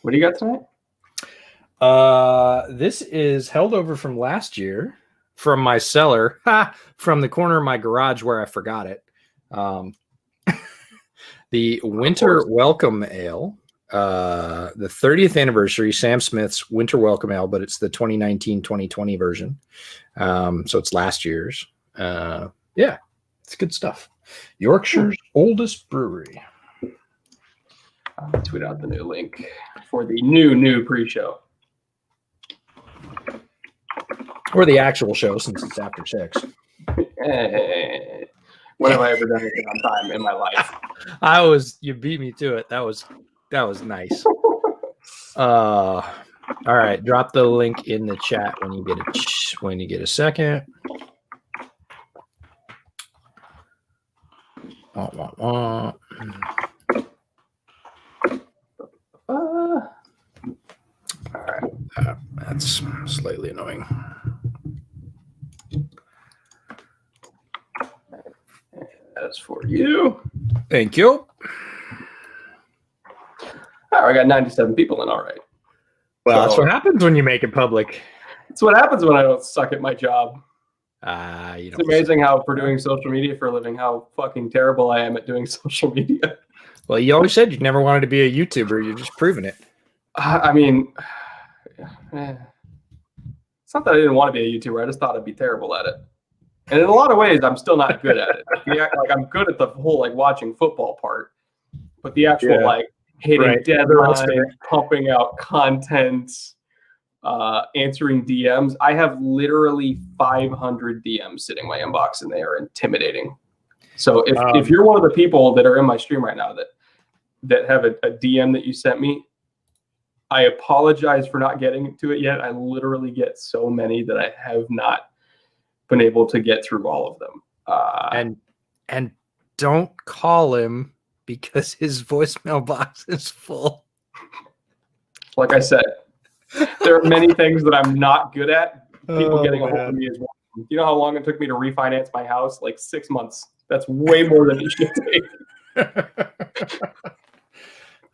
What do you got tonight? This is held over from last year from my cellar, from the corner of my garage where I forgot it. The Winter Welcome Ale, the 30th anniversary Sam Smith's Winter Welcome Ale, but it's the 2019-2020 version. So it's last year's. Yeah, it's good stuff. Yorkshire's oldest brewery. I'll tweet out the new link for the new pre-show. Or the actual show, since it's after 6. Hey, when have I ever done anything on time in my life? You beat me to it. That was nice. All right, drop the link in the chat when you get a second. All right, that's slightly annoying. That's for you. Thank you. All right, I got 97 people in. All right. Well, that's what happens when you make it public. That's what happens when I don't suck at my job. It's amazing how, for doing social media for a living, how fucking terrible I am at doing social media. Well, you always said you never wanted to be a YouTuber. You're just proving it. I mean, it's not that I didn't want to be a YouTuber. I just thought I'd be terrible at it. And in a lot of ways, I'm still not good at it. Like I'm good at the whole like watching football part, but the actual like hitting deadlines, pumping out content, answering DMs. I have literally 500 DMs sitting in my inbox, and they are intimidating. So if you're one of the people that are in my stream right now that have a DM that you sent me, I apologize for not getting to it yet. I literally get so many that I have not been able to get through all of them. And don't call him because his voicemail box is full. Like I said, there are many things that I'm not good at. People getting a hold of me as well. You know how long it took me to refinance my house? Like 6 months. That's way more than it should take.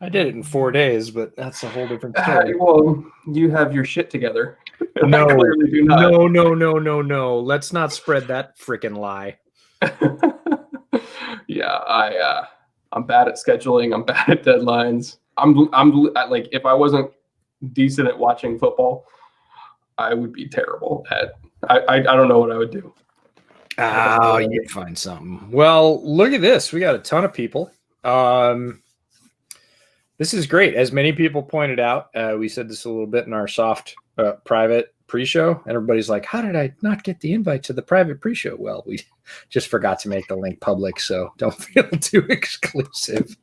I did it in 4 days, but that's a whole different story. Well, you have your shit together. No, I clearly do not. No. Let's not spread that freaking lie. Yeah, I'm bad at scheduling. I'm bad at deadlines. I'm like, if I wasn't decent at watching football, I would be terrible at. I don't know what I would do. You'd find something. Well, look at this. We got a ton of people. This is great. As many people pointed out, we said this a little bit in our soft private pre-show, and everybody's like, how did I not get the invite to the private pre-show? Well, we just forgot to make the link public, so don't feel too exclusive.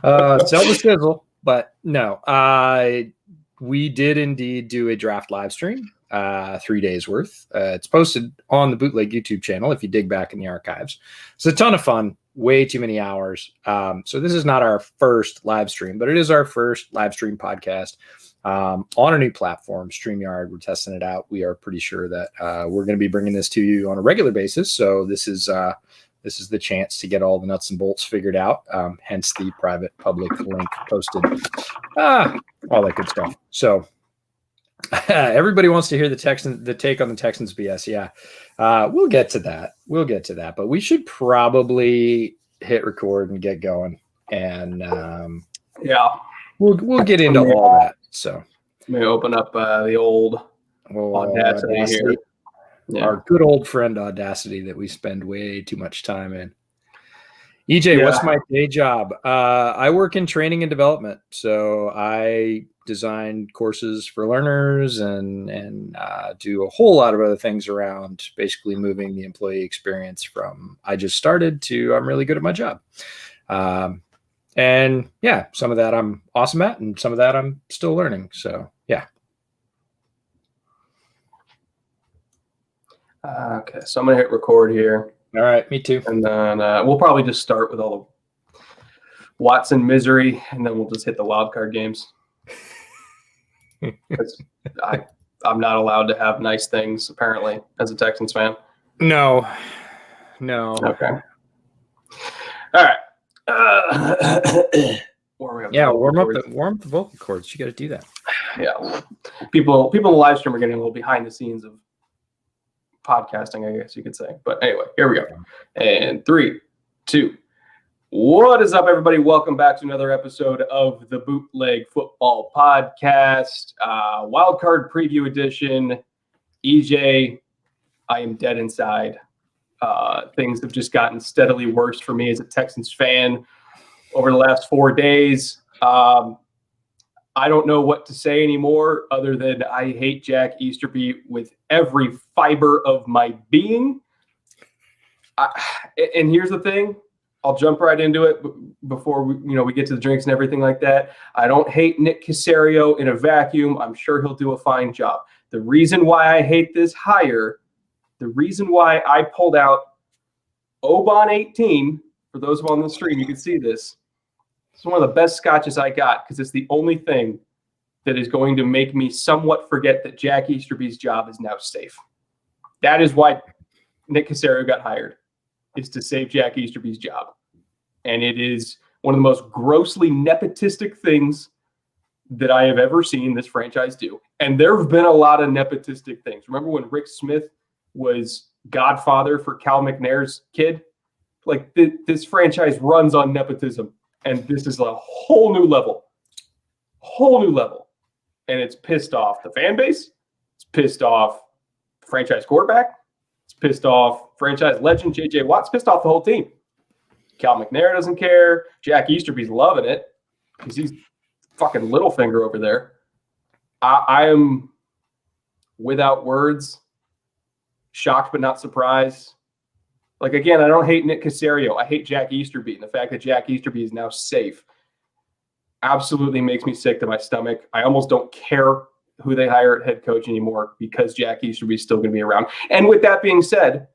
Sell the sizzle, but no. We did indeed do a draft live stream, 3 days worth. It's posted on the Bootleg YouTube channel if you dig back in the archives. It's a ton of fun. Way too many hours. So this is not our first live stream, but it is our first live stream podcast on a new platform, StreamYard. We're testing it out. We are pretty sure that we're going to be bringing this to you on a regular basis. So this is the chance to get all the nuts and bolts figured out. Hence the private public link posted. All that good stuff. So everybody wants to hear the take on the Texans BS. Yeah. We'll get to that. But we should probably hit record and get going. And we'll get into all that. So let me open up the old Audacity here. Yeah. Our good old friend Audacity that we spend way too much time in. EJ, what's my day job? I work in training and development. So I design courses for learners and do a whole lot of other things around basically moving the employee experience from I just started to I'm really good at my job. And yeah, some of that I'm awesome at and some of that I'm still learning. So yeah. Okay, so I'm going to hit record here. All right, me too. And then we'll probably just start with all the Watson misery, and then we'll just hit the wildcard games. I'm not allowed to have nice things, apparently, as a Texans fan. No. Okay. All right. Warming we have warm up the vocal cords. You got to do that. Yeah, people in the live stream are getting a little behind the scenes of podcasting, I guess you could say. But anyway, here we go. And 3, 2. What is up, everybody? Welcome back to another episode of the Bootleg Football Podcast, Wildcard Preview Edition. EJ, I am dead inside. Things have just gotten steadily worse for me as a Texans fan over the last 4 days. I don't know what to say anymore other than I hate Jack Easterby with every fiber of my being. And here's the thing. I'll jump right into it before we get to the drinks and everything like that. I don't hate Nick Caserio in a vacuum. I'm sure he'll do a fine job. The reason why I hate this hire, the reason why I pulled out Oban 18, for those on the stream, you can see this. It's one of the best scotches I got because it's the only thing that is going to make me somewhat forget that Jack Easterby's job is now safe. That is why Nick Caserio got hired, is to save Jack Easterby's job. And it is one of the most grossly nepotistic things that I have ever seen this franchise do. And there have been a lot of nepotistic things. Remember when Rick Smith was godfather for Cal McNair's kid? Like this franchise runs on nepotism. And this is a whole new level. And it's pissed off the fan base. It's pissed off the franchise quarterback. It's pissed off franchise legend J.J. Watt's pissed off the whole team. Cal McNair doesn't care. Jack Easterby's loving it because he's fucking Littlefinger over there. I am without words, shocked but not surprised. Like, again, I don't hate Nick Caserio. I hate Jack Easterby. And the fact that Jack Easterby is now safe absolutely makes me sick to my stomach. I almost don't care who they hire at head coach anymore because Jack Easterby is still going to be around. And with that being said,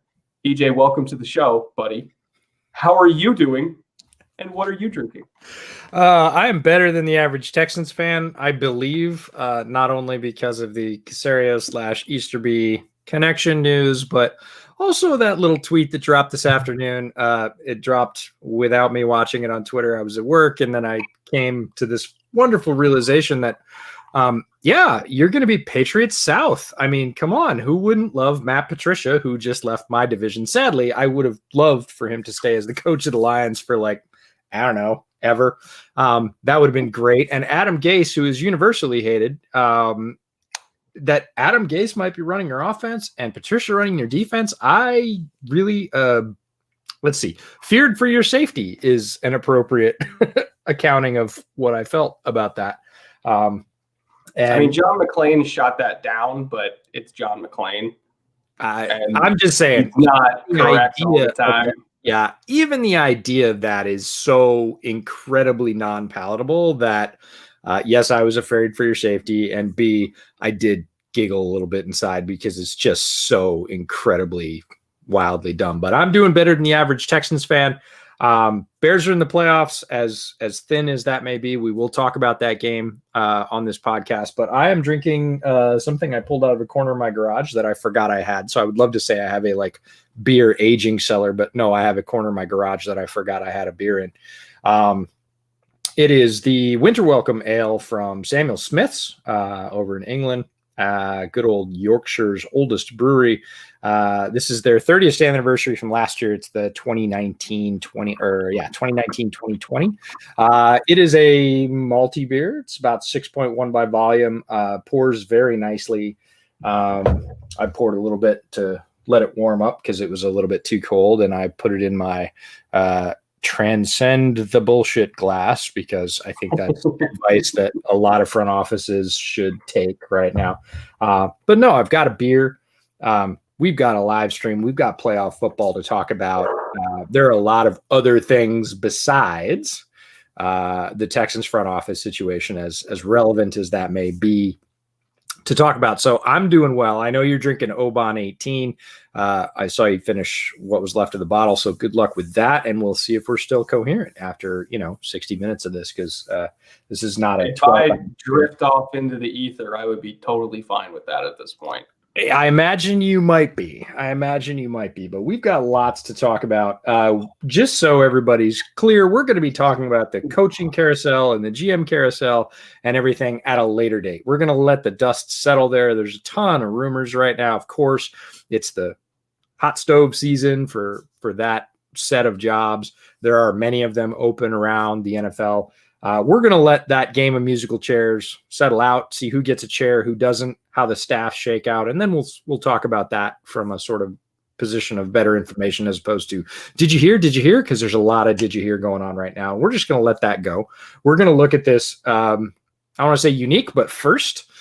EJ, welcome to the show, buddy. How are you doing? And what are you drinking? I am better than the average Texans fan, I believe, not only because of the Caserio/Easterby connection news, but also that little tweet that dropped this afternoon. It dropped without me watching it on Twitter. I was at work, and then I came to this wonderful realization that, you're going to be Patriots South. I mean, come on. Who wouldn't love Matt Patricia, who just left my division? Sadly, I would have loved for him to stay as the coach of the Lions for ever. That would have been great. And Adam Gase, who is universally hated, that Adam Gase might be running your offense and Patricia running your defense. I really, feared for your safety is an appropriate accounting of what I felt about that. John McClain shot that down, but it's John McClain. I'm just saying, not correct all the time. Yeah, even the idea of that is so incredibly non-palatable that, yes, I was afraid for your safety, and B, I did giggle a little bit inside because it's just so incredibly wildly dumb. But I'm doing better than the average Texans fan. Bears are in the playoffs, as thin as that may be. We will talk about that game on this podcast. But I am drinking something I pulled out of the corner of my garage that I forgot I had. So I would love to say I have a beer aging cellar, but no, I have a corner of my garage that I forgot I had a beer in. It is the Winter Welcome Ale from Samuel Smith's over in England. Good old Yorkshire's oldest brewery. This is their 30th anniversary from last year. It's the 2019-2020. It is a malty beer. It's about 6.1 by volume. Pours very nicely. I poured a little bit to let it warm up because it was a little bit too cold, and I put it in my transcend the bullshit glass because I think that's advice that a lot of front offices should take right now. But no, I've got a beer. We've got a live stream. We've got playoff football to talk about. There are a lot of other things besides the Texans front office situation, as relevant as that may be, to talk about. So I'm doing well. I know you're drinking Oban 18. I saw you finish what was left of the bottle. So good luck with that. And we'll see if we're still coherent after, 60 minutes of this, because this is not a 12. If I drift off into the ether, I would be totally fine with that at this point. I imagine you might be. But we've got lots to talk about. Just so everybody's clear, we're going to be talking about the coaching carousel and the GM carousel and everything at a later date. We're going to let the dust settle there. There's a ton of rumors right now. Of course, it's the hot stove season for that set of jobs. There are many of them open around the NFL. We're going to let that game of musical chairs settle out, see who gets a chair, who doesn't, how the staff shake out, and then we'll talk about that from a sort of position of better information as opposed to did you hear? Because there's a lot of did you hear going on right now. We're just going to let that go. We're going to look at this, I want to say unique, but first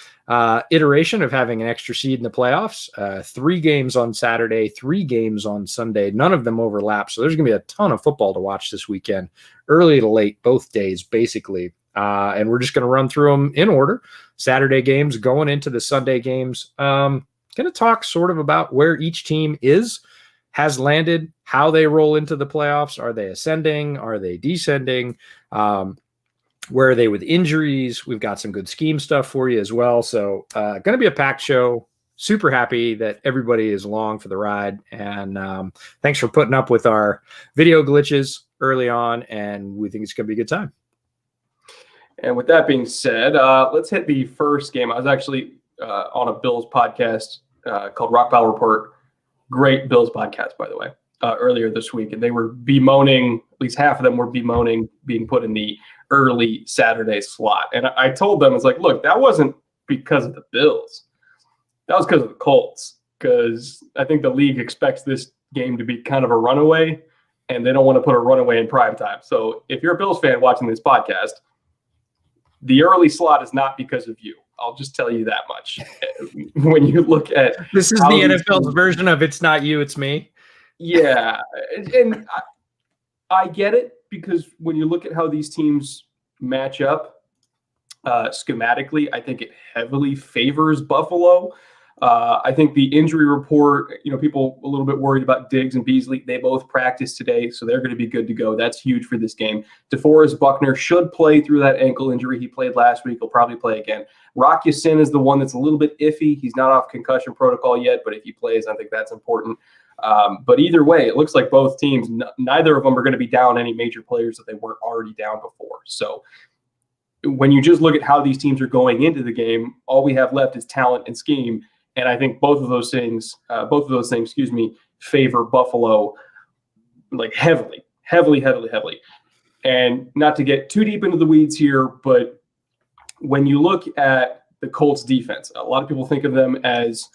iteration of having an extra seed in the playoffs. 3 games on Saturday, 3 games on Sunday. None of them overlap. So there's going to be a ton of football to watch this weekend, early to late, both days, basically. And we're just going to run through them in order. Saturday games going into the Sunday games. Going to talk sort of about where each team has landed, how they roll into the playoffs. Are they ascending? Are they descending? Where are they with injuries? We've got some good scheme stuff for you as well. So going to be a packed show. Super happy that everybody is along for the ride. And thanks for putting up with our video glitches early on. And we think it's going to be a good time. And with that being said, let's hit the first game. I was actually on a Bills podcast called Rock Pile Report. Great Bills podcast, by the way, earlier this week. And they were bemoaning, at least half of them were bemoaning being put in the early Saturday slot. And I told them, it's like, look, that wasn't because of the Bills. That was because of the Colts. Because I think the league expects this game to be kind of a runaway, and they don't want to put a runaway in prime time. So if you're a Bills fan watching this podcast, the early slot is not because of you. I'll just tell you that much. When you look at this is the NFL's version of it's not you, it's me. Yeah. And I get it, because when you look at how these teams match up schematically, I think it heavily favors Buffalo. I think the injury report, people a little bit worried about Diggs and Beasley. They both practiced today, so they're going to be good to go. That's huge for this game. DeForest Buckner should play through that ankle injury. He played last week. He'll probably play again. Rock Ya-Sin is the one that's a little bit iffy. He's not off concussion protocol yet, but if he plays, I think that's important. But either way, it looks like both teams, neither of them are going to be down any major players that they weren't already down before. So when you just look at how these teams are going into the game, all we have left is talent and scheme. And I think both of those things, favor Buffalo like heavily. And not to get too deep into the weeds here, but when you look at the Colts defense, a lot of people think of them as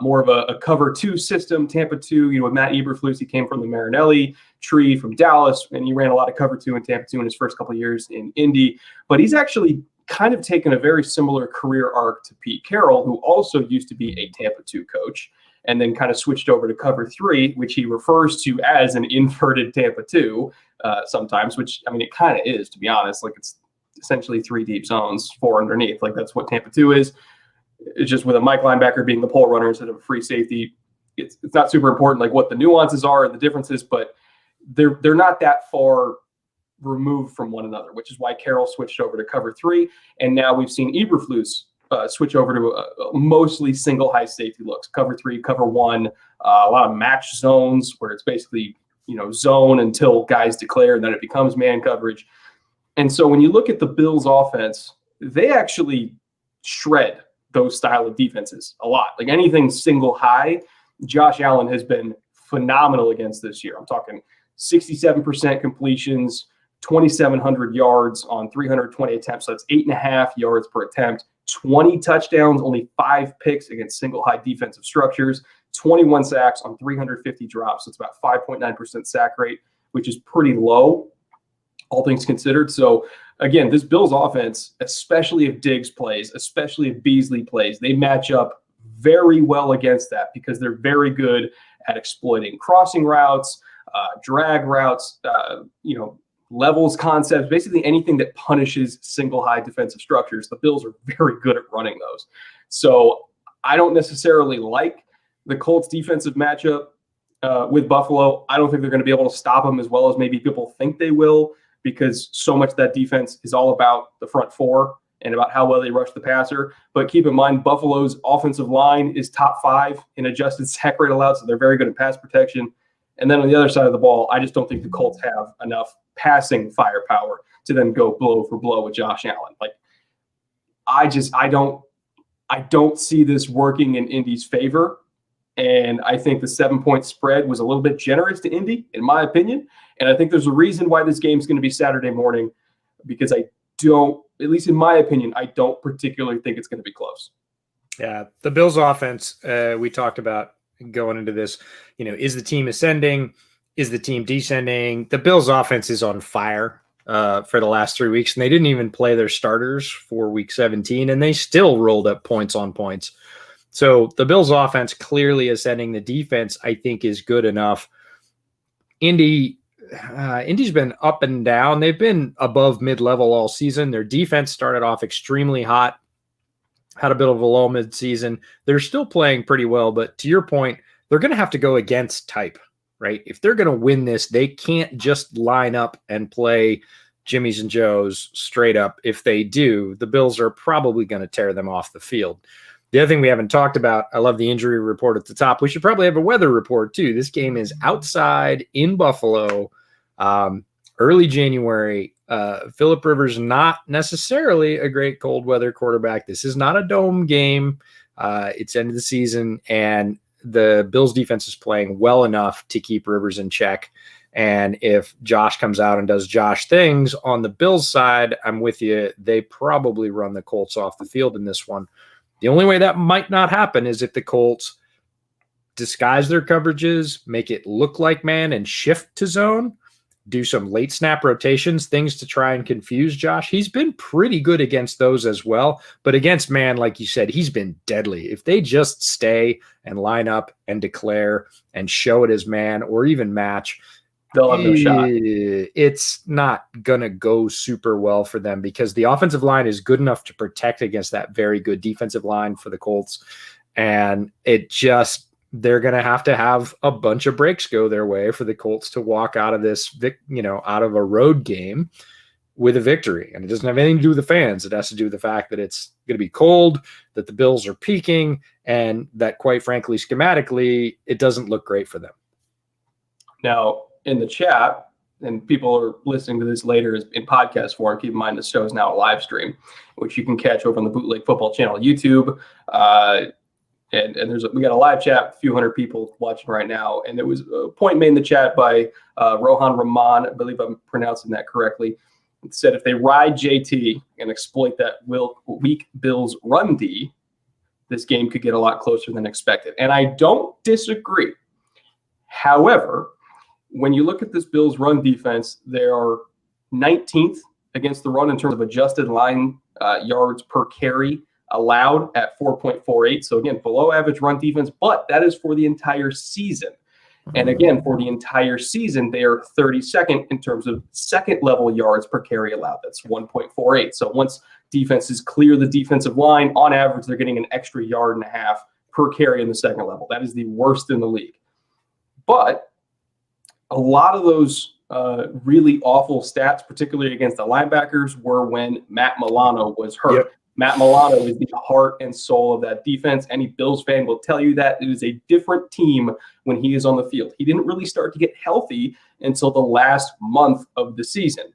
more of a cover 2 system. Tampa 2, with Matt Eberflus, he came from the Marinelli tree from Dallas, and he ran a lot of cover 2 in Tampa 2 in his first couple of years in Indy. But he's actually kind of taken a very similar career arc to Pete Carroll, who also used to be a Tampa 2 coach, and then kind of switched over to cover 3, which he refers to as an inverted Tampa 2 sometimes, which, it kind of is, to be honest. Like, it's essentially 3 deep zones, 4 underneath. Like, that's what Tampa 2 is. It's just with a Mike linebacker being the pole runner instead of a free safety. It's not super important, like what the nuances are and the differences, but they're not that far removed from one another, which is why Carroll switched over to cover 3. And now we've seen Eberflus switch over to mostly single high safety looks, cover 3, cover 1, a lot of match zones where it's basically, zone until guys declare, and then it becomes man coverage. And so when you look at the Bills offense, they actually shred those style of defenses a lot. Like anything single high, Josh Allen has been phenomenal against this year. I'm talking 67% completions, 2,700 yards on 320 attempts. So that's 8.5 yards per attempt, 20 touchdowns, only 5 picks against single high defensive structures, 21 sacks on 350 drops. So it's about 5.9% sack rate, which is pretty low, all things considered. So again, this Bills offense, especially if Diggs plays, especially if Beasley plays, they match up very well against that because they're very good at exploiting crossing routes, drag routes, levels concepts, basically anything that punishes single high defensive structures. The Bills are very good at running those. So I don't necessarily like the Colts defensive matchup with Buffalo. I don't think they're going to be able to stop them as well as maybe people think they will, because so much of that defense is all about the front 4 and about how well they rush the passer. But keep in mind, Buffalo's offensive line is top 5 in adjusted sack rate allowed, so they're very good at pass protection. And then on the other side of the ball, I just don't think the Colts have enough passing firepower to then go blow for blow with Josh Allen. Like, I don't see this working in Indy's favor. And I think the 7-point spread was a little bit generous to Indy, in my opinion. And I think there's a reason why this game is going to be Saturday morning, because at least in my opinion, I don't particularly think it's going to be close. Yeah, the Bills offense, we talked about going into this, is the team ascending? Is the team descending? The Bills offense is on fire for the last 3 weeks, and they didn't even play their starters for week 17, and they still rolled up points on points. So the Bills offense clearly ascending. The defense, I think, is good enough. Indy's been up and down. They've been above mid-level all season. Their defense started off extremely hot, had a bit of a low mid-season. They're still playing pretty well, but to your point, they're going to have to go against type, right? If they're going to win this, they can't just line up and play Jimmy's and Joe's straight up. If they do, the Bills are probably going to tear them off the field. The other thing we haven't talked about, I love the injury report at the top. We should probably have a weather report too. This game is outside in Buffalo, early January. Phillip Rivers, not necessarily a great cold weather quarterback. This is not a dome game. It's end of the season, and the Bills defense is playing well enough to keep Rivers in check. And if Josh comes out and does Josh things on the Bills side, I'm with you. They probably run the Colts off the field in this one. The only way that might not happen is if the Colts disguise their coverages, make it look like man, and shift to zone, do some late snap rotations, things to try and confuse Josh. He's been pretty good against those as well. But against man, like you said, he's been deadly. If they just stay and line up and declare and show it as man or even match, they'll have no shot. It's not going to go super well for them because the offensive line is good enough to protect against that very good defensive line for the Colts. And they're going to have a bunch of breaks go their way for the Colts to walk out of this, out of a road game with a victory. And it doesn't have anything to do with the fans. It has to do with the fact that it's going to be cold, that the Bills are peaking, and that, quite frankly, schematically, it doesn't look great for them. Now, in the chat, and people are listening to this later in podcast form, keep in mind the show is now a live stream, which you can catch over on the Bootleg Football channel, YouTube. And we got a live chat, a few hundred people watching right now. And there was a point made in the chat by Rohan Rahman, I believe I'm pronouncing that correctly. It said if they ride JT and exploit that weak Bills run D, this game could get a lot closer than expected. And I don't disagree. However, when you look at this Bills run defense, they are 19th against the run in terms of adjusted line yards per carry allowed at 4.48. So again, below average run defense, but that is for the entire season. And again, for the entire season, they are 32nd in terms of second level yards per carry allowed. That's 1.48. So once defenses clear the defensive line, on average, they're getting an extra yard and a half per carry in the second level. That is the worst in the league. But a lot of those really awful stats, particularly against the linebackers, were when Matt Milano was hurt. Yep. Matt Milano is the heart and soul of that defense. Any Bills fan will tell you that it is a different team when he is on the field. He didn't really start to get healthy until the last month of the season.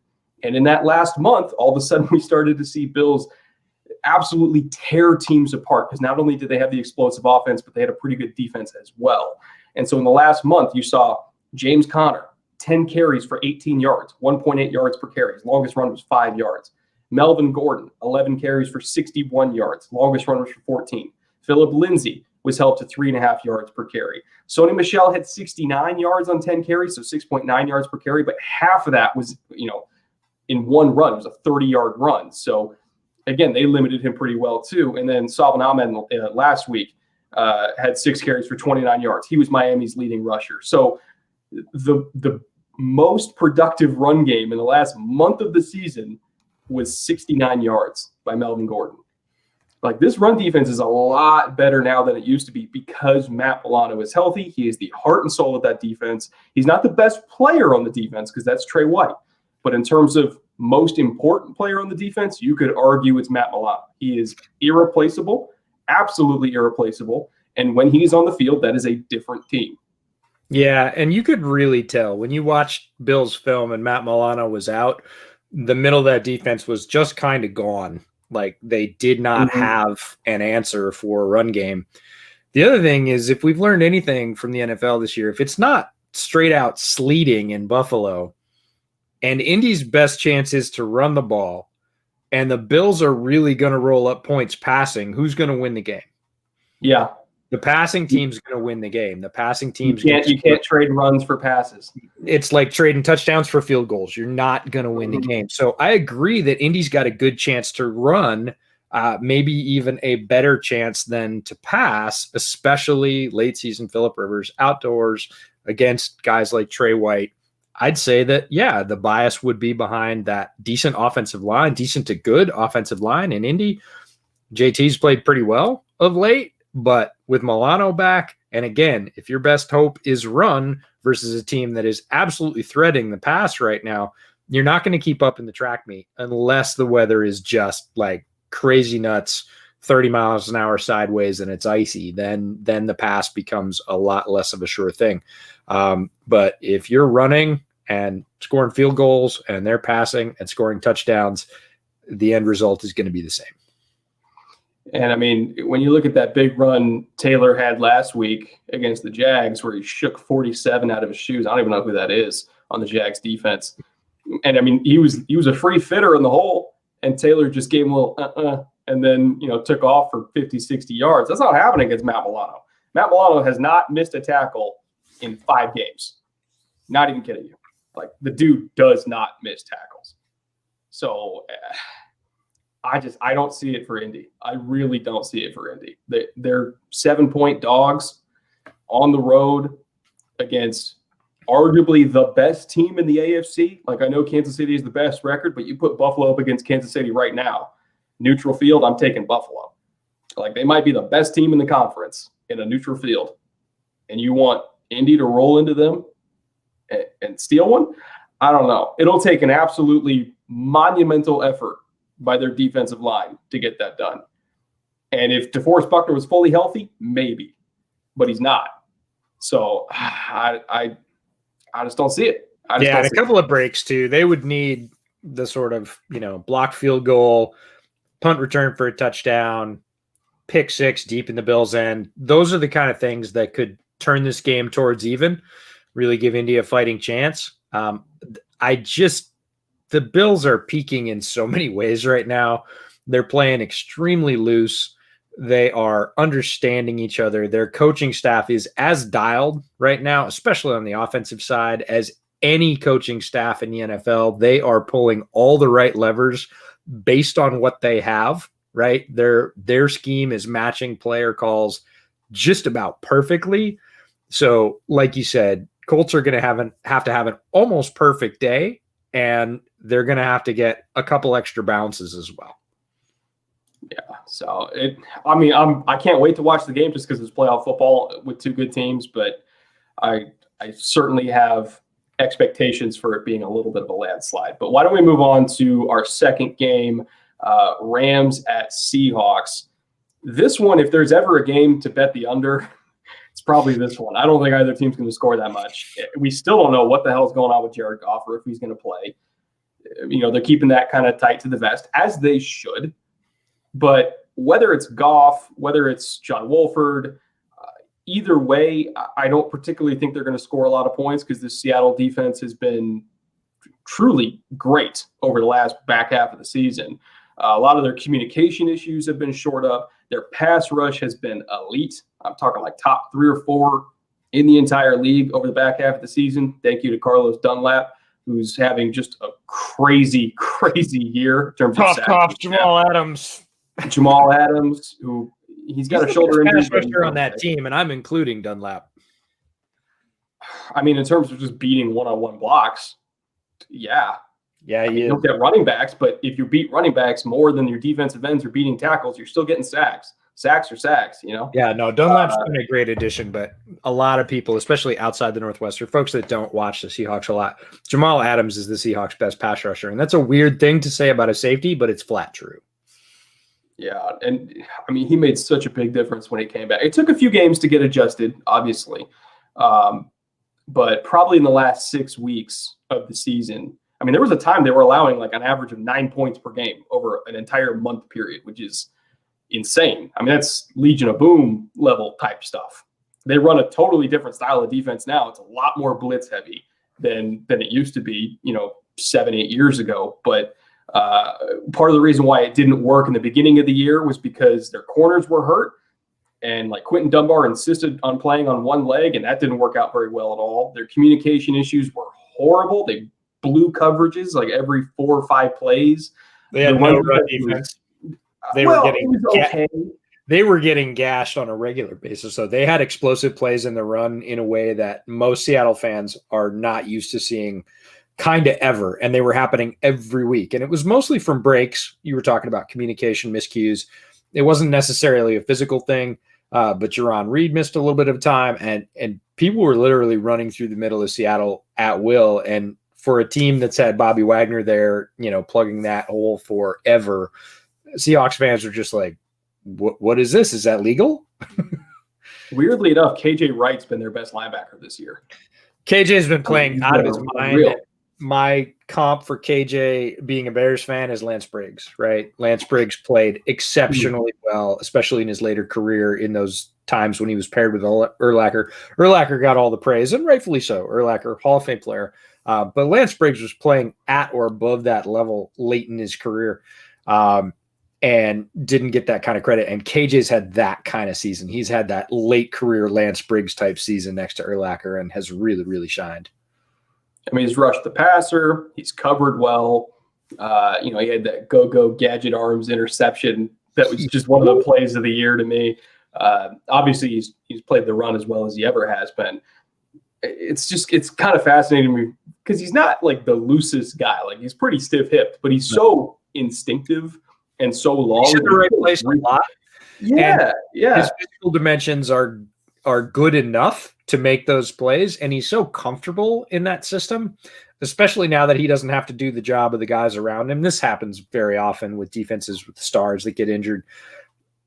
And in that last month, all of a sudden we started to see Bills absolutely tear teams apart because not only did they have the explosive offense, but they had a pretty good defense as well. And so in the last month, you saw James Conner, 10 carries for 18 yards, 1.8 yards per carry. His longest run was 5 yards. Melvin Gordon, 11 carries for 61 yards. Longest run was for 14. Philip Lindsay was held to 3.5 yards per carry. Sony Michel had 69 yards on 10 carries, so 6.9 yards per carry, but half of that was, in one run. It was a 30-yard run. So, again, they limited him pretty well, too. And then Salvon Ahmed last week had 6 carries for 29 yards. He was Miami's leading rusher. So, the most productive run game in the last month of the season was 69 yards by Melvin Gordon. Like, this run defense is a lot better now than it used to be because Matt Milano is healthy. He is the heart and soul of that defense. He's not the best player on the defense because that's Trey White. But in terms of most important player on the defense, you could argue it's Matt Milano. He is irreplaceable, absolutely irreplaceable. And when he's on the field, that is a different team. Yeah, and you could really tell when you watched Bills film and Matt Milano was out, the middle of that defense was just kind of gone. Like they did not have an answer for a run game. The other thing is, if we've learned anything from the NFL this year, if it's not straight out sleeting in Buffalo and Indy's best chance is to run the ball and the Bills are really going to roll up points passing, who's going to win the game? Yeah. The passing team's going to win the game. The passing team's you can't trade runs for passes. It's like trading touchdowns for field goals. You're not going to win the game. So I agree that Indy's got a good chance to run, maybe even a better chance than to pass, especially late season Phillip Rivers outdoors against guys like Trey White. I'd say that, yeah, the bias would be behind that decent offensive line, decent to good offensive line in Indy. JT's played pretty well of late. But with Milano back, and again, if your best hope is run versus a team that is absolutely threading the pass right now, you're not going to keep up in the track meet unless the weather is just like crazy nuts, 30 miles an hour sideways and it's icy. Then the pass becomes a lot less of a sure thing. But if you're running and scoring field goals and they're passing and scoring touchdowns, the end result is going to be the same. And I mean, when you look at that big run Taylor had last week against the Jags, where he shook 47 out of his shoes, I don't even know who that is on the Jags defense. And I mean, he was a free fitter in the hole, and Taylor just gave him a little and then took off for 50, 60 yards. That's not happening against Matt Milano. Matt Milano has not missed a tackle in 5 games. Not even kidding you. Like, the dude does not miss tackles. So I don't see it for Indy. I really don't see it for Indy. They're 7-point dogs on the road against arguably the best team in the AFC. Like, I know Kansas City is the best record, but you put Buffalo up against Kansas City right now, neutral field, I'm taking Buffalo. Like, they might be the best team in the conference in a neutral field. And you want Indy to roll into them and steal one? I don't know. It'll take an absolutely monumental effort by their defensive line to get that done. And if DeForest Buckner was fully healthy, maybe, but he's not. So I just don't see it. And a couple of breaks too. They would need the sort of, block field goal, punt return for a touchdown, pick 6 deep in the Bills' end. Those are the kind of things that could turn this game towards even, really give Indy a fighting chance. The Bills are peaking in so many ways right now. They're playing extremely loose. They are understanding each other. Their coaching staff is as dialed right now, especially on the offensive side, as any coaching staff in the NFL. They are pulling all the right levers based on what they have, right? Their scheme is matching player calls just about perfectly. So, like you said, Colts are going to have to have an almost perfect day, and they're going to have to get a couple extra bounces as well. Yeah. So I can't wait to watch the game just because it's playoff football with 2 good teams, but I certainly have expectations for it being a little bit of a landslide. But why don't we move on to our second game, Rams at Seahawks. This one, if there's ever a game to bet the under, it's probably this one. I don't think either team's going to score that much. We still don't know what the hell is going on with Jared Goff or if he's going to play. They're keeping that kind of tight to the vest, as they should. But whether it's Goff, whether it's John Wolford, either way, I don't particularly think they're going to score a lot of points because the Seattle defense has been truly great over the last back half of the season. A lot of their communication issues have been shored up. Their pass rush has been elite. I'm talking like top 3 or 4 in the entire league over the back half of the season. Thank you to Carlos Dunlap, who's having just a crazy, crazy year in terms of sacks. Jamal Adams, who he's got a shoulder injury on that team, and I'm including Dunlap. I mean, in terms of just beating one-on-one blocks, yeah. Yeah, you don't get running backs, but if you beat running backs more than your defensive ends are beating tackles, you're still getting sacks. Sacks are sacks, you know? Yeah, no, Dunlap's been a great addition, but a lot of people, especially outside the Northwest, or folks that don't watch the Seahawks a lot, Jamal Adams is the Seahawks' best pass rusher. And that's a weird thing to say about a safety, but it's flat true. Yeah, and I mean, he made such a big difference when he came back. It took a few games to get adjusted, obviously. But probably in the last 6 weeks of the season, I mean, there was a time they were allowing like an average of 9 points per game over an entire month period, which is insane. I mean, that's Legion of Boom level type stuff. They run a totally different style of defense now. It's a lot more blitz heavy than it used to be, 7-8 years ago. But part of the reason why it didn't work in the beginning of the year was because their corners were hurt. And like Quentin Dunbar insisted on playing on one leg, and that didn't work out very well at all. Their communication issues were horrible. They blew coverages like every 4 or 5 plays. They had no run defense. They were getting gashed on a regular basis. So they had explosive plays in the run in a way that most Seattle fans are not used to seeing kind of ever. And they were happening every week. And it was mostly from breaks. You were talking about communication miscues. It wasn't necessarily a physical thing. But Jerron Reed missed a little bit of time, and people were literally running through the middle of Seattle at will. And for a team that's had Bobby Wagner there, plugging that hole forever, Seahawks fans are just like, what is this? Is that legal? Weirdly enough, KJ Wright's been their best linebacker this year. KJ's been playing out of his mind. My comp for KJ being a Bears fan is Lance Briggs, right? Lance Briggs played exceptionally well, especially in his later career in those times when he was paired with Urlacher. Urlacher got all the praise, and rightfully so. Urlacher, Hall of Fame player. But Lance Briggs was playing at or above that level late in his career and didn't get that kind of credit. And KJ's had that kind of season. He's had that late career Lance Briggs type season next to Urlacher and has really, really shined. I mean, he's rushed the passer. He's covered well. He had that go gadget arms interception that was just one of the plays of the year to me. Obviously, he's played the run as well as he ever has been. It's kind of fascinating to me because he's not like the loosest guy. Like he's pretty stiff-hipped, but he's so instinctive and so long. He's in the right place a lot. Yeah. His physical dimensions are good enough to make those plays, and he's so comfortable in that system, especially now that he doesn't have to do the job of the guys around him. This happens very often with defenses with stars that get injured.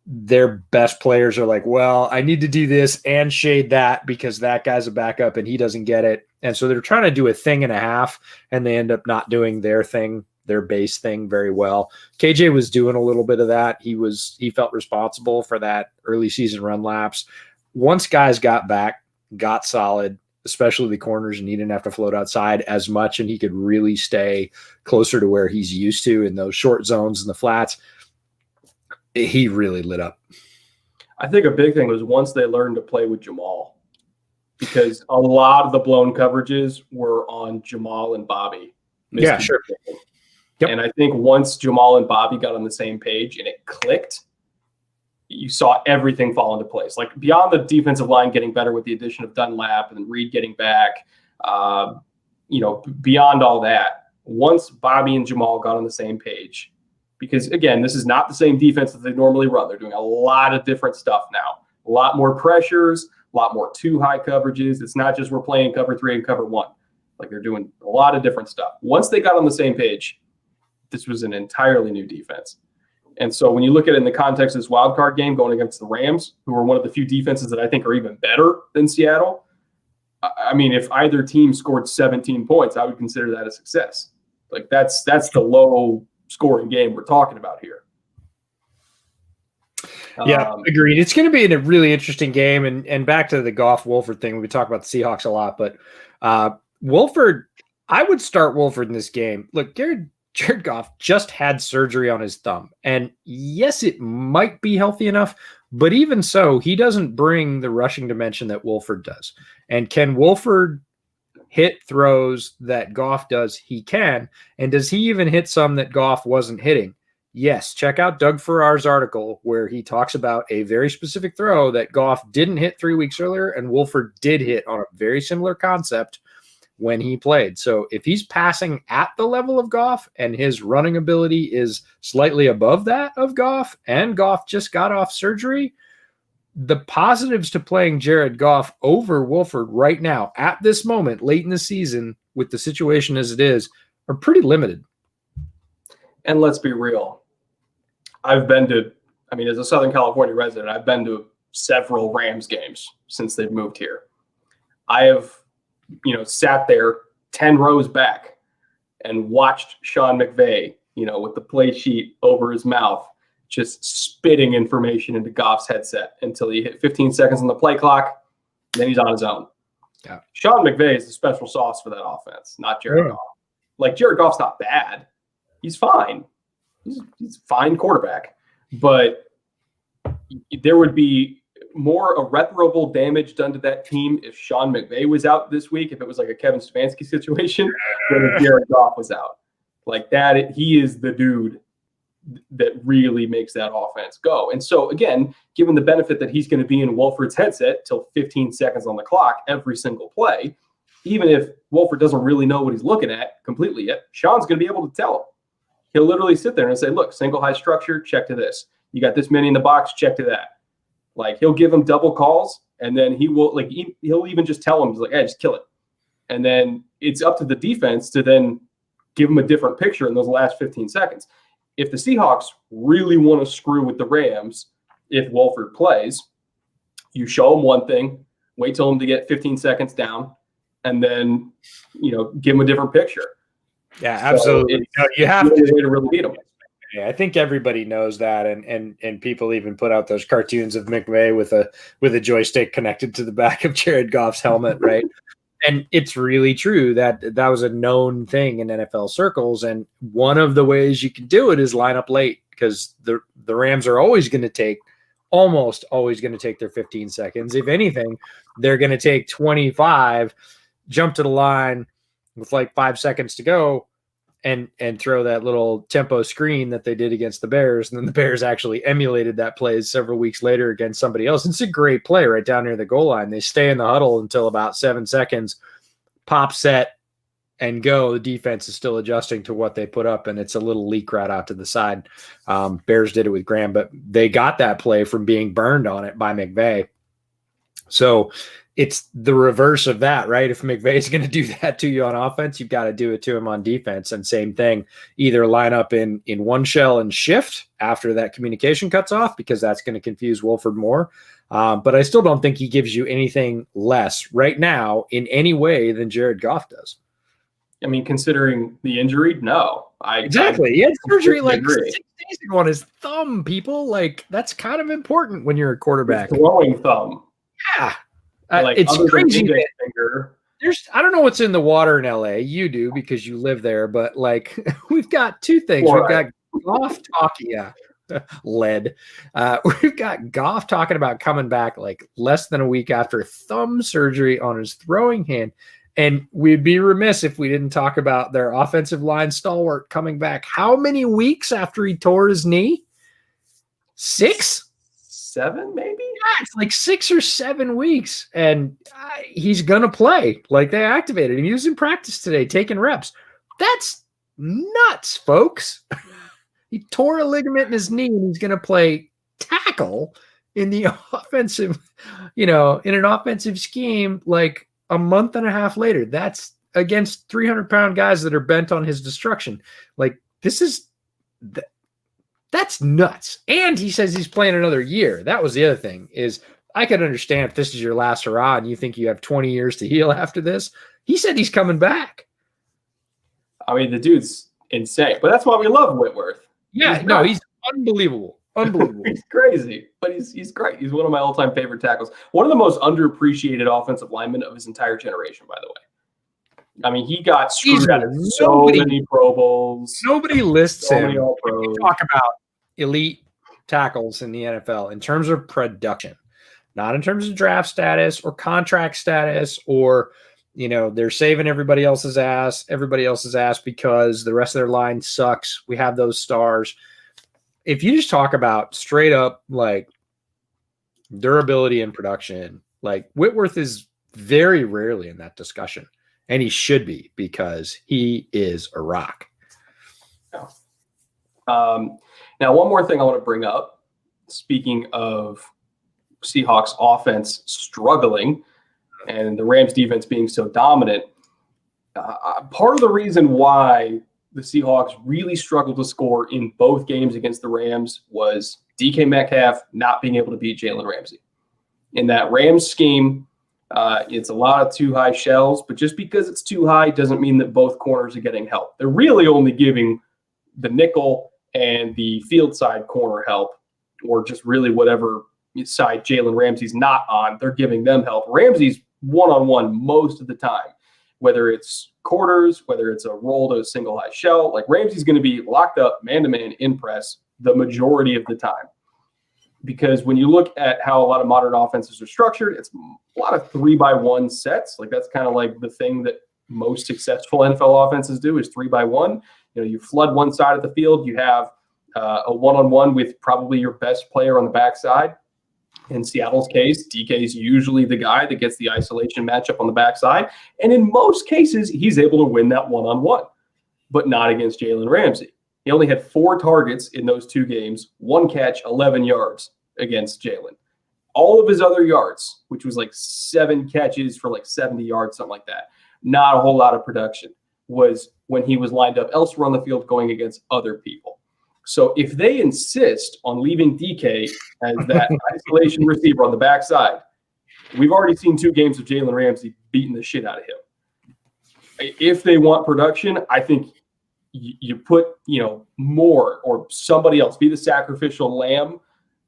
Their best players are like, well, I need to do this and shade that because that guy's a backup and he doesn't get it. And so they're trying to do a thing and a half, and they end up not doing their thing, their base thing very well. KJ was doing a little bit of that. He felt responsible for that early season run laps. Once guys got back, got solid, especially the corners, and he didn't have to float outside as much, and he could really stay closer to where he's used to in those short zones and the flats, he really lit up. I think a big thing was once they learned to play with Jamal, because a lot of the blown coverages were on Jamal and Bobby. Yeah, sure. Yep. And I think once Jamal and Bobby got on the same page and it clicked, you saw everything fall into place. Like beyond the defensive line getting better with the addition of Dunlap and Reed getting back, beyond all that, once Bobby and Jamal got on the same page, because again, this is not the same defense that they normally run. They're doing a lot of different stuff now, a lot more pressures, a lot more 2 high coverages. It's not just we're playing cover 3 and cover 1. Like they're doing a lot of different stuff. Once they got on the same page, this was an entirely new defense. And so when you look at it in the context of this wildcard game going against the Rams, who are one of the few defenses that I think are even better than Seattle, I mean, if either team scored 17 points, I would consider that a success. Like that's the low scoring game we're talking about here. Yeah, agreed. It's going to be a really interesting game. And back to the Goff-Wolford thing, we talk about the Seahawks a lot, but Wolford, I would start Wolford in this game. Look, Jared Goff just had surgery on his thumb. And yes, it might be healthy enough, but even so, he doesn't bring the rushing dimension that Wolford does. And can Wolford hit throws that Goff does? He can. And does he even hit some that Goff wasn't hitting? Yes. Check out Doug Farrar's article where he talks about a very specific throw that Goff didn't hit 3 weeks earlier and Wolford did hit on a very similar concept when he played. So if he's passing at the level of Goff and his running ability is slightly above that of Goff, and Goff just got off surgery, the positives to playing Jared Goff over Wolford right now at this moment, late in the season, with the situation as it is, are pretty limited. And let's be real. As a Southern California resident, I've been to several Rams games since they've moved here. I have, sat there 10 rows back and watched Sean McVay, with the play sheet over his mouth, just spitting information into Goff's headset until he hit 15 seconds on the play clock. Then he's on his own. Yeah. Sean McVay is the special sauce for that offense, not Jared Goff. Like, Jared Goff's not bad. He's fine. He's a fine quarterback. But there would be more irreparable damage done to that team if Sean McVay was out this week, if it was like a Kevin Stefanski situation, than if Jared Goff was out. Like that, he is the dude that really makes that offense go. And so, again, given the benefit that he's going to be in Wolford's headset till 15 seconds on the clock every single play, even if Wolford doesn't really know what he's looking at completely yet, Sean's going to be able to tell him. He'll literally sit there and say, look, single high structure, check to this. You got this many in the box, check to that. Like, he'll give him double calls, and then he will, like, he'll even just tell him, he's like, hey, just kill it. And then it's up to the defense to then give him a different picture in those last 15 seconds. If the Seahawks really want to screw with the Rams, if Wolford plays, you show him one thing, wait till him to get 15 seconds down, and then, give him a different picture. Yeah, absolutely. You have to really beat him. Yeah, I think everybody knows that, and people even put out those cartoons of McVay with a joystick connected to the back of Jared Goff's helmet, right? And it's really true that was a known thing in NFL circles, and one of the ways you can do it is line up late, because the Rams are almost always going to take their 15 seconds. If anything, they're going to take 25, jump to the line with like 5 seconds to go, and throw that little tempo screen that they did against the Bears. And then the Bears actually emulated that play several weeks later against somebody else. It's a great play right down near the goal line. They stay in the huddle until about 7 seconds, pop, set, and go. The defense is still adjusting to what they put up, and it's a little leak right out to the side. Bears did it with Graham, but they got that play from being burned on it by McVay. So it's the reverse of that, right? If McVay is going to do that to you on offense, you've got to do it to him on defense. And same thing, either line up in one shell and shift after that communication cuts off, because that's going to confuse Wolford more. But I still don't think he gives you anything less right now in any way than Jared Goff does. I mean, considering the injury, no. Exactly. He had surgery like 6 days ago on his thumb, people. Like, that's kind of important when you're a quarterback. His throwing thumb. Yeah. It's crazy. I don't know what's in the water in LA. You do, because you live there. But like, we've got two things. We've got Goff talking, lead. We've got Goff talking about coming back like less than a week after thumb surgery on his throwing hand. And we'd be remiss if we didn't talk about their offensive line stalwart coming back. How many weeks after he tore his knee? 6? 7, maybe? Yeah, it's like 6 or 7 weeks, and he's going to play. Like, they activated him. He was in practice today, taking reps. That's nuts, folks. He tore a ligament in his knee, and he's going to play tackle in the offensive, in an offensive scheme like a month and a half later. That's against 300-pound guys that are bent on his destruction. Like, that's nuts. And he says he's playing another year. That was the other thing, is I could understand if this is your last hurrah and you think you have 20 years to heal after this. He said he's coming back. I mean, the dude's insane, but that's why we love Whitworth. Yeah, he's unbelievable. Unbelievable. He's crazy, but he's great. He's one of my all-time favorite tackles. One of the most underappreciated offensive linemen of his entire generation, by the way. I mean, he got screwed out of so many Pro Bowls. Nobody lists him. When you talk about elite tackles in the NFL in terms of production, not in terms of draft status or contract status, or they're saving everybody else's ass because the rest of their line sucks. We have those stars. If you just talk about straight up like durability and production, like Whitworth is very rarely in that discussion. And he should be, because he is a rock. Yeah. Now, one more thing I want to bring up, speaking of Seahawks offense struggling and the Rams defense being so dominant, part of the reason why the Seahawks really struggled to score in both games against the Rams was DK Metcalf not being able to beat Jalen Ramsey. In that Rams scheme, it's a lot of too high shells, but just because it's too high doesn't mean that both corners are getting help. They're really only giving the nickel and the field side corner help, or just really whatever side Jalen Ramsey's not on, they're giving them help. Ramsey's one-on-one most of the time, whether it's quarters, whether it's a roll to a single high shell. Like, Ramsey's going to be locked up man-to-man in press the majority of the time. Because when you look at how a lot of modern offenses are structured, it's a lot of 3-by-1 sets. Like, that's kind of like the thing that most successful NFL offenses do, is 3-by-1. You flood one side of the field. You have a one-on-one with probably your best player on the backside. In Seattle's case, DK is usually the guy that gets the isolation matchup on the backside. And in most cases, he's able to win that one-on-one, but not against Jalen Ramsey. He only had 4 targets in those 2 games, 1 catch, 11 yards against Jalen. All of his other yards, which was like 7 catches for like 70 yards, something like that, not a whole lot of production, was when he was lined up elsewhere on the field going against other people. So if they insist on leaving DK as that isolation receiver on the backside, we've already seen 2 games of Jalen Ramsey beating the shit out of him. If they want production, I think you put, Moore or somebody else, be the sacrificial lamb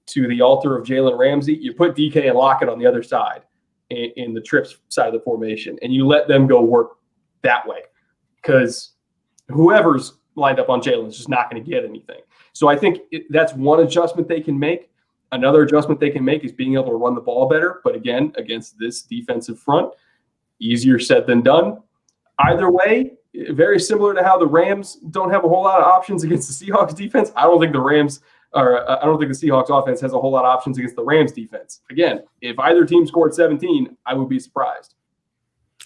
to the altar of Jalen Ramsey. You put DK and Lockett on the other side in the trips side of the formation, and you let them go work that way, because whoever's lined up on Jalen is just not going to get anything. So I think that's one adjustment they can make. Another adjustment they can make is being able to run the ball better. But again, against this defensive front, easier said than done. Either way, very similar to how the Rams don't have a whole lot of options against the Seahawks defense. I don't think the Seahawks offense has a whole lot of options against the Rams defense. Again, if either team scored 17, I would be surprised.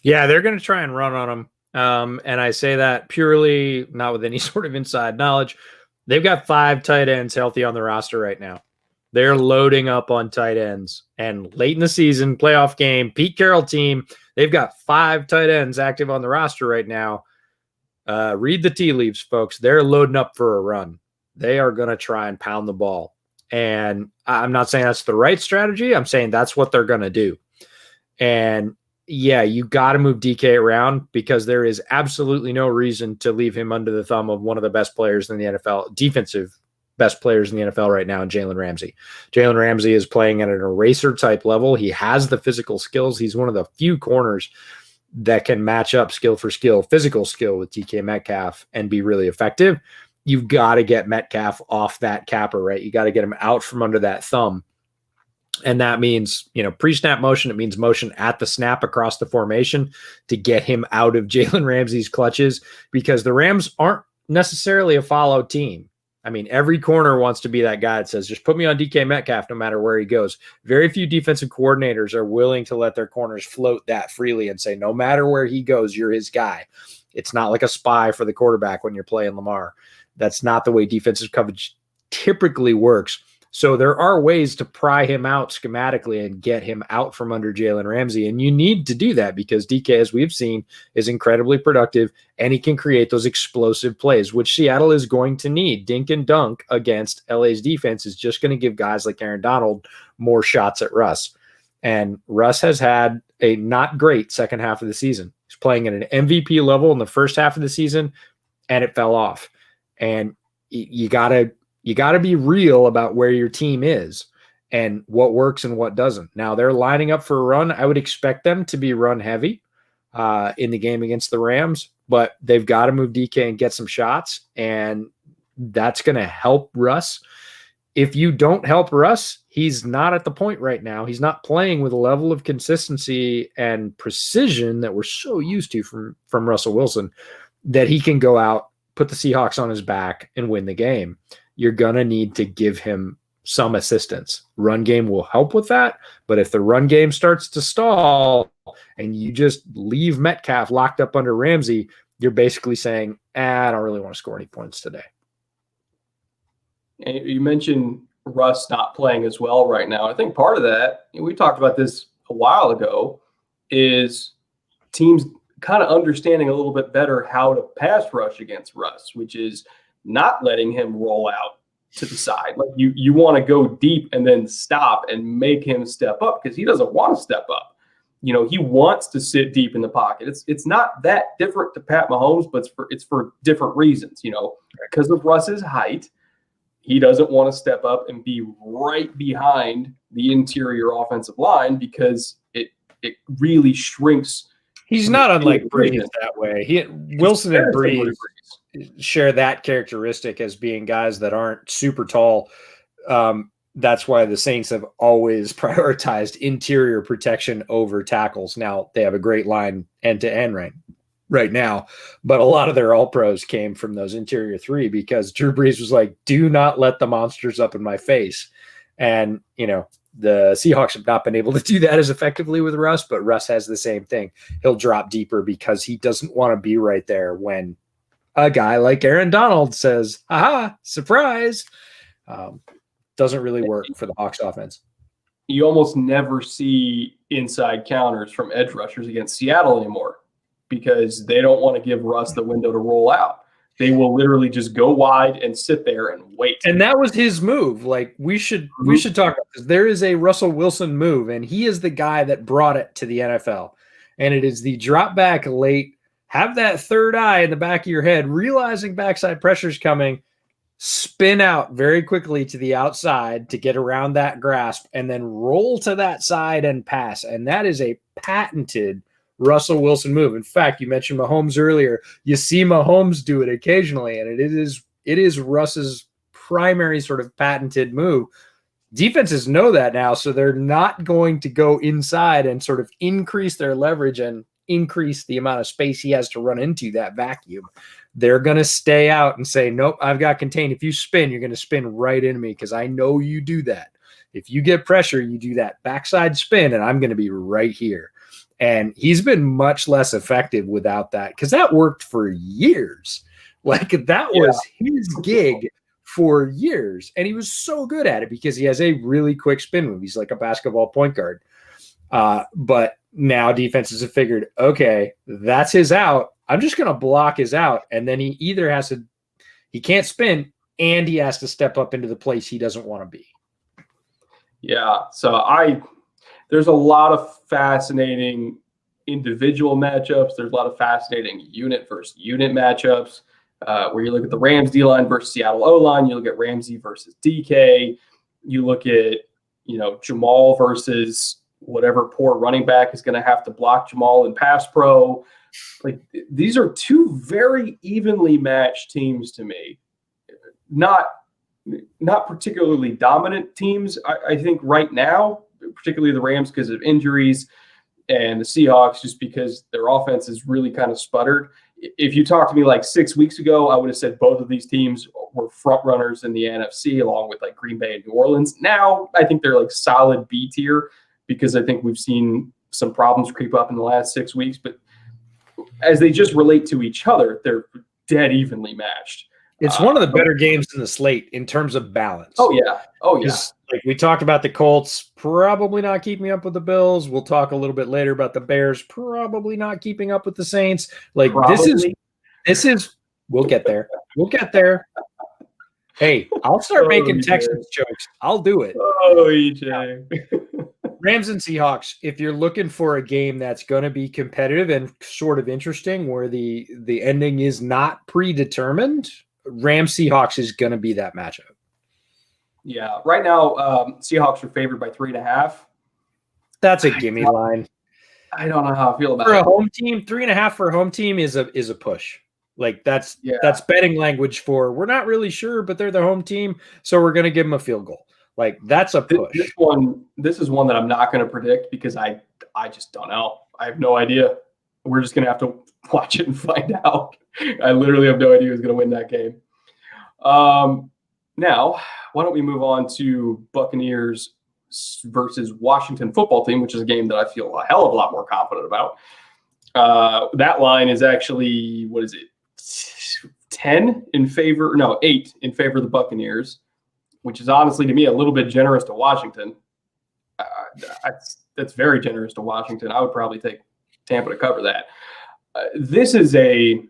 Yeah, they're going to try and run on them. And I say that purely not with any sort of inside knowledge. They've got 5 tight ends healthy on the roster right now. They're loading up on tight ends. And late in the season, playoff game, Pete Carroll team, they've got 5 tight ends active on the roster right now. Read the tea leaves, folks. They're loading up for a run. They are going to try and pound the ball. And I'm not saying that's the right strategy. I'm saying that's what they're going to do. And yeah, you got to move DK around, because there is absolutely no reason to leave him under the thumb of one of the best players in the NFL, defensive best players in the NFL right now, in Jalen Ramsey. Jalen Ramsey is playing at an eraser type level. He has the physical skills. He's one of the few corners that can match up skill for skill, physical skill with DK Metcalf and be really effective. You've got to get Metcalf off that capper, right? You got to get him out from under that thumb. And that means, pre-snap motion. It means motion at the snap across the formation to get him out of Jalen Ramsey's clutches, because the Rams aren't necessarily a follow team. I mean, every corner wants to be that guy that says, just put me on DK Metcalf no matter where he goes. Very few defensive coordinators are willing to let their corners float that freely and say, no matter where he goes, you're his guy. It's not like a spy for the quarterback when you're playing Lamar. That's not the way defensive coverage typically works. So there are ways to pry him out schematically and get him out from under Jalen Ramsey. And you need to do that, because DK, as we've seen, is incredibly productive, and he can create those explosive plays, which Seattle is going to need. Dink and dunk against LA's defense is just going to give guys like Aaron Donald more shots at Russ. And Russ has had a not great second half of the season. He's playing at an MVP level in the first half of the season, and it fell off. And you got to be real about where your team is and what works and what doesn't. Now, they're lining up for a run. I would expect them to be run heavy in the game against the Rams, but they've got to move DK and get some shots, and that's going to help Russ. If you don't help Russ, he's not at the point right now. He's not playing with a level of consistency and precision that we're so used to from Russell Wilson, that he can go out, put the Seahawks on his back, and win the game. You're going to need to give him some assistance. Run game will help with that, but if the run game starts to stall, and you just leave Metcalf locked up under Ramsey, you're basically saying, I don't really want to score any points today. And you mentioned Russ not playing as well right now. I think part of that, we talked about this a while ago, is teams kind of understanding a little bit better how to pass rush against Russ, which is not letting him roll out to the side. Like you want to go deep and then stop and make him step up, because he doesn't want to step up. He wants to sit deep in the pocket. It's not that different to Pat Mahomes, but it's for different reasons. Because of Russ's height, he doesn't want to step up and be right behind the interior offensive line, because it really shrinks. He's not unlike Brees that way. Wilson and Brees share that characteristic as being guys that aren't super tall. That's why the Saints have always prioritized interior protection over tackles. Now, they have a great line end-to-end right now, but a lot of their all-pros came from those interior three, because Drew Brees was like, do not let the monsters up in my face. And, the Seahawks have not been able to do that as effectively with Russ, but Russ has the same thing. He'll drop deeper because he doesn't want to be right there when a guy like Aaron Donald says, aha, surprise. Doesn't really work for the Hawks offense. You almost never see inside counters from edge rushers against Seattle anymore, because they don't want to give Russ the window to roll out. They will literally just go wide and sit there and wait. And that was his move. Like we should talk about this. There is a Russell Wilson move, and he is the guy that brought it to the NFL. And it is the drop back late, have that third eye in the back of your head, realizing backside pressure is coming, spin out very quickly to the outside to get around that grasp, and then roll to that side and pass. And that is a patented Russell Wilson move. In fact, you mentioned Mahomes earlier. You see Mahomes do it occasionally, and it is Russ's primary sort of patented move. Defenses know that now, so they're not going to go inside and sort of increase their leverage and increase the amount of space he has to run into that vacuum. They're going to stay out and say, nope, I've got contained. If you spin, you're going to spin right into me, because I know you do that. If you get pressure, you do that backside spin, and I'm going to be right here. And he's been much less effective without that, because that worked for years. Like that was his gig for years. And he was so good at it because he has a really quick spin move. He's like a basketball point guard. But now defenses have figured, okay, that's his out. I'm just going to block his out. And then he either he can't spin, and he has to step up into the place he doesn't want to be. Yeah. So there's a lot of fascinating individual matchups. There's a lot of fascinating unit versus unit matchups, where you look at the Rams D-line versus Seattle O-line. You look at Ramsey versus DK. You look at, Jamal versus whatever poor running back is going to have to block Jamal in pass pro. Like, these are two very evenly matched teams to me. Not particularly dominant teams, I think, right now, particularly the Rams because of injuries, and the Seahawks just because their offense is really kind of sputtered. If you talked to me like 6 weeks ago, I would have said both of these teams were front runners in the NFC, along with like Green Bay and New Orleans. Now I think they're like solid B tier, because I think we've seen some problems creep up in the last 6 weeks. But as they just relate to each other, they're dead evenly matched. It's one of the better games in the slate in terms of balance. Oh, yeah. Like we talked about the Colts probably not keeping up with the Bills. We'll talk a little bit later about the Bears probably not keeping up with the Saints. Like this is we'll get there. We'll get there. Hey, I'll start making Texans jokes. I'll do it. Oh, EJ. Rams and Seahawks, if you're looking for a game that's going to be competitive and sort of interesting, where the ending is not predetermined, Rams Seahawks is going to be that matchup. Yeah. Right now, Seahawks are favored by 3.5. That's a gimme line. I don't know how I feel about for it. a home team. 3.5 for a home team is a push. Like that's betting language for we're not really sure, but they're the home team, so we're going to give them a field goal. Like that's a push. This is one that I'm not going to predict, because I just don't know. I have no idea. We're just going to have to watch it and find out. I literally have no idea who's going to win that game. Now, why don't we move on to Buccaneers versus Washington football team, which is a game that I feel a hell of a lot more confident about. That line is actually, what is it? 8 in favor of the Buccaneers, which is honestly to me a little bit generous to Washington. That's very generous to Washington. I would probably take Tampa to cover that. This is I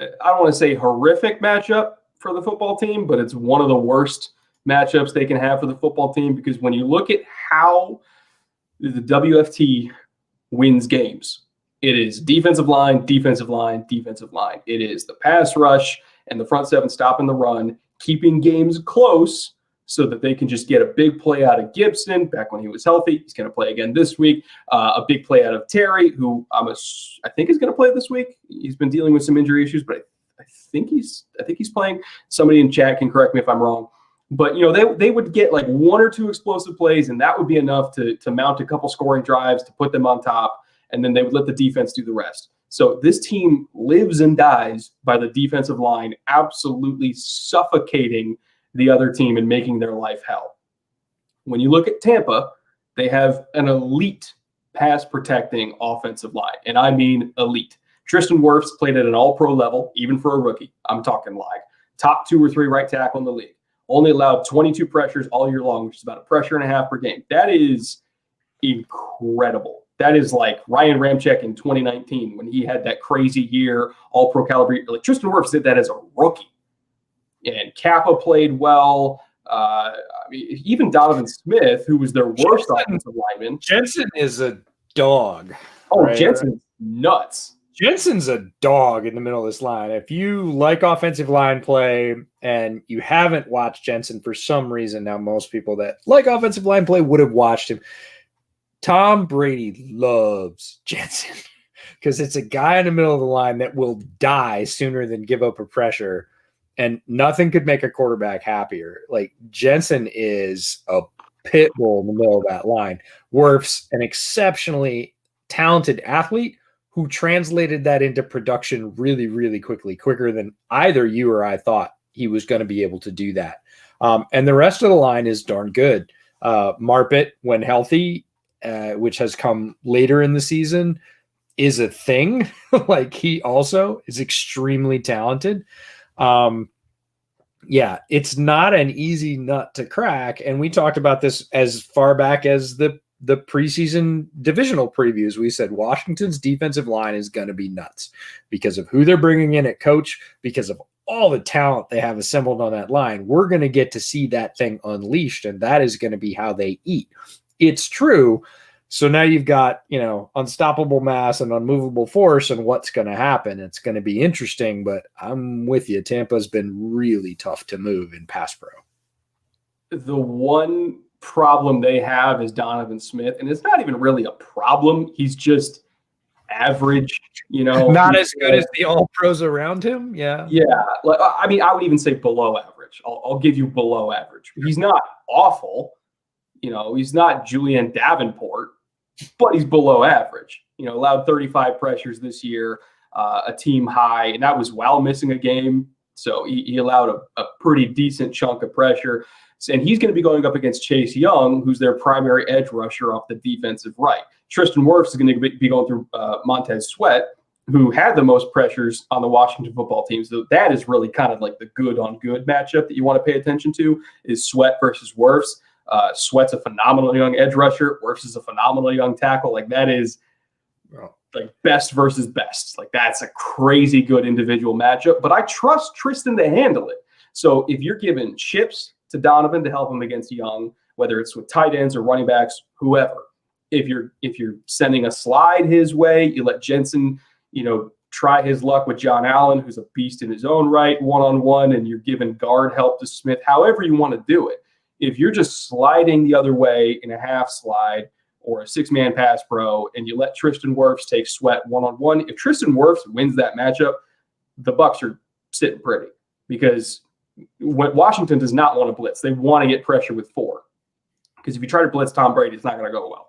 don't want to say horrific matchup for the football team, but it's one of the worst matchups they can have for the football team, because when you look at how the WFT wins games, it is defensive line, defensive line, defensive line. It is the pass rush and the front seven stopping the run, keeping games close so that they can just get a big play out of Gibson back when he was healthy. He's going to play again this week. A big play out of Terry, who I think is going to play this week. He's been dealing with some injury issues, but I think he's playing. Somebody in chat can correct me if I'm wrong. But they would get like 1 or 2 explosive plays, and that would be enough to mount a couple scoring drives to put them on top, and then they would let the defense do the rest. So this team lives and dies by the defensive line absolutely suffocating the other team and making their life hell. When you look at Tampa, they have an elite pass protecting offensive line, and I mean elite. Tristan Wirfs played at an all-pro level, even for a rookie. I'm talking like top 2 or 3 right tackle in the league. Only allowed 22 pressures all year long, which is about a pressure and a half per game. That is incredible. That is like Ryan Ramczyk in 2019 when he had that crazy year, all-pro caliber. Like Tristan Wirfs did that as a rookie. And Kappa played well. Even Donovan Smith, who was their worst offensive lineman. Jensen is a dog. Oh, right? Jensen's nuts. Jensen's a dog in the middle of this line. If you like offensive line play and you haven't watched Jensen for some reason, now most people that like offensive line play would have watched him. Tom Brady loves Jensen because it's a guy in the middle of the line that will die sooner than give up a pressure, and nothing could make a quarterback happier. Like Jensen is a pit bull in the middle of that line. Wirfs, an exceptionally talented athlete who translated that into production really, really quickly, quicker than either you or I thought he was going to be able to do that. And the rest of the line is darn good. Marpet, when healthy, which has come later in the season, is a thing. Like he also is extremely talented. Yeah, it's not an easy nut to crack. And we talked about this as far back as the preseason divisional previews. We said Washington's defensive line is going to be nuts because of who they're bringing in at coach, because of all the talent they have assembled on that line. We're going to get to see that thing unleashed, and that is going to be how they eat. It's true. So now you've got, unstoppable mass and unmovable force, and what's going to happen. It's going to be interesting, but I'm with you. Tampa's been really tough to move in pass pro. The one problem they have is Donovan Smith, and it's not even really a problem. He's just average, not as good as the all pros around him. Yeah. Like, I would even say below average. I'll give you below average. He's not awful. He's not Julian Davenport, but he's below average. Allowed 35 pressures this year, a team high, and that was while missing a game. So he allowed a pretty decent chunk of pressure. And he's going to be going up against Chase Young, who's their primary edge rusher off the defensive right. Tristan Wirfs is going to be going through Montez Sweat, who had the most pressures on the Washington football team. So that is really kind of like the good on good matchup that you want to pay attention to is Sweat versus Wirfs. Sweat's a phenomenal young edge rusher. Wirfs is a phenomenal young tackle. Like that is like best versus best. Like that's a crazy good individual matchup. But I trust Tristan to handle it. So if you're giving chips to Donovan to help him against Young, whether it's with tight ends or running backs, whoever, if you're sending a slide his way, you let Jensen, try his luck with John Allen, who's a beast in his own right, one-on-one, and you're giving guard help to Smith, however you want to do it. If you're just sliding the other way in a half slide or a 6-man pass pro and you let Tristan Wirfs take Sweat one-on-one, if Tristan Wirfs wins that matchup, the Bucs are sitting pretty because Washington does not want to blitz. They want to get pressure with 4 because if you try to blitz Tom Brady, it's not going to go well.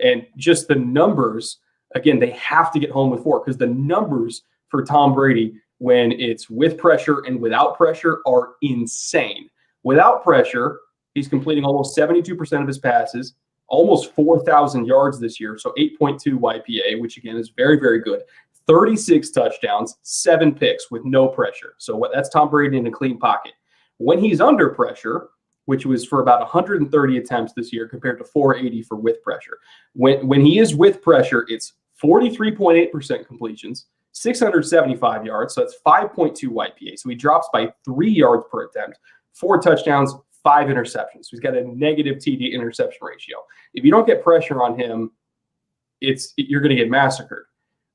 And just the numbers, again, they have to get home with 4 because the numbers for Tom Brady when it's with pressure and without pressure are insane. Without pressure, He's completing almost 72% of his passes, almost 4,000 yards this year, so 8.2 YPA, which again is very, very good. 36 touchdowns, 7 picks with no pressure. So that's Tom Brady in a clean pocket. When he's under pressure, which was for about 130 attempts this year compared to 480 for with pressure. When he is with pressure, it's 43.8% completions, 675 yards, so that's 5.2 YPA. So he drops by 3 yards per attempt, 4 touchdowns, 5 interceptions. So he's got a negative TD interception ratio. If you don't get pressure on him, you're going to get massacred.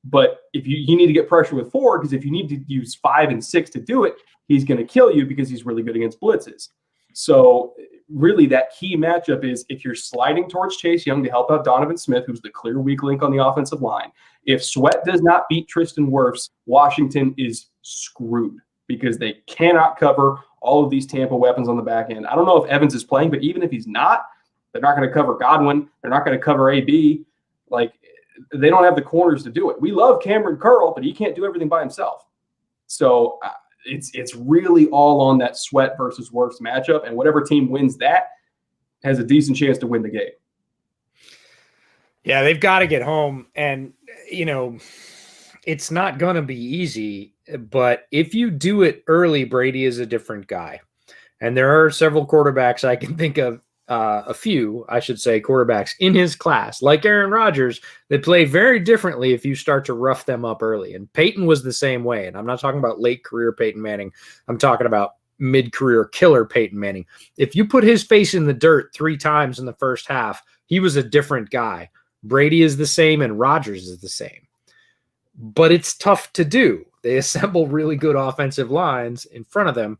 But if you need to get pressure with 4, because if you need to use 5 and 6 to do it, he's going to kill you because he's really good against blitzes. So really that key matchup is if you're sliding towards Chase Young to help out Donovan Smith, who's the clear weak link on the offensive line. If Sweat does not beat Tristan Wirfs, Washington is screwed because they cannot cover all of these Tampa weapons on the back end. I don't know if Evans is playing, but even if he's not, they're not going to cover Godwin. They're not going to cover AB. Like, they don't have the corners to do it. We love Cameron Curl, but he can't do everything by himself. So it's really all on that Sweat versus Wirfs matchup, and whatever team wins that has a decent chance to win the game. Yeah, they've got to get home, and it's not going to be easy, but if you do it early, Brady is a different guy. And there are several quarterbacks I can think of, a few, I should say, quarterbacks in his class, like Aaron Rodgers, that play very differently if you start to rough them up early. And Peyton was the same way. And I'm not talking about late career Peyton Manning. I'm talking about mid-career killer Peyton Manning. If you put his face in the dirt 3 times in the first half, he was a different guy. Brady is the same and Rodgers is the same. But it's tough to do. They assemble really good offensive lines in front of them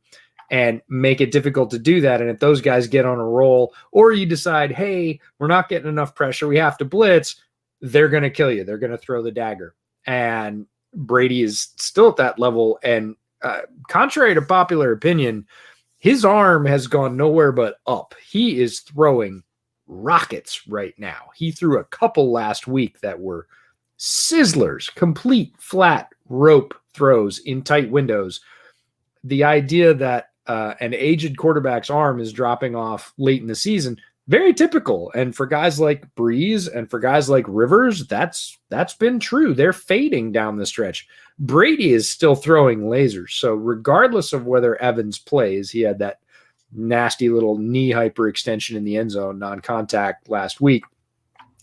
and make it difficult to do that. And if those guys get on a roll, or you decide, hey, we're not getting enough pressure, we have to blitz, they're going to kill you. They're going to throw the dagger. And Brady is still at that level. And contrary to popular opinion, his arm has gone nowhere but up. He is throwing rockets right now. He threw a couple last week that were sizzlers, complete flat rope throws in tight windows. The idea that an aged quarterback's arm is dropping off late in the season, very typical. And for guys like Breeze and for guys like Rivers, that's been true. They're fading down the stretch. Brady is still throwing lasers. So regardless of whether Evans plays, he had that nasty little knee hyperextension in the end zone, non-contact last week.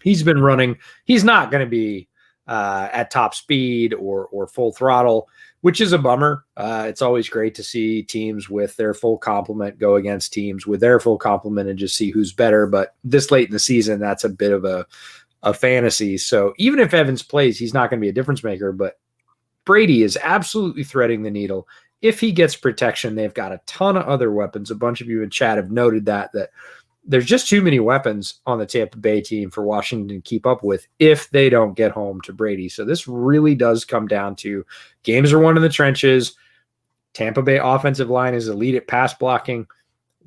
He's been running. He's not going to be at top speed or full throttle, which is a bummer. It's always great to see teams with their full complement go against teams with their full complement and just see who's better. But this late in the season, that's a bit of a fantasy. So even if Evans plays, he's not going to be a difference maker. But Brady is absolutely threading the needle. If he gets protection, they've got a ton of other weapons. A bunch of you in chat have noted that there's just too many weapons on the Tampa Bay team for Washington to keep up with if they don't get home to Brady. So this really does come down to games are won in the trenches. Tampa Bay offensive line is elite at pass blocking.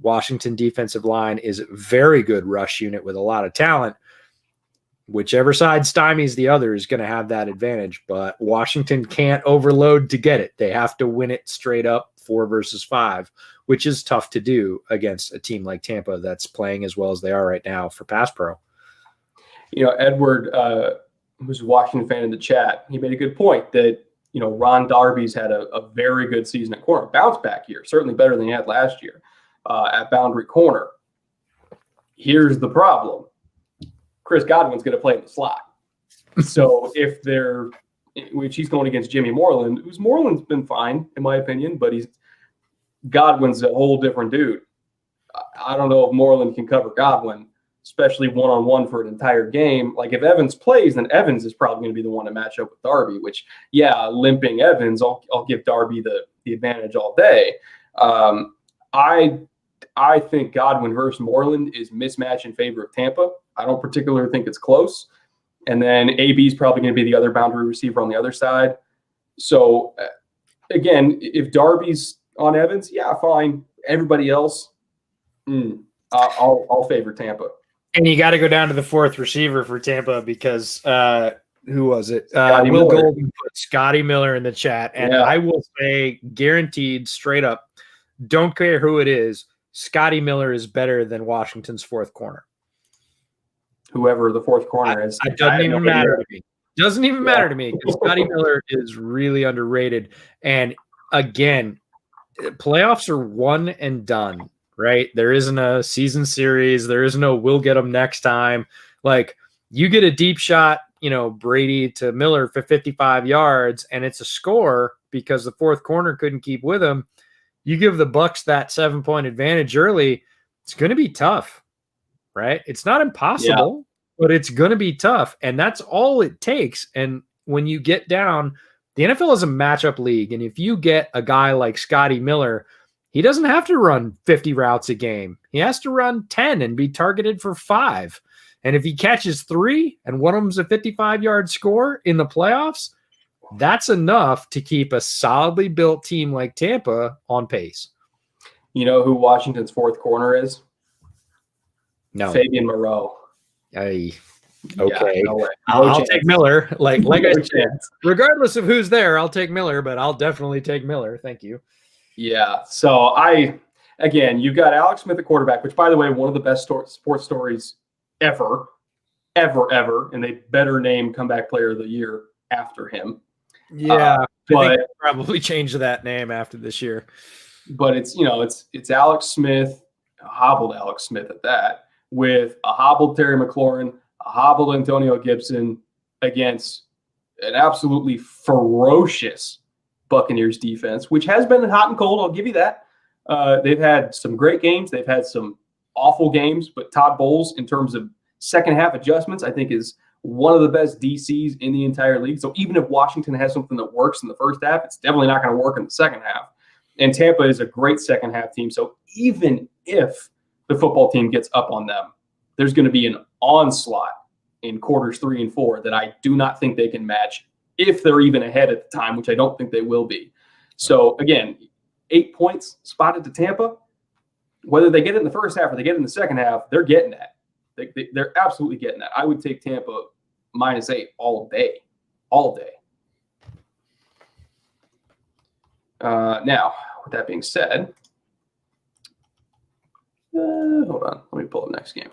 Washington defensive line is a very good rush unit with a lot of talent. Whichever side stymies the other is going to have that advantage, but Washington can't overload to get it. They have to win it straight up 4 versus 5, which is tough to do against a team like Tampa that's playing as well as they are right now for pass pro. Edward, who's a Washington fan in the chat, he made a good point that, Ron Darby's had a very good season at corner, bounce back year, certainly better than he had last year at boundary corner. Here's the problem. Chris Godwin's going to play in the slot. So which he's going against Jimmy Moreland, Moreland's been fine, in my opinion, but Godwin's a whole different dude. I don't know if Moreland can cover Godwin, especially one-on-one for an entire game. Like if Evans plays, then Evans is probably going to be the one to match up with Darby, which, limping Evans, I'll give Darby the advantage all day. I think Godwin versus Moreland is mismatch in favor of Tampa. I don't particularly think it's close. And then AB is probably going to be the other boundary receiver on the other side. So, again, if Darby's on Evans, fine. Everybody else, I'll favor Tampa. And you got to go down to the 4th receiver for Tampa because who was it? Will Golden put Scotty Miller in the chat. And I will say, guaranteed, straight up, don't care who it is, Scotty Miller is better than Washington's fourth corner. Whoever the fourth corner is. It doesn't even matter to me. Doesn't even matter to me because Scotty Miller is really underrated. And again, playoffs are one and done, right? There isn't a season series. There is no we'll get them next time. Like, you get a deep shot, Brady to Miller for 55 yards, and it's a score because the fourth corner couldn't keep with him. You give the Bucs that 7-point advantage early, it's going to be tough, right? It's not impossible, but it's going to be tough, and that's all it takes. And when you get down, the NFL is a matchup league, and if you get a guy like Scotty Miller, he doesn't have to run 50 routes a game. He has to run 10 and be targeted for 5. And if he catches 3 and one of them's a 55-yard score in the playoffs, that's enough to keep a solidly built team like Tampa on pace. You know who Washington's fourth corner is? No. Fabian Moreau. Okay. Yeah, no way. I'll take Miller. Like I said, regardless of who's there, I'll take Miller, but I'll definitely take Miller. Thank you. Yeah. So you've got Alex Smith, the quarterback, which, by the way, one of the best sports stories ever, and they better name comeback player of the year after him. Yeah, I think probably change that name after this year. But it's Alex Smith, a hobbled Alex Smith at that, with a hobbled Terry McLaurin, a hobbled Antonio Gibson against an absolutely ferocious Buccaneers defense, which has been hot and cold. I'll give you that. They've had some great games. They've had some awful games, but Todd Bowles, in terms of second half adjustments, I think is one of the best DCs in the entire league. So even if Washington has something that works in the first half, it's definitely not going to work in the second half. And Tampa is a great second half team. So even if the football team gets up on them, there's going to be an onslaught in quarters 3 and 4 that I do not think they can match if they're even ahead at the time, which I don't think they will be. So again, 8 points spotted to Tampa. Whether they get it in the first half or they get it in the second half, they're getting that. They're absolutely getting that. I would take Tampa -8 all day. Now, with that being said, hold on. Let me pull up next game.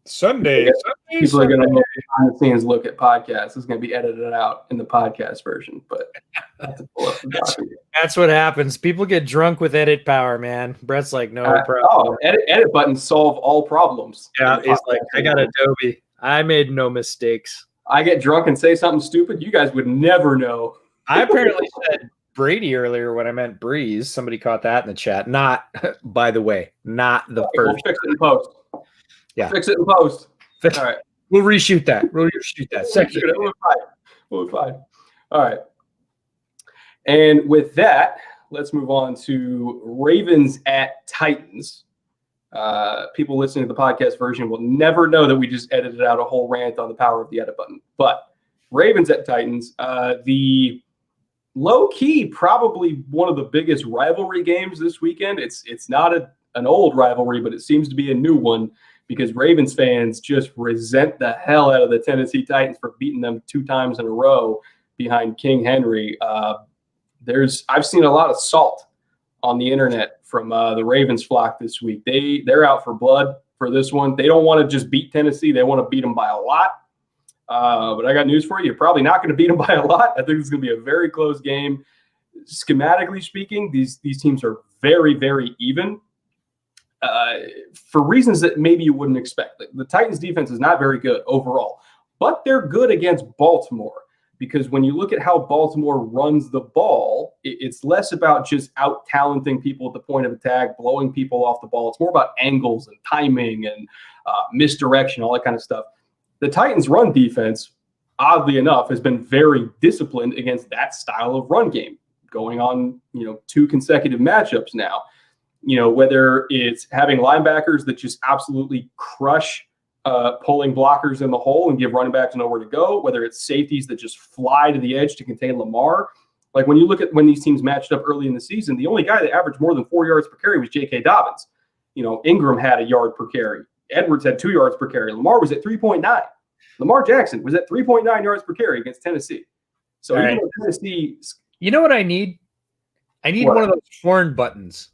Sunday. People are going to look behind the scenes look at podcasts. It's going to be edited out in the podcast version, but I have to pull up the document. That's what happens. People get drunk with edit power, man. Brett's like, no problem. Edit buttons solve all problems. Yeah, he's like, I got Adobe. I made no mistakes. I get drunk and say something stupid. You guys would never know. I apparently said Brady earlier when I meant Breeze. Somebody caught that in the chat. Not, by the way, not the first. We'll fix it in post. Yeah. Fix it in post. All right. We'll reshoot that. Second. We'll be fine. All right. And with that, let's move on to Ravens at Titans. People listening to the podcast version will never know that we just edited out a whole rant on the power of the edit button. But Ravens at Titans, the low-key, probably one of the biggest rivalry games this weekend. It's not an old rivalry, but it seems to be a new one, because Ravens fans just resent the hell out of the Tennessee Titans for beating them 2 times in a row behind King Henry. I've seen a lot of salt on the internet from the Ravens flock this week. They're out for blood for this one. They don't want to just beat Tennessee. They want to beat them by a lot. But I got news for you. You're probably not going to beat them by a lot. I think it's going to be a very close game. Schematically speaking, these teams are very, very even. For reasons that maybe you wouldn't expect. The Titans defense is not very good overall, but they're good against Baltimore, because when you look at how Baltimore runs the ball, it's less about just out-talenting people at the point of attack, blowing people off the ball. It's more about angles and timing and misdirection, all that kind of stuff. The Titans' run defense, oddly enough, has been very disciplined against that style of run game, going on 2 consecutive matchups now. Whether it's having linebackers that just absolutely crush pulling blockers in the hole and give running backs nowhere to go, whether it's safeties that just fly to the edge to contain Lamar. Like, when you look at when these teams matched up early in the season, the only guy that averaged more than 4 yards per carry was J.K. Dobbins. Ingram had a yard per carry. Edwards had 2 yards per carry. Lamar was at 3.9. Lamar Jackson was at 3.9 yards per carry against Tennessee. So right. Tennessee. You know what I need? I need one of those horn buttons.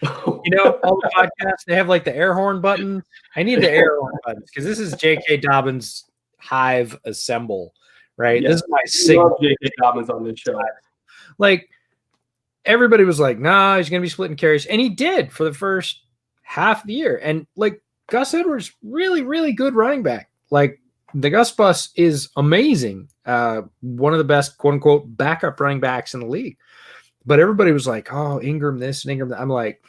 You know, all the podcasts, they have like the air horn button. I need the air horn buttons because this is J.K. Dobbins' Hive Assemble, right? Yeah, This is my we signal. love J.K. Dobbins on this show. Like, everybody was like, nah, he's going to be splitting carries. And he did for the first half of the year. And like Gus Edwards, really, really good running back. Like the Gus bus is amazing. One of the best, quote unquote, backup running backs in the league. But everybody was like, oh, Ingram this and Ingram that. I'm like,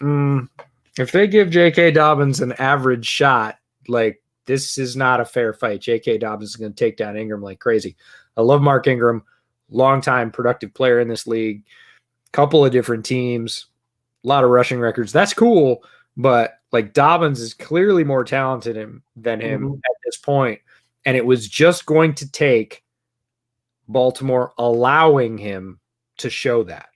if they give J.K. Dobbins an average shot, like this is not a fair fight. J.K. Dobbins is going to take down Ingram like crazy. I love Mark Ingram, longtime productive player in this league, couple of different teams, a lot of rushing records. That's cool, but like Dobbins is clearly more talented than him at this point. And it was just going to take Baltimore allowing him to show that.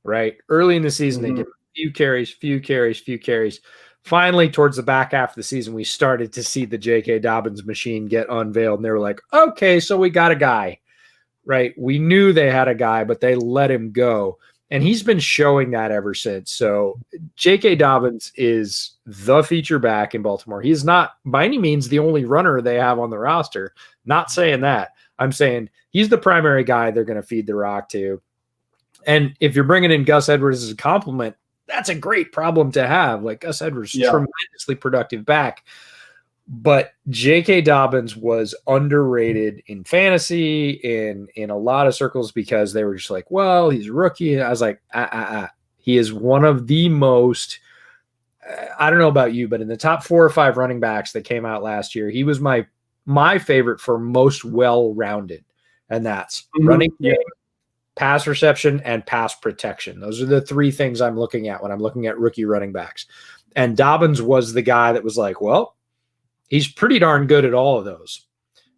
Right? Early in the season, they did few carries. Finally, towards the back half of the season, we started to see the J.K. Dobbins machine get unveiled. And they were like, okay, so we got a guy, right? We knew they had a guy, but they let him go. And he's been showing that ever since. So J.K. Dobbins is the feature back in Baltimore. He's not by any means the only runner they have on the roster. Not saying that. I'm saying he's the primary guy they're going to feed the rock to. And if you're bringing in Gus Edwards as a compliment, that's a great problem to have. Like Gus Edwards, tremendously productive back. But J.K. Dobbins was underrated in fantasy, in a lot of circles, because they were just like, well, he's a rookie. I was like, He is one of the most, I don't know about you, but in the top 4 or 5 running backs that came out last year, he was my favorite for most well-rounded. And that's running game, pass reception, and pass protection. Those are the 3 things I'm looking at when I'm looking at rookie running backs. And Dobbins was the guy that was like, well, he's pretty darn good at all of those,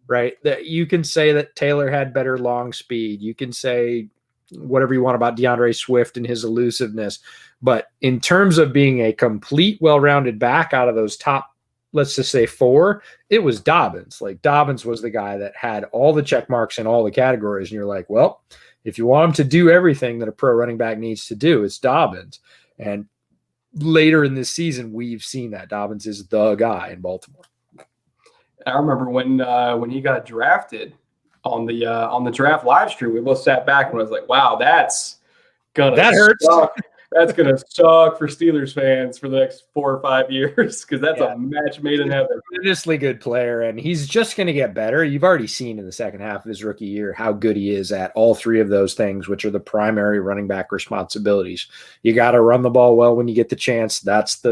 right? That you can say that Taylor had better long speed. You can say whatever you want about DeAndre Swift and his elusiveness. But in terms of being a complete, well-rounded back out of those top, let's just say 4, it was Dobbins. Like Dobbins was the guy that had all the check marks in all the categories. And you're like, well, if you want him to do everything that a pro running back needs to do, it's Dobbins. And later in this season, we've seen that Dobbins is the guy in Baltimore. I remember when he got drafted on the draft live stream, we both sat back and was like, wow, that hurts. Suck. That's gonna suck for Steelers fans for the next 4 or 5 years, because that's a match made in heaven. Tremendously good player, and he's just going to get better. You've already seen in the second half of his rookie year how good he is at all 3 of those things, which are the primary running back responsibilities. You got to run the ball well when you get the chance. That's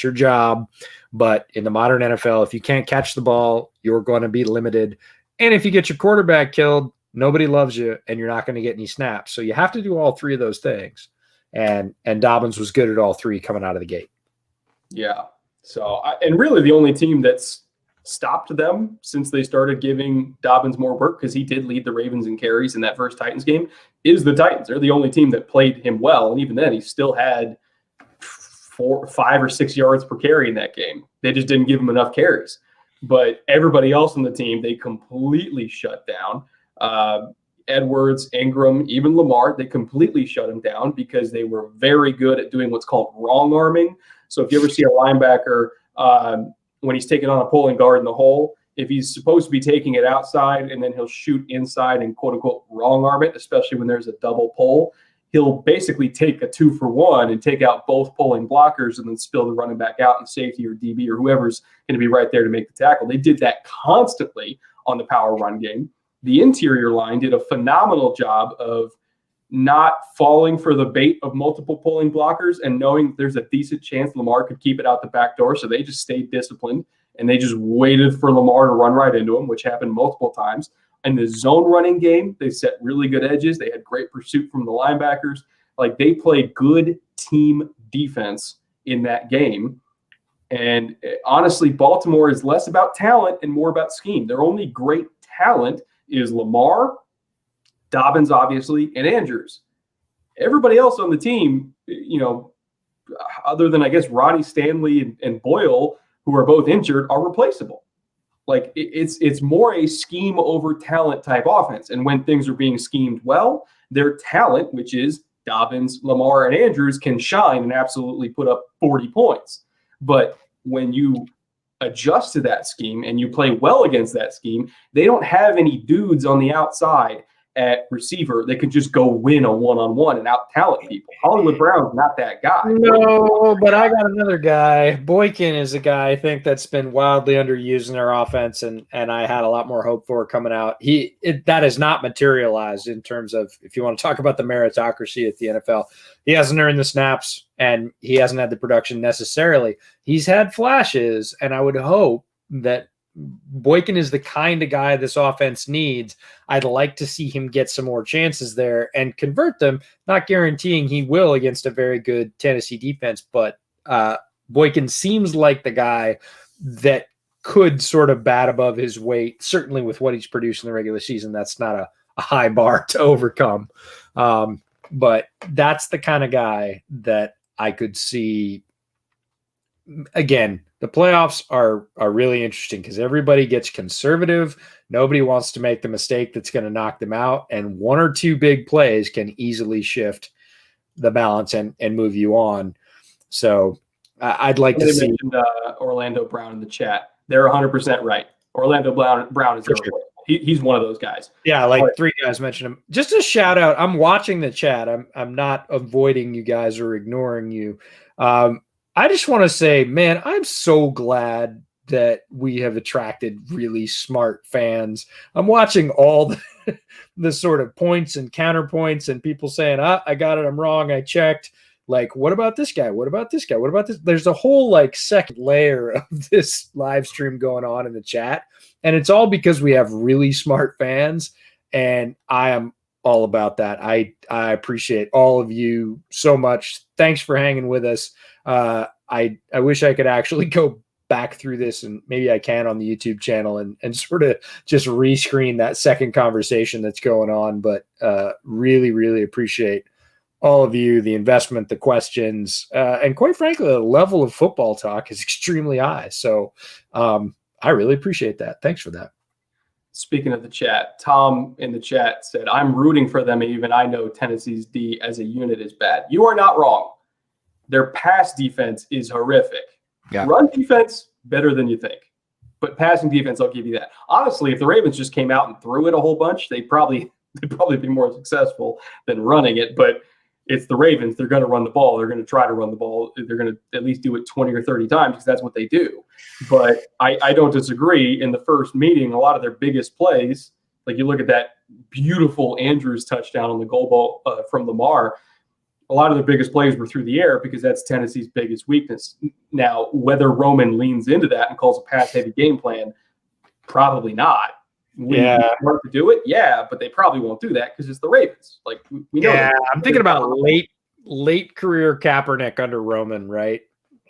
your job. But in the modern NFL, if you can't catch the ball, you're going to be limited. And if you get your quarterback killed, nobody loves you, and you're not going to get any snaps. So you have to do all 3 of those things. And Dobbins was good at all 3 coming out of the gate. Yeah. So, and really the only team that's stopped them since they started giving Dobbins more work, because he did lead the Ravens in carries in that first Titans game, is the Titans. They're the only team that played him well. And even then, he still had 5 or 6 yards per carry in that game. They just didn't give him enough carries. But everybody else on the team, they completely shut down. Edwards, Ingram, even Lamar, they completely shut him down because they were very good at doing what's called wrong arming. So if you ever see a linebacker when he's taking on a pulling guard in the hole, if he's supposed to be taking it outside and then he'll shoot inside and quote unquote wrong arm it, especially when there's a double pull, he'll basically take a 2-for-1 and take out both pulling blockers and then spill the running back out and safety or DB or whoever's going to be right there to make the tackle. They did that constantly on the power run game. The interior line did a phenomenal job of not falling for the bait of multiple pulling blockers and knowing there's a decent chance Lamar could keep it out the back door. So they just stayed disciplined and they just waited for Lamar to run right into him, which happened multiple times. In the zone running game, they set really good edges. They had great pursuit from the linebackers. Like they played good team defense in that game. And honestly, Baltimore is less about talent and more about scheme. Their only great talent is Lamar, Dobbins, obviously, and Andrews. Everybody else on the team, other than, I guess, Ronnie Stanley and Boyle, who are both injured, are replaceable. Like, it's more a scheme over talent type offense. And when things are being schemed well, their talent, which is Dobbins, Lamar, and Andrews can shine and absolutely put up 40 points. But when you adjust to that scheme and you play well against that scheme, they don't have any dudes on the outside at receiver that could just go win a one-on-one and out-talent people. Hollywood Brown's not that guy. No, but I got another guy. Boykin is a guy I think that's been wildly underused in their offense, and I had a lot more hope for coming out. That has not materialized in terms of, if you want to talk about the meritocracy at the NFL. He hasn't earned the snaps, and he hasn't had the production necessarily. He's had flashes, and I would hope that Boykin is the kind of guy this offense needs. I'd like to see him get some more chances there and convert them, not guaranteeing he will against a very good Tennessee defense, but Boykin seems like the guy that could sort of bat above his weight, certainly with what he's produced in the regular season. That's not a high bar to overcome. But that's the kind of guy that I could see. Again, the playoffs are really interesting because everybody gets conservative. Nobody wants to make the mistake that's going to knock them out. And one or two big plays can easily shift the balance and move you on. So I'd like to see Orlando Brown in the chat. They're 100% right. Orlando Brown is he's one of those guys. Yeah, like three guys mentioned him. Just a shout out. I'm watching the chat. I'm not avoiding you guys or ignoring you. I just want to say, man, I'm so glad that we have attracted really smart fans. I'm watching all the sort of points and counterpoints and people saying, I got it, I'm wrong, I checked. Like, what about this guy? What about this guy? What about this? There's a whole like second layer of this live stream going on in the chat. And it's all because we have really smart fans. And I am all about that. I appreciate all of you so much. Thanks for hanging with us. I wish I could actually go back through this, and maybe I can on the YouTube channel and sort of just rescreen that second conversation that's going on. But really, really appreciate all of you, the investment, the questions, and quite frankly, the level of football talk is extremely high. So I really appreciate that. Thanks for that. Speaking of the chat, Tom in the chat said, I'm rooting for them. Even I know Tennessee's D as a unit is bad. You are not wrong. Their pass defense is horrific. Yeah. Run defense, better than you think. But passing defense, I'll give you that. Honestly, if the Ravens just came out and threw it a whole bunch, they'd probably be more successful than running it. But it's the Ravens. They're going to run the ball. They're going to try to run the ball. They're going to at least do it 20 or 30 times because that's what they do. But I don't disagree. In the first meeting, a lot of their biggest plays, like you look at that beautiful Andrews touchdown on the goal ball from Lamar, a lot of their biggest plays were through the air because that's Tennessee's biggest weakness. Now, whether Roman leans into that and calls a pass-heavy game plan, probably not. We want to do it, but they probably won't do that because it's the Ravens. Like we know. Yeah, I'm thinking about late career Kaepernick under Roman, right?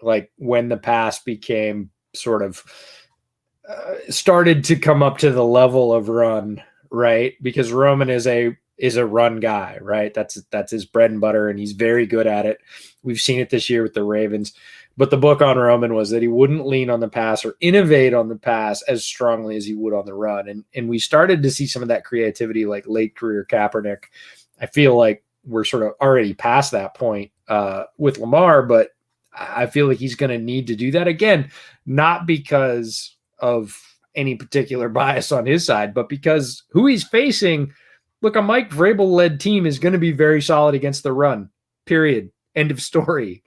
Like when the pass became sort of started to come up to the level of run, right? Because Roman is a run guy, right? That's his bread and butter, and he's very good at it. We've seen it this year with the Ravens. But the book on Roman was that he wouldn't lean on the pass or innovate on the pass as strongly as he would on the run. And we started to see some of that creativity like late career Kaepernick. I feel like we're sort of already past that point with Lamar, but I feel like he's going to need to do that again, not because of any particular bias on his side, but because who he's facing. Look, a Mike Vrabel-led team is going to be very solid against the run, period. End of story.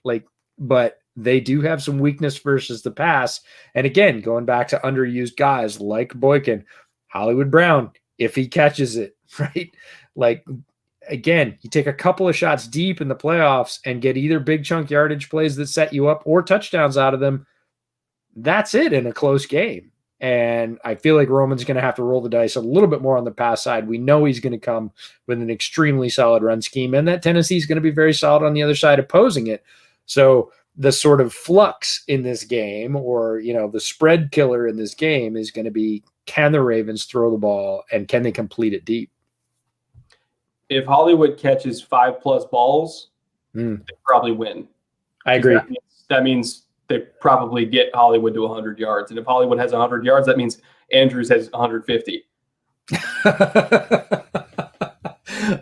But they do have some weakness versus the pass. And again, going back to underused guys like Boykin, Hollywood Brown, if he catches it, right? Like, again, you take a couple of shots deep in the playoffs and get either big chunk yardage plays that set you up or touchdowns out of them. That's it in a close game. And I feel like Roman's going to have to roll the dice a little bit more on the pass side. We know he's going to come with an extremely solid run scheme, and that Tennessee is going to be very solid on the other side opposing it. So the sort of flux in this game, or, the spread killer in this game is going to be, can the Ravens throw the ball and can they complete it deep? If Hollywood catches 5+ balls, they probably win. I agree. That means they probably get Hollywood to 100 yards. And if Hollywood has 100 yards, that means Andrews has 150.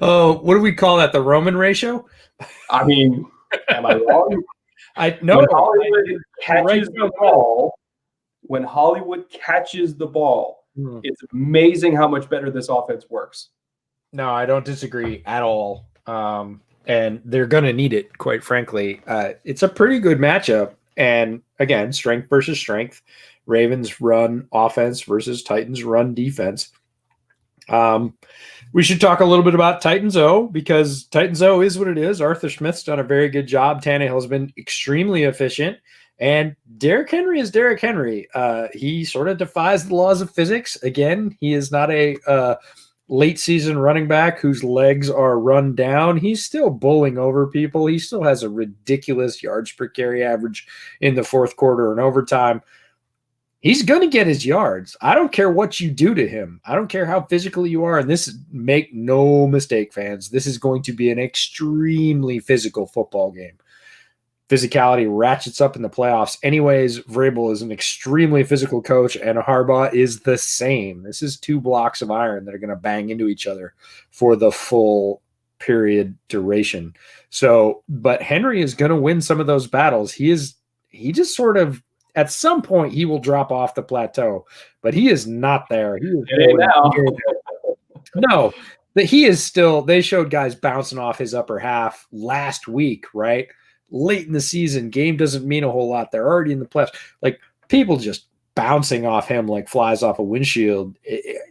Oh, what do we call that? The Roman ratio? I mean, am I wrong? I know. When Hollywood catches right. the ball, when Hollywood catches the ball, it's amazing how much better this offense works. No, I don't disagree at all. And they're going to need it, quite frankly. It's a pretty good matchup. And again, strength versus strength. Ravens run offense versus Titans run defense. We should talk a little bit about Titans O, because Titans O is what it is. Arthur Smith's done a very good job. Tannehill's been extremely efficient. And Derrick Henry is Derrick Henry. He sort of defies the laws of physics. Again, he is not a late season running back whose legs are run down. He's still bowling over people. He still has a ridiculous yards per carry average in the fourth quarter and overtime. He's going to get his yards. I don't care what you do to him. I don't care how physical you are. And this, make no mistake, fans, this is going to be an extremely physical football game. Physicality ratchets up in the playoffs. Anyways, Vrabel is an extremely physical coach, and Harbaugh is the same. This is two blocks of iron that are going to bang into each other for the full period duration. So, but Henry is going to win some of those battles. He just sort of, at some point, he will drop off the plateau, but he is not there. He is no, but he is still. They showed guys bouncing off his upper half last week, right? Late in the season, game doesn't mean a whole lot. They're already in the playoffs. Like, people just bouncing off him like flies off a windshield.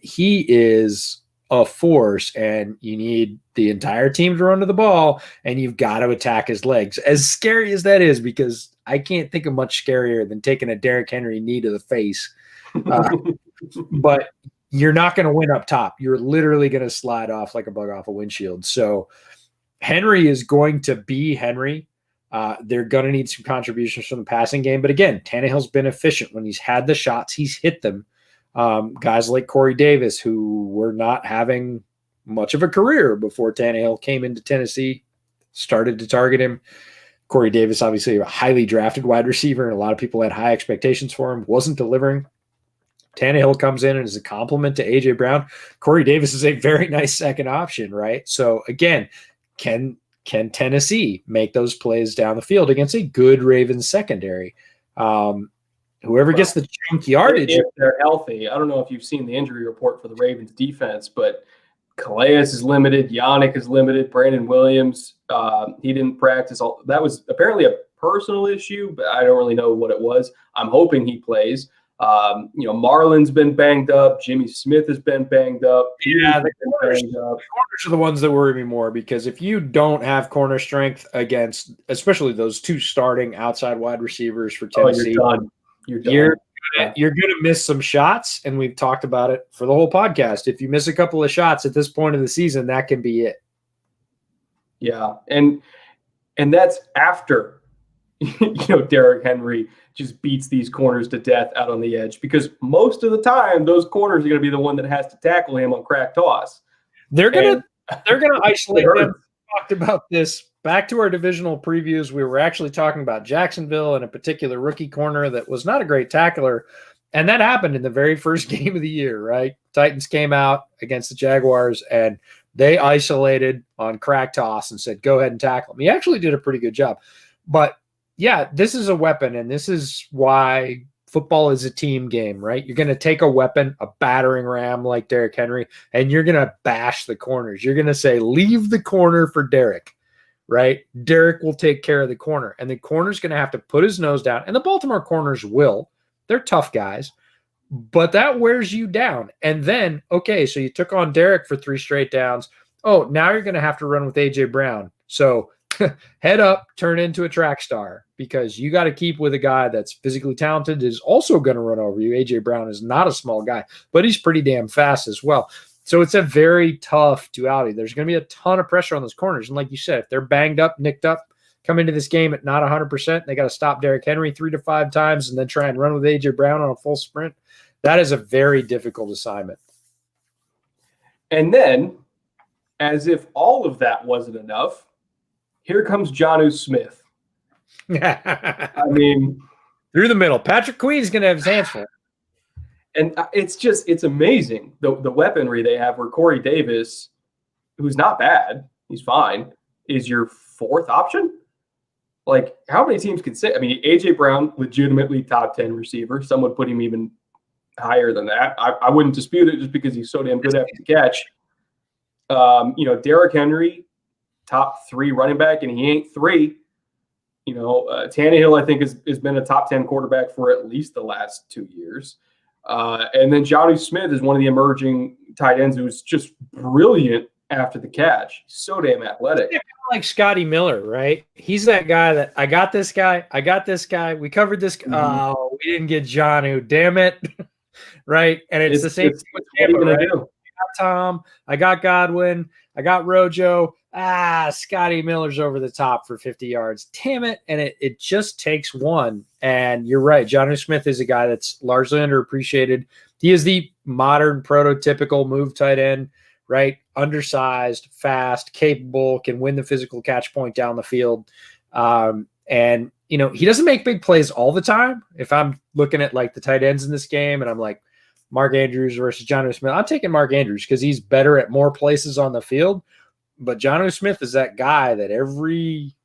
He is a force, and you need the entire team to run to the ball, and you've got to attack his legs. As scary as that is, because I can't think of much scarier than taking a Derrick Henry knee to the face. But you're not going to win up top. You're literally going to slide off like a bug off a windshield. So Henry is going to be Henry. They're going to need some contributions from the passing game. But again, Tannehill's been efficient. When he's had the shots, he's hit them. Guys like Corey Davis, who were not having much of a career before Tannehill came into Tennessee, started to target him. Corey Davis, obviously a highly drafted wide receiver, and a lot of people had high expectations for him, wasn't delivering. Tannehill comes in and is a compliment to A.J. Brown. Corey Davis is a very nice second option, right? So again, can Tennessee make those plays down the field against a good Ravens secondary? Whoever gets the chunk yardage. If they're healthy. I don't know if you've seen the injury report for the Ravens defense, but Calais is limited. Yannick is limited. Brandon Williams, he didn't practice. That was apparently a personal issue, but I don't really know what it was. I'm hoping he plays. Marlon's been banged up. Jimmy Smith has been banged up. Yeah, the corners are the ones that worry me more, because if you don't have corner strength against, especially those two starting outside wide receivers for Tennessee, you're going to miss some shots, and we've talked about it for the whole podcast. If you miss a couple of shots at this point of the season, that can be it. Yeah, and that's after Derrick Henry just beats these corners to death out on the edge, because most of the time those corners are going to be the one that has to tackle him on crack toss. They're going to isolate them. We talked about this back to our divisional previews. We were actually talking about Jacksonville and a particular rookie corner that was not a great tackler, and that happened in the very first game of the year, right? Titans came out against the Jaguars, and they isolated on crack toss and said, go ahead and tackle him. He actually did a pretty good job. But yeah, this is a weapon, and this is why football is a team game, right? You're going to take a weapon, a battering ram like Derrick Henry, and you're going to bash the corners. You're going to say, leave the corner for Derrick, right? Derrick will take care of the corner, and the corner's going to have to put his nose down, and the Baltimore corners will. They're tough guys, but that wears you down. And then, okay, so you took on Derrick for 3 straight downs. Oh, now you're going to have to run with A.J. Brown. So head up, turn into a track star, because you got to keep with a guy that's physically talented, is also going to run over you. A.J. Brown is not a small guy, but he's pretty damn fast as well. So it's a very tough duality. There's going to be a ton of pressure on those corners. And like you said, if they're banged up, nicked up, come into this game at not 100%, they got to stop Derrick Henry 3 to 5 times and then try and run with A.J. Brown on a full sprint. That is a very difficult assignment. And then, as if all of that wasn't enough, here comes Jonnu Smith. I mean, through the middle. Patrick Queen's going to have his hands full. And it's amazing the weaponry they have, where Corey Davis who's not bad, he's fine, is your fourth option? Like, how many teams can say? I mean, A.J. Brown, legitimately top 10 receiver. Some would put him even higher than that. I wouldn't dispute it just because he's so damn good after the catch. Derrick Henry, top 3 running back, and he ain't 3. Tannehill, I think, has been a top 10 quarterback for at least the last 2 years. And then Jonnu Smith is one of the emerging tight ends who's just brilliant after the catch. He's so damn athletic. Yeah, kind of like Scotty Miller, right? He's that guy that I got this guy. We covered this. Mm-hmm. Oh, we didn't get Jonnu. Damn it. Right. And it's the same thing with Tampa, what are you right? gonna do? I got Tom. I got Godwin. I got Rojo. Scotty Miller's over the top for 50 yards. Damn it. And it just takes one. And you're right. Jonnu Smith is a guy that's largely underappreciated. He is the modern prototypical move tight end, right? Undersized, fast, capable, can win the physical catch point down the field. And he doesn't make big plays all the time. If I'm looking at like the tight ends in this game and I'm like Mark Andrews versus Jonnu Smith, I'm taking Mark Andrews because he's better at more places on the field. But Jonnu Smith is that guy that every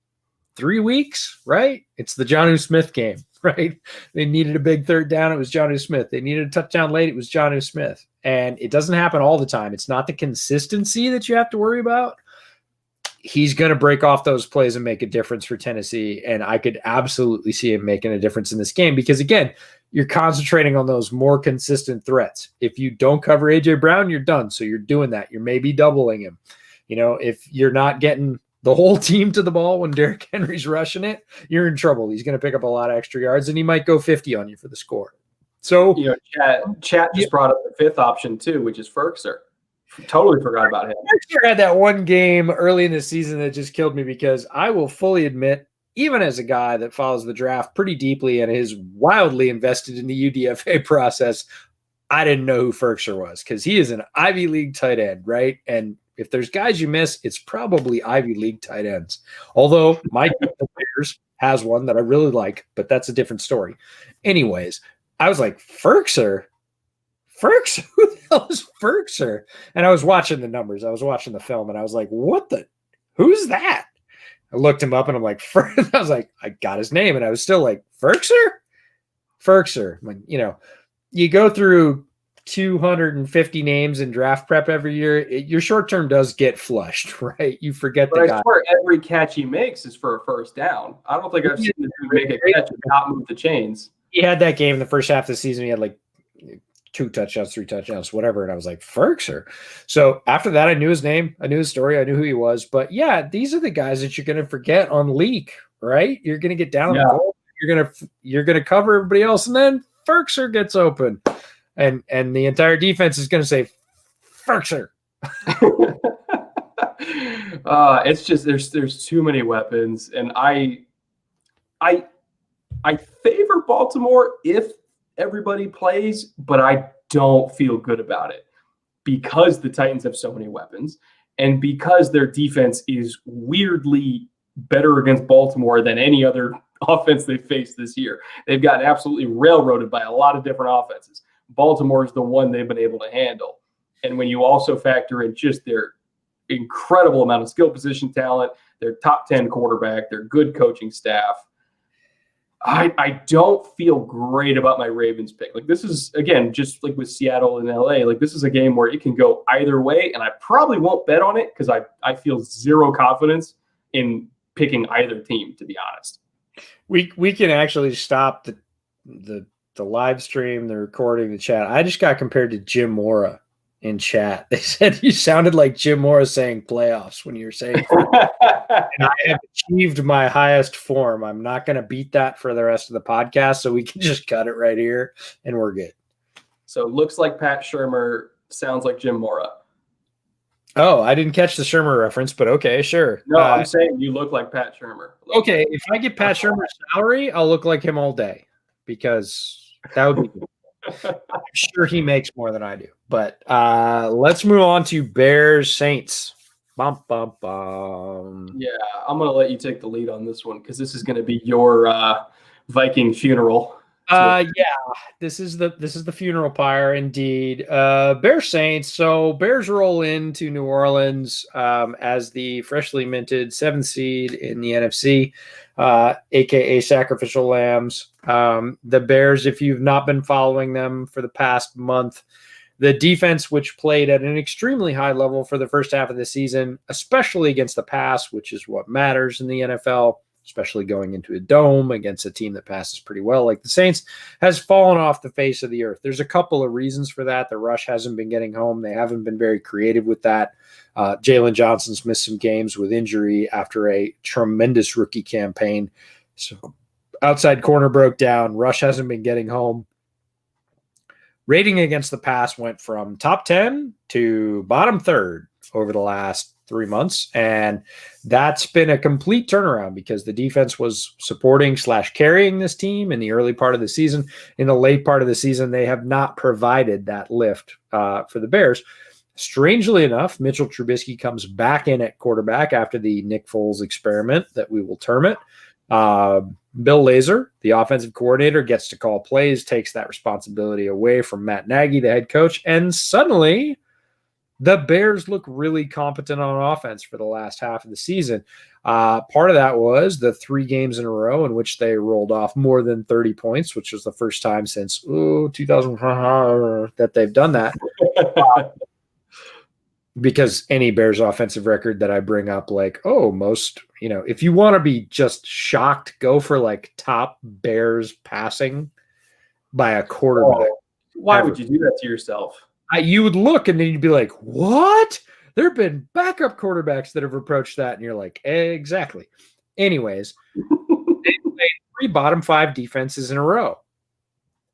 3 weeks, right? It's the Jonnu Smith game, right? They needed a big third down. It was Jonnu Smith. They needed a touchdown late. It was Jonnu Smith. And it doesn't happen all the time. It's not the consistency that you have to worry about. He's going to break off those plays and make a difference for Tennessee. And I could absolutely see him making a difference in this game because, again, you're concentrating on those more consistent threats. If you don't cover A.J. Brown, you're done. So you're doing that. You're maybe doubling him. If you're not getting the whole team to the ball when Derrick Henry's rushing it, you're in trouble. He's going to pick up a lot of extra yards, and he might go 50 on you for the score. So, Chat just brought up the fifth option too, which is Ferkser. Totally forgot about him. Ferkser had that one game early in the season that just killed me because I will fully admit, even as a guy that follows the draft pretty deeply and is wildly invested in the UDFA process, I didn't know who Ferkser was because he is an Ivy League tight end, right? And if there's guys you miss, it's probably Ivy League tight ends. Although Mike Bears has one that I really like, but that's a different story. Anyways, I was like, Ferkser? Who the hell is Ferkser? And I was watching the numbers. I was watching the film, and I was like, who's that? I looked him up, and I'm like, I was like, I got his name, and I was still like, Ferkser. I'm like, you go through 250 names in draft prep every year, your short term does get flushed, right? You forget the guy. I swear every catch he makes is for a first down. I don't think I've seen him make a catch and not move the chains. He had that game in the first half of the season. He had like 2 touchdowns, 3 touchdowns, whatever. And I was like, Ferkser. So after that, I knew his name. I knew his story. I knew who he was. But yeah, these are the guys that you're going to forget on leak, right? You're going to get down the goal. You're going to cover everybody else. And then Ferkser gets open. And the entire defense is going to say, Ferkser. It's just there's too many weapons, and I favor Baltimore if everybody plays, but I don't feel good about it because the Titans have so many weapons, and because their defense is weirdly better against Baltimore than any other offense they've faced this year. They've gotten absolutely railroaded by a lot of different offenses. Baltimore is the one they've been able to handle. And when you also factor in just their incredible amount of skill position talent, their top 10 quarterback, their good coaching staff, I don't feel great about my Ravens pick. Like, this is, again, just like with Seattle and LA, like this is a game where it can go either way. And I probably won't bet on it because I feel zero confidence in picking either team, to be honest. We can actually stop the live stream, the recording, the chat. I just got compared to Jim Mora in chat. They said you sounded like Jim Mora saying playoffs when you were saying and I have achieved my highest form. I'm not going to beat that for the rest of the podcast, so we can just cut it right here and we're good. So it looks like Pat Shurmur sounds like Jim Mora. Oh, I didn't catch the Shurmur reference, but okay, sure. No, I'm saying you look like Pat Shurmur. Okay, if I get Pat Shurmur's salary, I'll look like him all day because that would be good. I'm sure he makes more than I do. But let's move on to Bears Saints. Bum, bum, bum. Yeah, I'm going to let you take the lead on this one because this is going to be your Viking funeral. This is the funeral pyre indeed. Bears Saints. So Bears roll into New Orleans as the freshly minted 7th seed in the NFC, aka Sacrificial Lambs. The Bears, if you've not been following them for the past month, the defense, which played at an extremely high level for the first half of the season, especially against the pass, which is what matters in the NFL, especially going into a dome against a team that passes pretty well like the Saints, has fallen off the face of the earth. There's a couple of reasons for that. The rush hasn't been getting home. They haven't been very creative with that. Jalen Johnson's missed some games with injury after a tremendous rookie campaign. So outside corner broke down. Rush hasn't been getting home. Rating against the pass went from top 10 to bottom 3rd over the last 3 months. And that's been a complete turnaround because the defense was supporting / carrying this team in the early part of the season. In the late part of the season, they have not provided that lift for the Bears. Strangely enough, Mitchell Trubisky comes back in at quarterback after the Nick Foles experiment that we will term it. Bill Lazor, the offensive coordinator, gets to call plays, takes that responsibility away from Matt Nagy, the head coach, and suddenly the Bears look really competent on offense for the last half of the season. Part of that was the 3 games in a row in which they rolled off more than 30 points, which was the first time since 2000 that they've done that. Because any Bears offensive record that I bring up, most, if you want to be just shocked, go for top Bears passing by a quarterback. Why would you do that to yourself? You would look and then you'd be like, what? There have been backup quarterbacks that have approached that. And you're like, exactly. Anyways, they played 3 bottom 5 defenses in a row.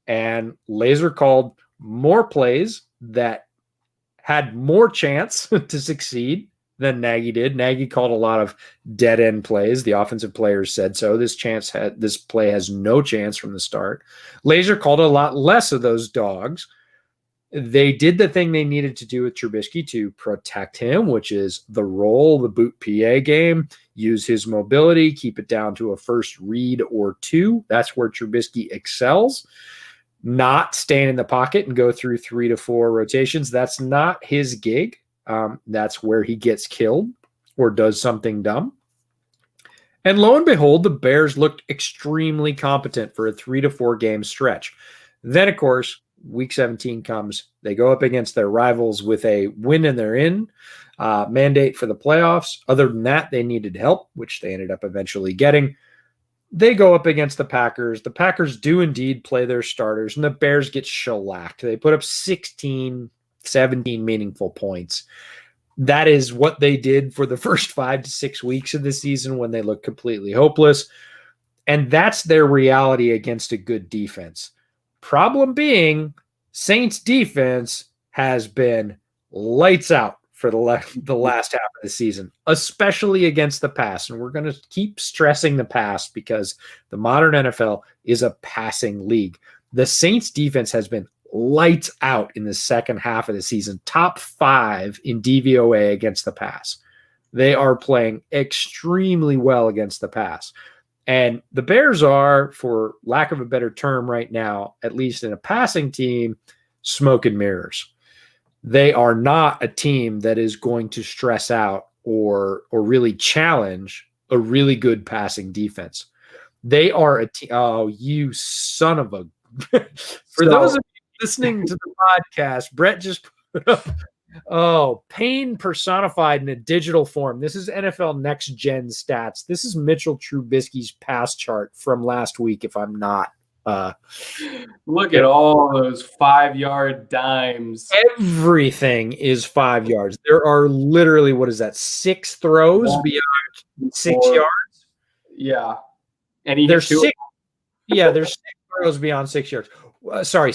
And Lazor called more plays that had more chance to succeed than Nagy did. Nagy called a lot of dead-end plays. The offensive players said so. This play has no chance from the start. Lazor called a lot less of those dogs. They did the thing they needed to do with Trubisky to protect him, which is the roll, the boot PA game, use his mobility, keep it down to a first read or 2. That's where Trubisky excels. Not stand in the pocket and go through 3 to 4 rotations. That's not his gig. That's where he gets killed or does something dumb. And lo and behold, the Bears looked extremely competent for a 3 to 4 game stretch. Then, of course, week 17 comes. They go up against their rivals with a win and they're in. Mandate for the playoffs. Other than that, they needed help, which they ended up eventually getting. They go up against the Packers. The Packers do indeed play their starters, and the Bears get shellacked. They put up 16, 17 meaningful points. That is what they did for the first 5 to 6 weeks of the season when they looked completely hopeless. And that's their reality against a good defense. Problem being, Saints defense has been lights out for the last half of the season, especially against the pass. And we're going to keep stressing the pass because the modern NFL is a passing league. The Saints defense has been lights out in the second half of the season, top 5 in DVOA against the pass. They are playing extremely well against the pass. And the Bears are, for lack of a better term right now, at least in a passing team, smoke and mirrors. They are not a team that is going to stress out or really challenge a really good passing defense. They are a team. Oh, you son of a! For those of you listening to the podcast, Brett just put up pain personified in a digital form. This is NFL Next Gen stats. This is Mitchell Trubisky's pass chart from last week. If I'm not. Look at all those 5-yard dimes. Everything is 5 yards. There are literally, 6 throws beyond 6 yards? Yeah. And there's 6. Yeah, there's 6 throws beyond 6 yards.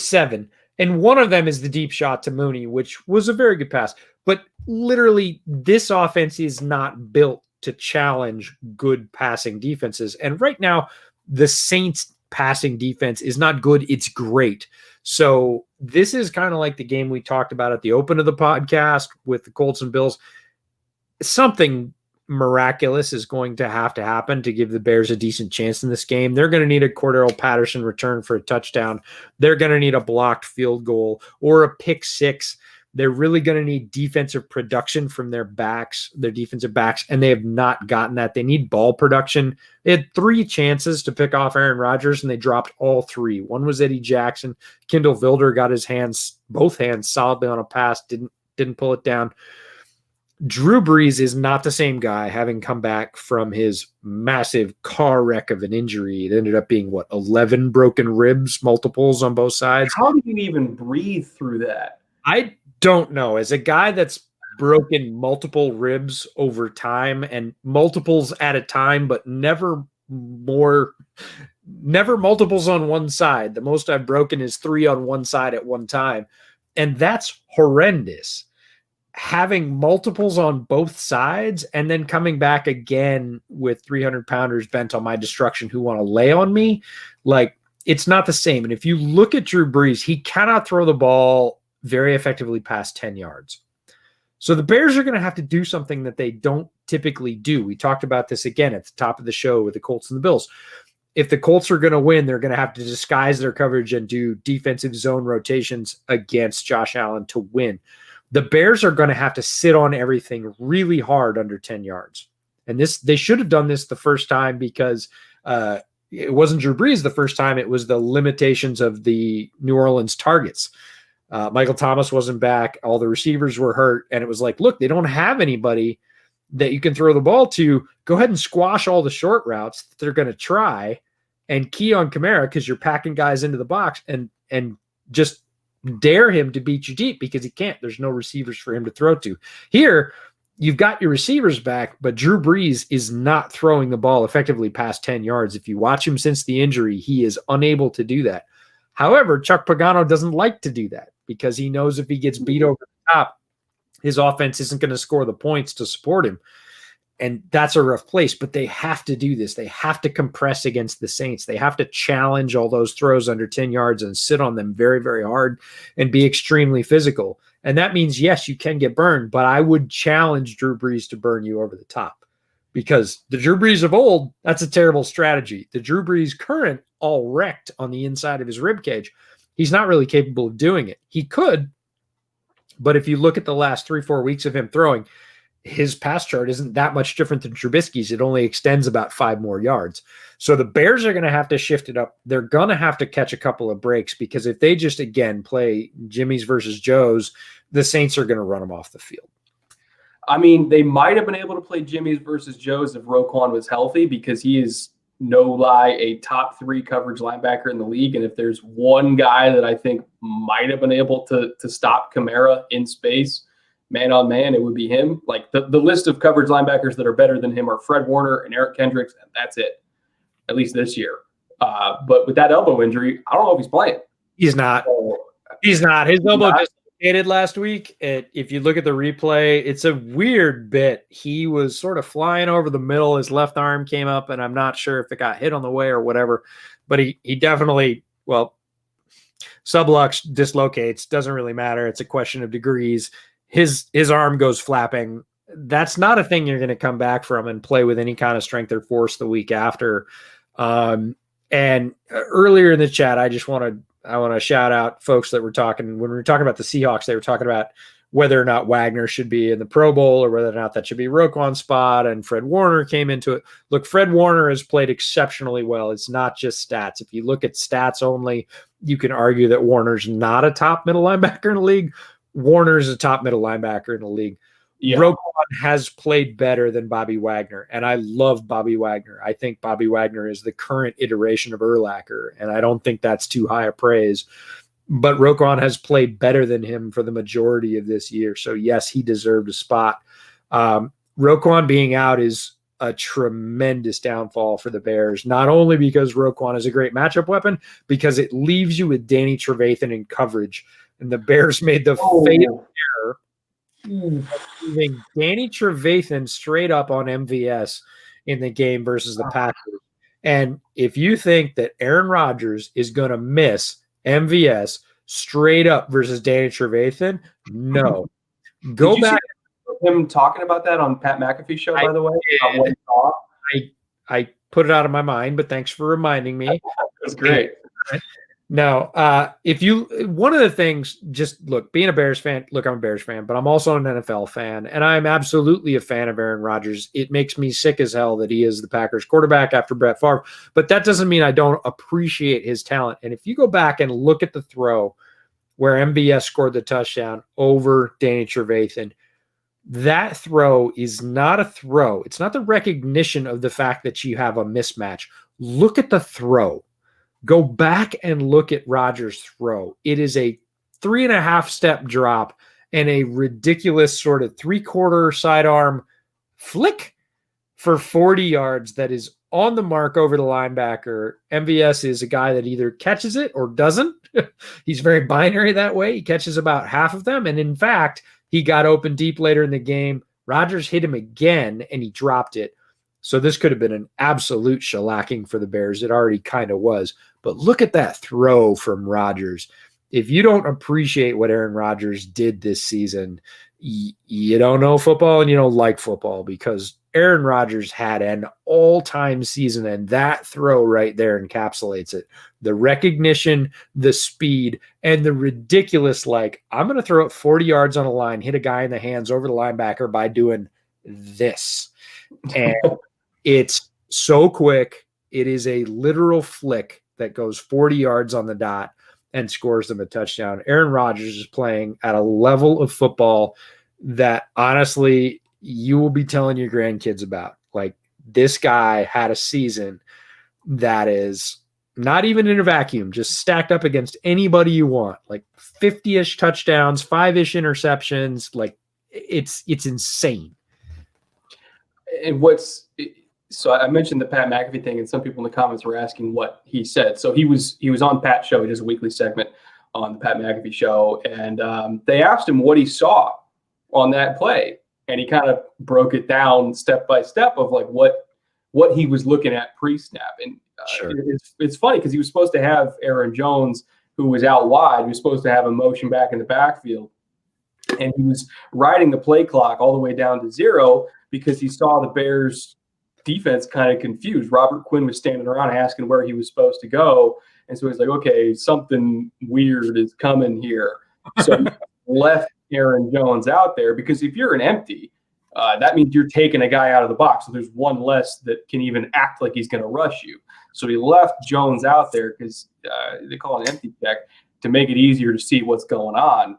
7. And one of them is the deep shot to Mooney, which was a very good pass. But literally, this offense is not built to challenge good passing defenses. And right now, the Saints passing defense is not good. It's great. So this is kind of like the game we talked about at the open of the podcast with the Colts and Bills. Something miraculous is going to have to happen to give the Bears a decent chance in this game. They're going to need a Cordero Patterson return for a touchdown. They're going to need a blocked field goal or a pick six. They're really going to need defensive production from their defensive backs, and they have not gotten that. They need ball production. They had 3 chances to pick off Aaron Rodgers, and they dropped all 3. One was Eddie Jackson. Kendall Vilder got both hands solidly on a pass, didn't pull it down. Drew Brees is not the same guy, having come back from his massive car wreck of an injury. It ended up being, 11 broken ribs, multiples on both sides. How did you even breathe through that? I don't know. As a guy that's broken multiple ribs over time and multiples at a time, but never multiples on one side. The most I've broken is 3 on one side at one time. And that's horrendous. Having multiples on both sides and then coming back again with 300-pounders bent on my destruction who want to lay on me, it's not the same. And if you look at Drew Brees, he cannot throw the ball very effectively past 10 yards. So the Bears are going to have to do something that they don't typically do. We talked about this again at the top of the show with the Colts and the Bills. If the Colts are going to win, they're going to have to disguise their coverage and do defensive zone rotations against Josh Allen to win. The Bears are going to have to sit on everything really hard under 10 yards. And they should have done this the first time because it wasn't Drew Brees the first time. It was the limitations of the New Orleans targets. Michael Thomas wasn't back. All the receivers were hurt. And it was like, look, they don't have anybody that you can throw the ball to. Go ahead and squash all the short routes that they're going to try and key on Kamara because you're packing guys into the box and just dare him to beat you deep because he can't. There's no receivers for him to throw to. Here, you've got your receivers back, but Drew Brees is not throwing the ball effectively past 10 yards. If you watch him since the injury, he is unable to do that. However, Chuck Pagano doesn't like to do that because he knows if he gets beat over the top, his offense isn't going to score the points to support him. And that's a rough place, but they have to do this. They have to compress against the Saints. They have to challenge all those throws under 10 yards and sit on them very, very hard and be extremely physical. And that means, yes, you can get burned, but I would challenge Drew Brees to burn you over the top because the Drew Brees of old, that's a terrible strategy. The Drew Brees current, all wrecked on the inside of his rib cage, he's not really capable of doing it. He could, but if you look at the last 3-4 weeks of him throwing, his pass chart isn't that much different than Trubisky's. It only extends about 5 more yards. So the Bears are going to have to shift it up. They're going to have to catch a couple of breaks because if they just, again, play Jimmy's versus Joe's, the Saints are going to run them off the field. I mean, they might have been able to play Jimmy's versus Joe's if Roquan was healthy because he is, no lie, a top 3 coverage linebacker in the league. And if there's one guy that I think might have been able to stop Kamara in space, man on man, it would be him. Like the list of coverage linebackers that are better than him are Fred Warner and Eric Kendricks, and that's it, at least this year. But with that elbow injury, I don't know if he's playing. He's not. He's not. His elbow dislocated last week. If you look at the replay, it's a weird bit. He was sort of flying over the middle. His left arm came up, and I'm not sure if it got hit on the way or whatever. But he definitely, sublux dislocates. Doesn't really matter. It's a question of degrees. His arm goes flapping. That's not a thing you're going to come back from and play with any kind of strength or force the week after. And earlier in the chat, I want to shout out folks that were talking when we were talking about the Seahawks. They were talking about whether or not Wagner should be in the Pro Bowl or whether or not that should be Roquan's spot. And Fred Warner came into it. Look, Fred Warner has played exceptionally well. It's not just stats. If you look at stats only, you can argue that Warner's not a top middle linebacker in the league. Warner's a top middle linebacker in the league. Yeah. Roquan has played better than Bobby Wagner, and I love Bobby Wagner. I think Bobby Wagner is the current iteration of Urlacher, and I don't think that's too high a praise. But Roquan has played better than him for the majority of this year. So, yes, he deserved a spot. Roquan being out is a tremendous downfall for the Bears, not only because Roquan is a great matchup weapon, because it leaves you with Danny Trevathan in coverage. And the Bears made the fatal error of leaving Danny Trevathan straight up on MVS in the game versus the Packers. And if you think that Aaron Rodgers is going to miss MVS straight up versus Danny Trevathan, no. Go back. him talking about that on Pat McAfee's show, by the way? About what he saw? I put it out of my mind, but thanks for reminding me. That's great. No, one of the things, just look, being a Bears fan, look, I'm a Bears fan, but I'm also an NFL fan, and I'm absolutely a fan of Aaron Rodgers. It makes me sick as hell that he is the Packers quarterback after Brett Favre, but that doesn't mean I don't appreciate his talent. And if you go back and look at the throw where MVS scored the touchdown over Danny Trevathan, that throw is not a throw. It's not the recognition of the fact that you have a mismatch. Look at the throw. Go back and look at Rodgers' throw. It is a 3.5 step drop and a ridiculous sort of 3/4 sidearm flick for 40 yards that is on the mark over the linebacker. MVS is a guy that either catches it or doesn't. He's very binary that way. He catches about half of them. And in fact, he got open deep later in the game. Rodgers hit him again and he dropped it. So this could have been an absolute shellacking for the Bears. It already kind of was. But look at that throw from Rodgers. If you don't appreciate what Aaron Rodgers did this season, you don't know football and you don't like football, because Aaron Rodgers had an all-time season, and that throw right there encapsulates it. The recognition, the speed, and the ridiculous, like, I'm going to throw it 40 yards on a line, hit a guy in the hands over the linebacker by doing this. And it's so quick. It is a literal flick that goes 40 yards on the dot and scores them a touchdown. Aaron Rodgers is playing at a level of football that honestly you will be telling your grandkids about. Like, this guy had a season that is not even in a vacuum, just stacked up against anybody you want, like 50-ish touchdowns, 5-ish interceptions. Like, it's insane. And so I mentioned the Pat McAfee thing, and some people in the comments were asking what he said. So he was on Pat's show. He does a weekly segment on the Pat McAfee show, and they asked him what he saw on that play, and he kind of broke it down step by step of like what he was looking at pre-snap. And Sure. It's funny because he was supposed to have Aaron Jones, who was out wide. He was supposed to have a motion back in the backfield, and he was riding the play clock all the way down to 0 because he saw the Bears defense kind of confused. Robert Quinn was standing around asking where he was supposed to go. And so he's like, okay, something weird is coming here. So he left Aaron Jones out there, because if you're an empty, that means you're taking a guy out of the box. So there's one less that can even act like he's going to rush you. So he left Jones out there because they call it an empty check to make it easier to see what's going on.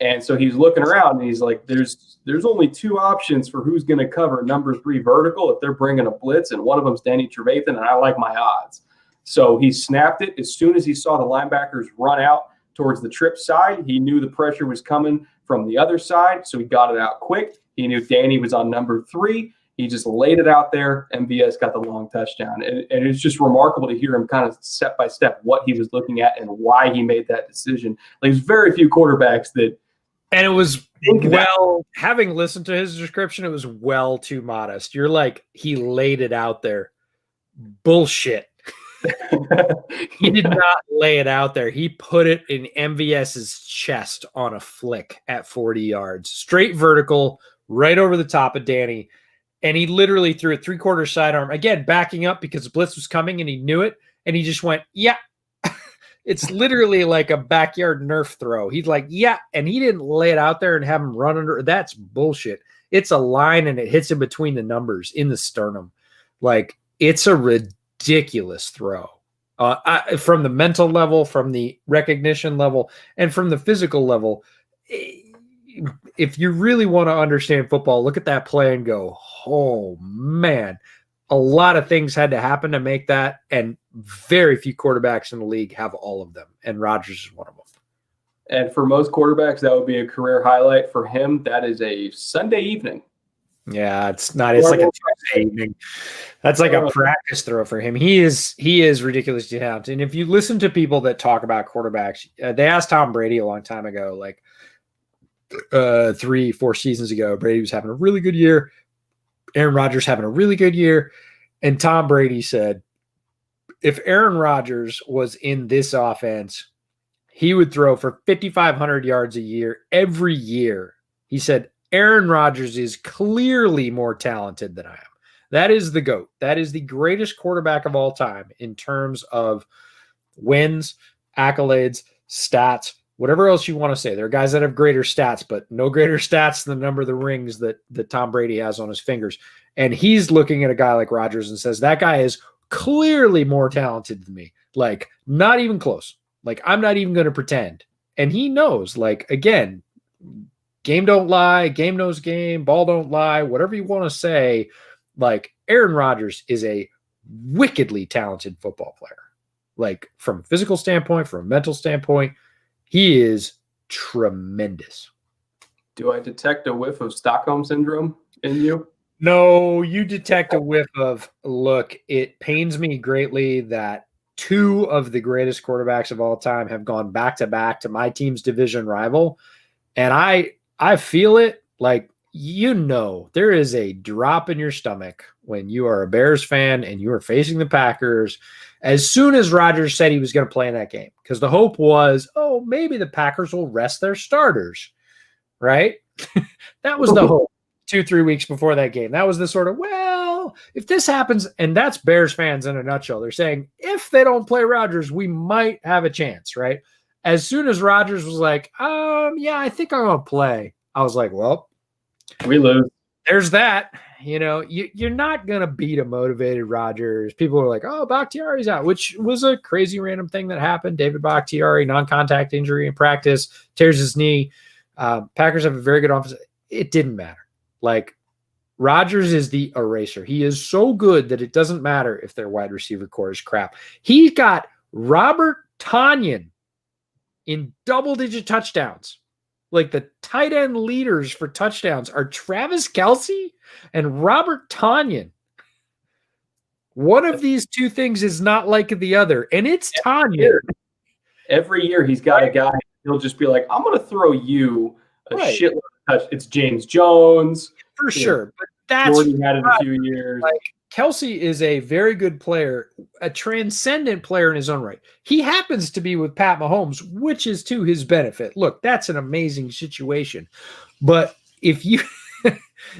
And so he's looking around and he's like, there's only 2 options for who's going to cover number 3 vertical if they're bringing a blitz, and one of them's Danny Trevathan, and I like my odds. So he snapped it. As soon as he saw the linebackers run out towards the trip side, he knew the pressure was coming from the other side, so he got it out quick. He knew Danny was on number 3. He just laid it out there. MVS got the long touchdown. And it's just remarkable to hear him kind of step by step what he was looking at and why he made that decision. Like, there's very few quarterbacks that. And it was, having listened to his description, it was well too modest. You're like, he laid it out there. Bullshit. He did not lay it out there. He put it in MVS's chest on a flick at 40 yards, straight vertical, right over the top of Danny. And he literally threw it 3/4 sidearm, again, backing up because the blitz was coming and he knew it. And he just went, yeah. It's literally like a backyard Nerf throw. He's like, yeah. And he didn't lay it out there and have him run under. That's bullshit. It's a line and it hits him between the numbers in the sternum. Like, it's a ridiculous throw. From the mental level, from the recognition level, and from the physical level. If you really want to understand football, look at that play and go, oh, man. A lot of things had to happen to make that, and very few quarterbacks in the league have all of them, and Rodgers is one of them. And for most quarterbacks, that would be a career highlight. For him, that is a Sunday evening. Yeah, it's not. It's like a Tuesday evening. That's like a practice throw for him. He is ridiculously talented. And if you listen to people that talk about quarterbacks, they asked Tom Brady a long time ago, like 3-4 seasons ago. Brady was having a really good year. Aaron Rodgers having a really good year. And Tom Brady said, if Aaron Rodgers was in this offense, he would throw for 5,500 yards a year every year. He said Aaron Rodgers is clearly more talented than I am. That is the GOAT. That is the greatest quarterback of all time in terms of wins, accolades, stats, whatever else you want to say. There are guys that have greater stats, but no greater stats than the number of the rings that Tom Brady has on his fingers. And he's looking at a guy like Rodgers and says, that guy is clearly more talented than me. Like, not even close. Like, I'm not even going to pretend. And he knows, like, again, game don't lie, game knows game, ball don't lie, whatever you want to say. Like, Aaron Rodgers is a wickedly talented football player. Like, from a physical standpoint, from a mental standpoint, he is tremendous. Do I detect a whiff of Stockholm Syndrome in you? No, you detect a whiff of, look, it pains me greatly that two of the greatest quarterbacks of all time have gone back-to-back to my team's division rival. And I feel it. Like, you know, there is a drop in your stomach when you are a Bears fan and you are facing the Packers as soon as Rodgers said he was going to play in that game, because the hope was, oh, maybe the Packers will rest their starters, right? That was the hope 2-3 weeks before that game. That was the sort of, well, if this happens, and that's Bears fans in a nutshell. They're saying, if they don't play Rodgers, we might have a chance, right? As soon as Rodgers was like, yeah, I think I'm going to play, I was like, well, we lose. There's that. You know, you're not going to beat a motivated Rodgers. People are like, oh, Bakhtiari's out, which was a crazy random thing that happened. David Bakhtiari, non-contact injury in practice, tears his knee. Packers have a very good offense. It didn't matter. Like, Rodgers is the eraser. He is so good that it doesn't matter if their wide receiver core is crap. He got Robert Tonyan in double-digit touchdowns. Like, the tight end leaders for touchdowns are Travis Kelce and Robert Tonyan. One of these two things is not like the other, and it's Tonyan. Every year he's got a guy, he'll just be like, I'm going to throw you a shitload of touch. It's James Jones. For sure. But that's Jordan had it a few years. Like, Kelce is a very good player, a transcendent player in his own right. He happens to be with Pat Mahomes, which is to his benefit. Look, that's an amazing situation. But if you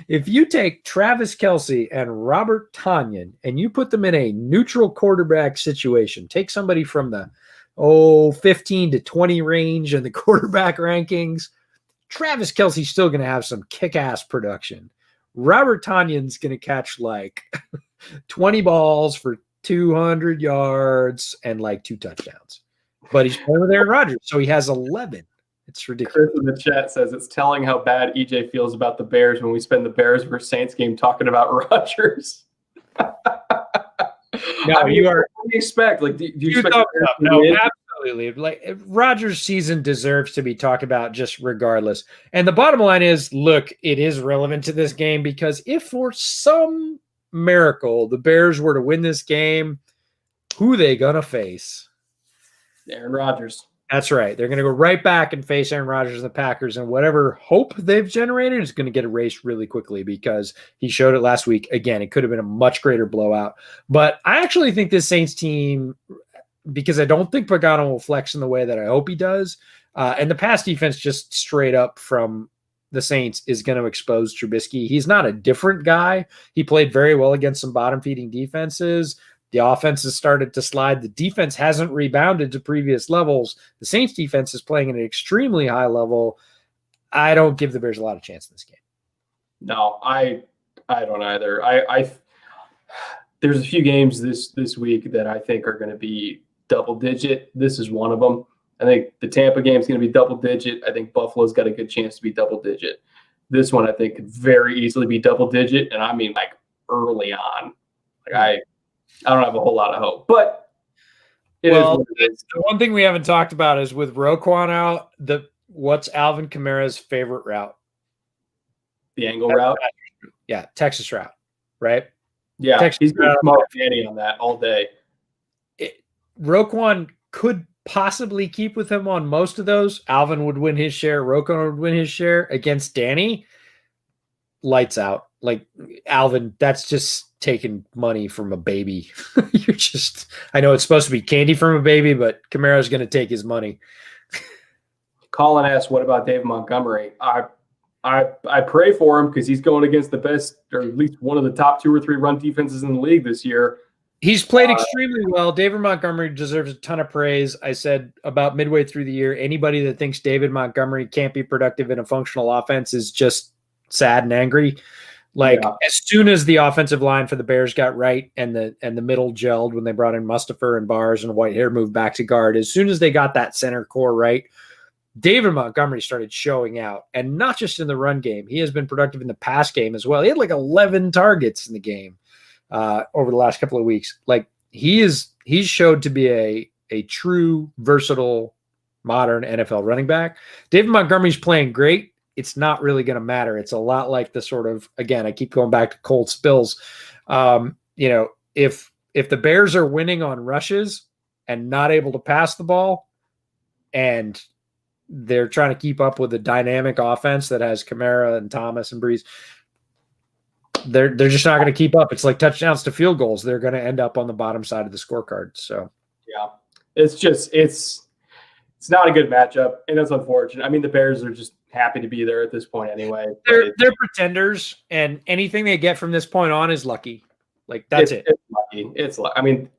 if you take Travis Kelce and Robert Tonyan and you put them in a neutral quarterback situation, take somebody from the 15 to 20 range in the quarterback rankings, Travis Kelce's still going to have some kick-ass production. Robert Tonyan's going to catch like 20 balls for 200 yards and like 2 touchdowns. But he's playing with Aaron Rodgers, so he has 11. It's ridiculous. Chris in the chat says it's telling how bad EJ feels about the Bears when we spend the Bears versus Saints game talking about Rodgers. No, I mean, you are. What do you expect? Like, do you expect? No, absolutely. Like, Rodgers' season deserves to be talked about just regardless. And the bottom line is, look, it is relevant to this game because if for some miracle the Bears were to win this game, who they gonna face? Aaron Rodgers. That's right. They're going to go right back and face Aaron Rodgers and the Packers, and whatever hope they've generated is going to get erased really quickly because he showed it last week. Again, it could have been a much greater blowout. But I actually think this Saints team, because I don't think Pagano will flex in the way that I hope he does, and the pass defense just straight up from the Saints is going to expose Trubisky. He's not a different guy. He played very well against some bottom-feeding defenses. The offense has started to slide. The defense hasn't rebounded to previous levels. The Saints defense is playing at an extremely high level. I don't give the Bears a lot of chance in this game. No, I don't either. There's a few games this week that I think are going to be double digit. This is one of them. I think the Tampa game is going to be double digit. I think Buffalo's got a good chance to be double digit. This one I think could very easily be double digit, and I mean like early on. Like I don't have a whole lot of hope, but the one thing we haven't talked about is with Roquan out, what's Alvin Kamara's favorite route? The angle route? Yeah, Texas route, right? Yeah, Texas he's going to come out Danny on that all day. Roquan could possibly keep with him on most of those. Alvin would win his share. Roquan would win his share against Danny. Lights out. Like, Alvin, that's just taking money from a baby. I know it's supposed to be candy from a baby, but Kamara's going to take his money. Colin asks, what about Dave Montgomery? I pray for him because he's going against the best, or at least one of the top 2 or 3 run defenses in the league this year. He's played extremely well. David Montgomery deserves a ton of praise. I said about midway through the year, anybody that thinks David Montgomery can't be productive in a functional offense is just sad and angry. As soon as the offensive line for the Bears got right and the middle gelled when they brought in Mustafa and Bars and Whitehair moved back to guard, as soon as they got that center core right, David Montgomery started showing out, and not just in the run game. He has been productive in the pass game as well. He had 11 targets in the game over the last couple of weeks. He's showed to be a true versatile modern NFL running back. David Montgomery's playing great. It's not really going to matter. It's a lot like the sort of, again, I keep going back to cold spills. If the Bears are winning on rushes and not able to pass the ball, and they're trying to keep up with a dynamic offense that has Kamara and Thomas and Breeze, they're just not going to keep up. It's like touchdowns to field goals. They're going to end up on the bottom side of the scorecard. So yeah, it's not a good matchup, and it's unfortunate. I mean, the Bears are just happy to be there at this point anyway. They're pretenders, and anything they get from this point on is lucky. That's it. It's lucky. I mean,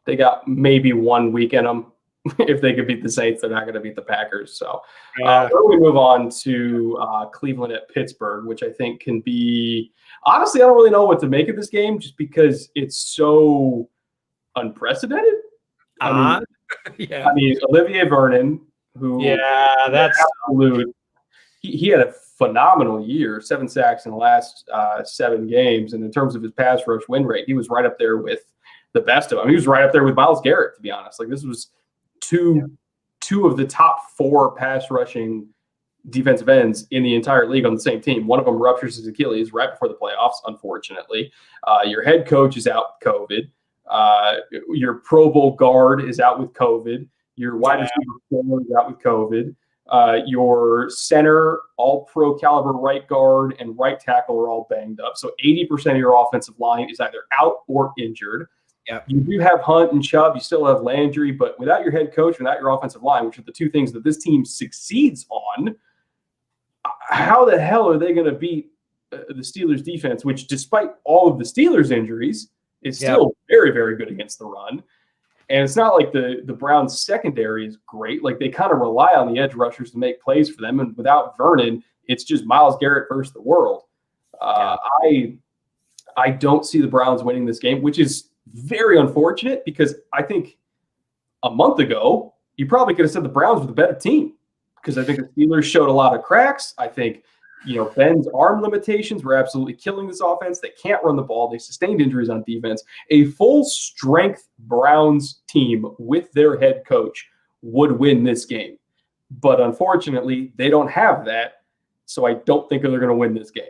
they got maybe 1 week in them. If they could beat the Saints, they're not going to beat the Packers. So we move on to Cleveland at Pittsburgh, which I think can be – honestly, I don't really know what to make of this game just because it's so unprecedented. I mean, Olivier Vernon, who that's absolute – he had a phenomenal year, 7 sacks in the last 7 games. And in terms of his pass rush win rate, he was right up there with the best of them. He was right up there with Myles Garrett, to be honest. This was – two of the top 4 pass rushing defensive ends in the entire league on the same team. One of them ruptures his Achilles right before the playoffs, unfortunately. Your head coach is out with COVID. Your Pro Bowl guard is out with COVID. Your wide receiver is out with COVID. Your center, all pro caliber right guard and right tackle are all banged up. So 80% of your offensive line is either out or injured. Yep. You do have Hunt and Chubb. You still have Landry, but without your head coach, without your offensive line, which are the 2 things that this team succeeds on, how the hell are they going to beat the Steelers defense, which despite all of the Steelers injuries is still very, very good against the run. And it's not like the Browns secondary is great. They kind of rely on the edge rushers to make plays for them. And without Vernon, it's just Myles Garrett versus the world. I don't see the Browns winning this game, which is very unfortunate because I think a month ago, you probably could have said the Browns were the better team because I think the Steelers showed a lot of cracks. I think, Ben's arm limitations were absolutely killing this offense. They can't run the ball. They sustained injuries on defense. A full strength Browns team with their head coach would win this game. But unfortunately, they don't have that. So I don't think they're going to win this game.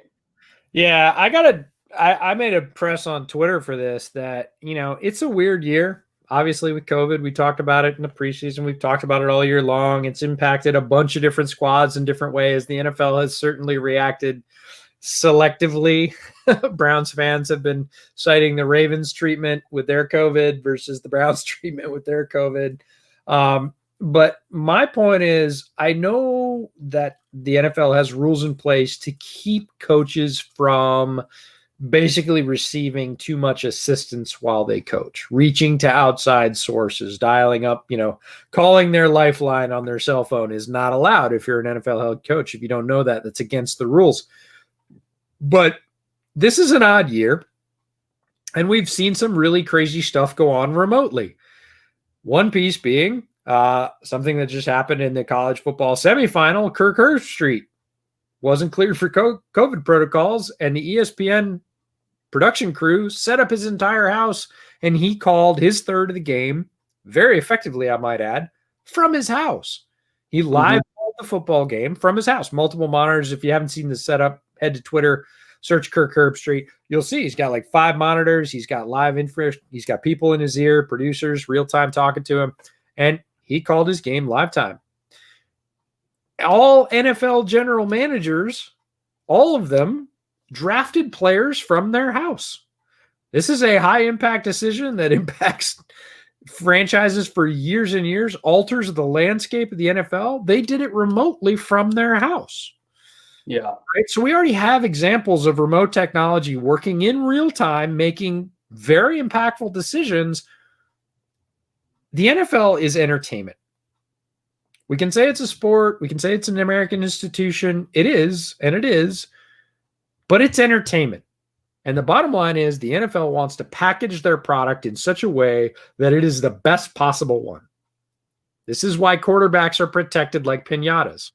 Yeah, I made a press on Twitter for this that, it's a weird year. Obviously, with COVID, we talked about it in the preseason. We've talked about it all year long. It's impacted a bunch of different squads in different ways. The NFL has certainly reacted selectively. Browns fans have been citing the Ravens treatment with their COVID versus the Browns treatment with their COVID. But my point is, I know that the NFL has rules in place to keep coaches from basically receiving too much assistance while they coach, reaching to outside sources, dialing up, calling their lifeline on their cell phone is not allowed if you're an NFL head coach. If you don't know that, that's against the rules. But this is an odd year, and we've seen some really crazy stuff go on remotely. One piece being something that just happened in the college football semifinal. Kirk Herbstreit wasn't cleared for COVID protocols, and the ESPN production crew set up his entire house, and he called his third of the game very effectively, I might add, from his house. He live called the football game from his house. Multiple monitors. If you haven't seen the setup, head to Twitter, search Kirk Herbstreit. You'll see he's got 5 monitors. He's got live info. He's got people in his ear, producers, real-time talking to him, and he called his game live time. All NFL general managers, all of them, drafted players from their house. This is a high-impact decision that impacts franchises for years and years, alters the landscape of the NFL. They did it remotely from their house. Yeah. Right. So we already have examples of remote technology working in real time, making very impactful decisions. The NFL is entertainment. We can say it's a sport. We can say it's an American institution. It is, but it's entertainment. And the bottom line is the NFL wants to package their product in such a way that it is the best possible one. This is why quarterbacks are protected like piñatas.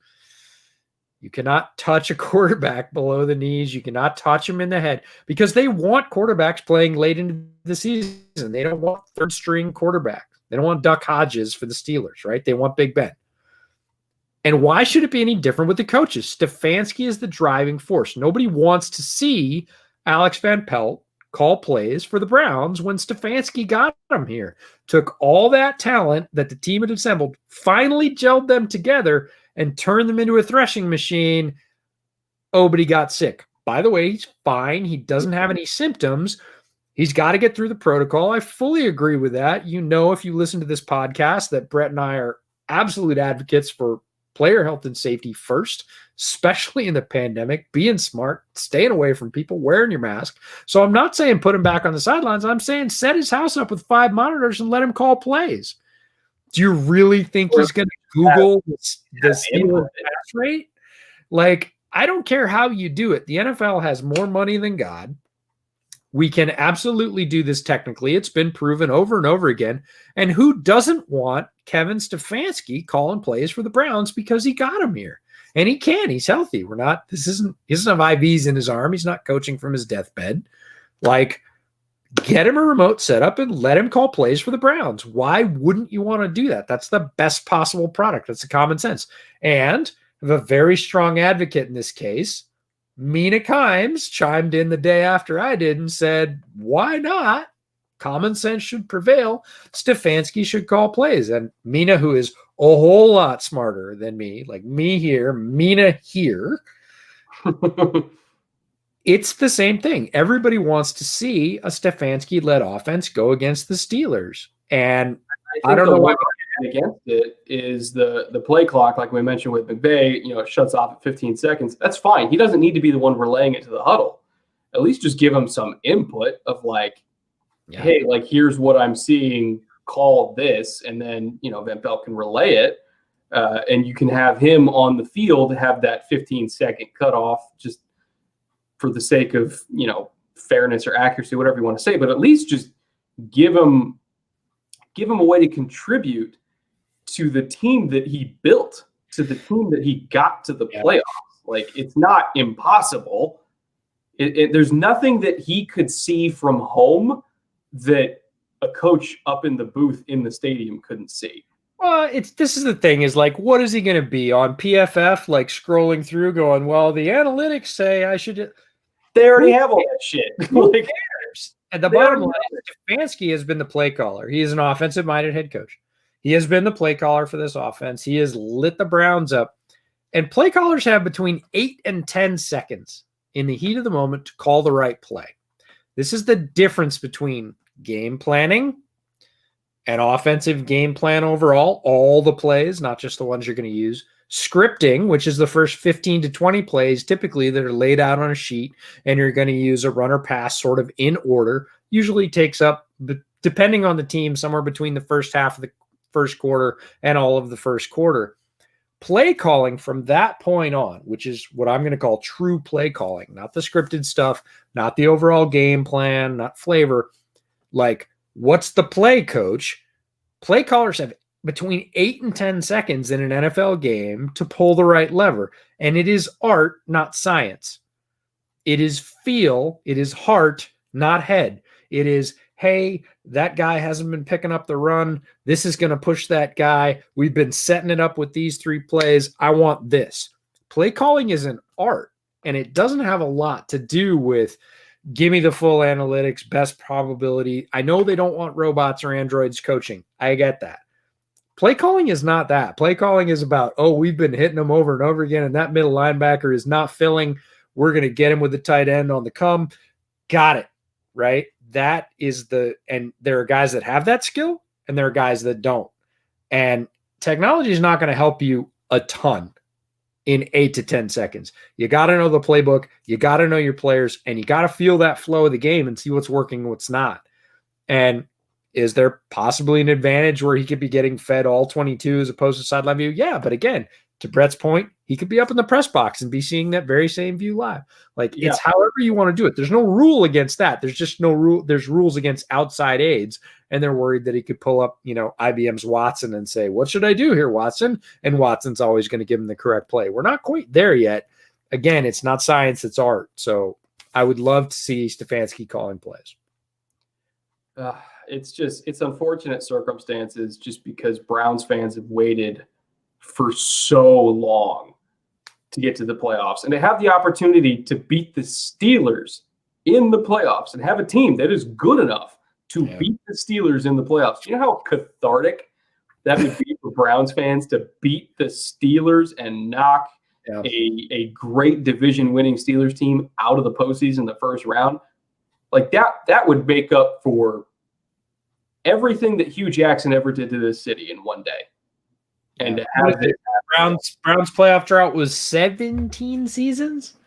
You cannot touch a quarterback below the knees. You cannot touch him in the head because they want quarterbacks playing late into the season. They don't want third string quarterback. They don't want Duck Hodges for the Steelers, right? They want Big Ben. And why should it be any different with the coaches? Stefanski is the driving force. Nobody wants to see Alex Van Pelt call plays for the Browns when Stefanski got him here. Took all that talent that the team had assembled, finally gelled them together, and turned them into a threshing machine. Oh, but he got sick. By the way, he's fine. He doesn't have any symptoms. He's got to get through the protocol. I fully agree with that. You know, if you listen to this podcast, that Brett and I are absolute advocates for player health and safety first, especially in the pandemic, being smart, staying away from people, wearing your mask. So I'm not saying put him back on the sidelines. I'm saying set his house up with 5 monitors and let him call plays. Do you really think he's going to Google the Steelers pass rate? Like, I don't care how you do it. The NFL has more money than God. We can absolutely do this technically. It's been proven over and over again. And who doesn't want Kevin Stefanski calling plays for the Browns because he got him here? And he can. He's healthy. He doesn't have IVs in his arm. He's not coaching from his deathbed. Like, get him a remote setup and let him call plays for the Browns. Why wouldn't you want to do that? That's the best possible product. That's the common sense. And I have a very strong advocate in this case. Mina Kimes chimed in the day after I did and said, why not? Common sense should prevail. Stefanski should call plays. And Mina, who is a whole lot smarter than me, like me here, Mina here, it's the same thing. Everybody wants to see a Stefanski-led offense go against the Steelers. And I don't know why against it is the play clock, like we mentioned with McVay, it shuts off at 15 seconds. That's fine. He doesn't need to be the one relaying it to the huddle. At least just give him some input of hey, here's what I'm seeing, call this, and then, Van Pelt can relay it. And you can have him on the field have that 15-second cutoff just for the sake of, fairness or accuracy, whatever you want to say, but at least just give him a way to contribute to the team that he built, to the team that he got to the playoffs. Like, it's not impossible. There's nothing that he could see from home that a coach up in the booth in the stadium couldn't see. Well, this is the thing is what is he going to be on PFF, scrolling through going, well, the analytics say I should. They already have all that shit. Who cares? And the bottom line is Stefanski has been the play caller. He is an offensive-minded head coach. He has been the play caller for this offense. He has lit the Browns up. And play callers have between 8 and 10 seconds in the heat of the moment to call the right play. This is the difference between game planning and offensive game plan overall, all the plays, not just the ones you're going to use. Scripting, which is the first 15 to 20 plays typically that are laid out on a sheet, and you're going to use a runner pass sort of in order, usually takes up, depending on the team, somewhere between the first half of the first quarter and all of the first quarter. Play calling from that point on, which is what I'm going to call true play calling, not the scripted stuff, not the overall game plan, not flavor. What's the play, coach? Play callers have between 8 and 10 seconds in an NFL game to pull the right lever. And it is art, not science. It is feel, it is heart, not head. It is, hey, that guy hasn't been picking up the run. This is going to push that guy. We've been setting it up with these 3 plays. I want this. Play calling is an art, and it doesn't have a lot to do with give me the full analytics, best probability. I know they don't want robots or androids coaching. I get that. Play calling is not that. Play calling is about, we've been hitting them over and over again, and that middle linebacker is not filling. We're going to get him with the tight end on the come. Got it, right? That is and there are guys that have that skill, and there are guys that don't. And technology is not going to help you a ton. in 8 to 10 seconds. You got to know the playbook. You got to know your players, and you got to feel that flow of the game and see what's working and what's not. And is there possibly an advantage where he could be getting fed all 22 as opposed to sideline view? Yeah, but again, to Brett's point, he could be up in the press box and be seeing that very same view live. It's however you want to do it. There's no rule against that. There's just no rule. There's rules against outside aides, and they're worried that he could pull up, IBM's Watson and say, "What should I do here, Watson?" And Watson's always going to give him the correct play. We're not quite there yet. Again, it's not science, it's art. So I would love to see Stefanski calling plays. It's unfortunate circumstances just because Browns fans have waited for so long to get to the playoffs and to have the opportunity to beat the Steelers in the playoffs and have a team that is good enough to beat the Steelers in the playoffs. You know how cathartic that would be for Browns fans to beat the Steelers and knock a great division winning Steelers team out of the postseason in the first round? Like that would make up for everything that Hugh Jackson ever did to this city in one day. And to have it, Browns playoff drought was 17 seasons?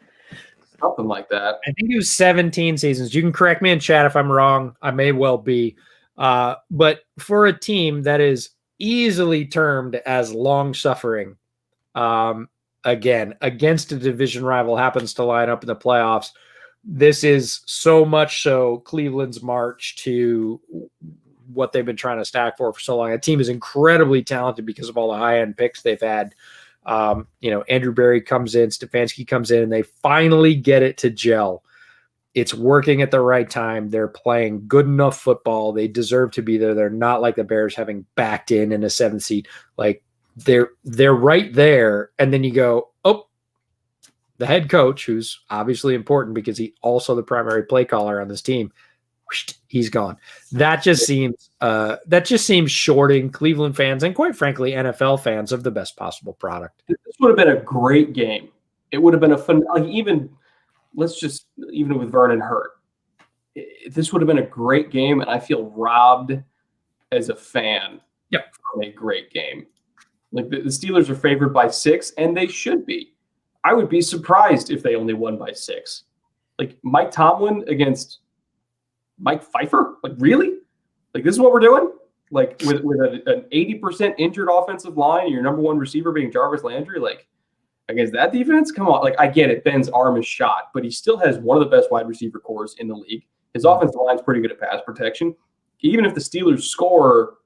Something like that. I think it was 17 seasons. You can correct me in chat if I'm wrong. I may well be. But for a team that is easily termed as long-suffering, again, against a division rival happens to line up in the playoffs, this is so much so Cleveland's march to what they've been trying to stack for so long. A team is incredibly talented because of all the high-end picks they've had. Andrew Berry comes in, Stefanski comes in, and they finally get it to gel. It's working at the right time. They're playing good enough football. They deserve to be there. They're not like the Bears having backed in a 7th seed. Like they're right there. And then you go, oh, the head coach, who's obviously important because he's also the primary play caller on this team, he's gone. That just seems shorting Cleveland fans and, quite frankly, NFL fans of the best possible product. This would have been a great game. It would have been a fun. Even with Vernon hurt, this would have been a great game, and I feel robbed as a fan from a great game. Like the Steelers are favored by 6, and they should be. I would be surprised if they only won by 6. Like Mike Tomlin against Mike Pfeiffer? Like, really? Like, this is what we're doing? Like, with an 80% injured offensive line and your number one receiver being Jarvis Landry? Like, against that defense? Come on. Like, I get it. Ben's arm is shot, but he still has one of the best wide receiver cores in the league. His offensive line's pretty good at pass protection. Even if the Steelers score,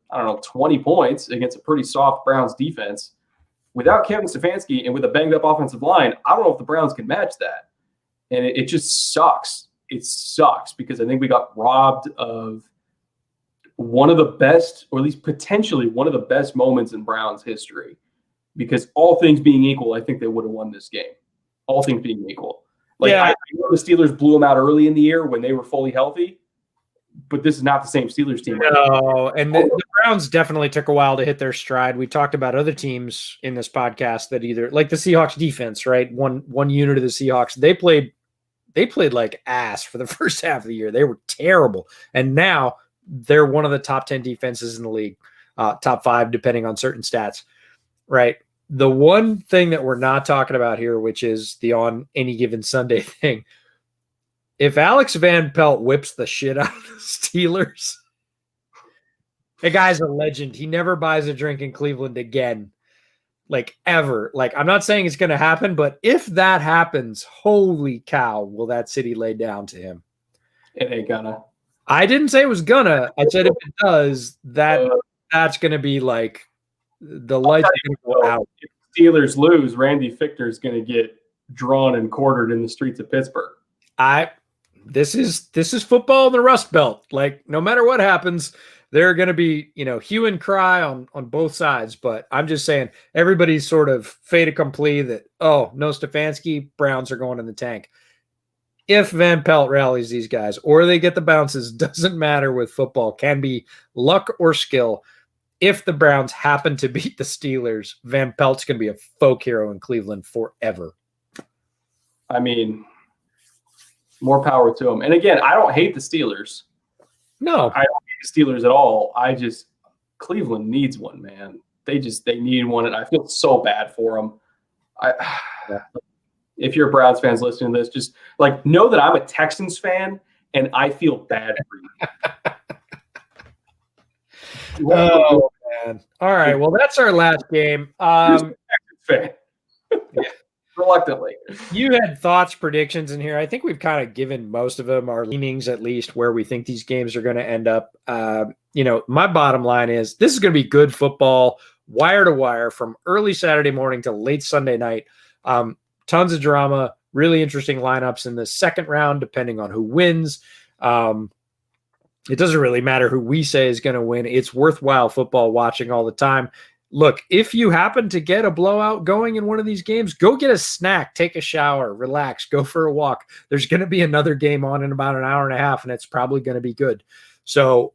20 points against a pretty soft Browns defense, without Kevin Stefanski and with a banged-up offensive line, I don't know if the Browns can match that. And it just sucks. It sucks because I think we got robbed of one of the best, or at least potentially one of the best moments in Browns history. Because all things being equal, I think they would have won this game. All things being equal. I know the Steelers blew them out early in the year when they were fully healthy, but this is not the same Steelers team. No, and the Browns definitely took a while to hit their stride. We talked about other teams in this podcast that either, like the Seahawks defense, right? One unit of the Seahawks, they played like ass for the first half of the year. They were terrible. And now they're one of the top 10 defenses in the league, top 5, depending on certain stats, right? The one thing that we're not talking about here, which is the on any given Sunday thing, if Alex Van Pelt whips the shit out of the Steelers, the guy's a legend. He never buys a drink in Cleveland again. Like, ever. Like, I'm not saying it's going to happen, but if that happens, holy cow, will that city lay down to him? It ain't gonna. I didn't say it was gonna. I said if it does, that's going to be like the lights are going to go out. If Steelers lose, Randy Fichtner is going to get drawn and quartered in the streets of Pittsburgh. This is football in the Rust Belt. Like, no matter what happens, there are going to be, hue and cry on both sides. But I'm just saying, everybody's sort of fait accompli that, oh, no Stefanski, Browns are going in the tank. If Van Pelt rallies these guys or they get the bounces, doesn't matter with football. Can be luck or skill. If the Browns happen to beat the Steelers, Van Pelt's going to be a folk hero in Cleveland forever. I mean, more power to him. And again, I don't hate the Steelers. No. I don't hate the Steelers at all. Cleveland needs one, man. They need one, and I feel so bad for them. If you're a Browns fans listening to this, just like know that I'm a Texans fan and I feel bad for you. Oh man! All right, well that's our last game. Texans fan. Yeah. Reluctantly. You had thoughts, predictions in here. I think we've kind of given most of them our leanings, at least where we think these games are going to end up. My bottom line is this is going to be good football, wire to wire, from early Saturday morning to late Sunday night. Tons of drama, really interesting lineups in the second round, depending on who wins. It doesn't really matter who we say is going to win. It's worthwhile football watching all the time. Look, if you happen to get a blowout going in one of these games, go get a snack, take a shower, relax, go for a walk. There's going to be another game on in about an hour and a half, and it's probably going to be good. So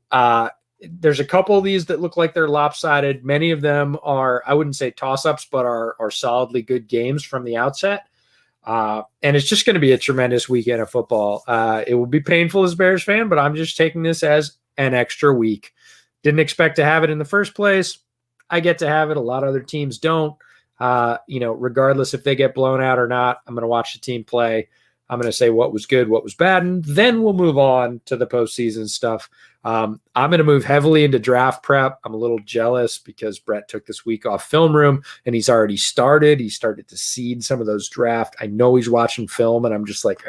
there's a couple of these that look like they're lopsided. Many of them are, I wouldn't say toss-ups, but are solidly good games from the outset. And it's just going to be a tremendous weekend of football. It will be painful as a Bears fan, but I'm just taking this as an extra week. Didn't expect to have it in the first place. I get to have it. A lot of other teams don't. Regardless if they get blown out or not, I'm going to watch the team play. I'm going to say what was good, what was bad, and then we'll move on to the postseason stuff. I'm going to move heavily into draft prep. I'm a little jealous because Brett took this week off film room and he's already started. He started to seed some of those draft. I know he's watching film and I'm just like,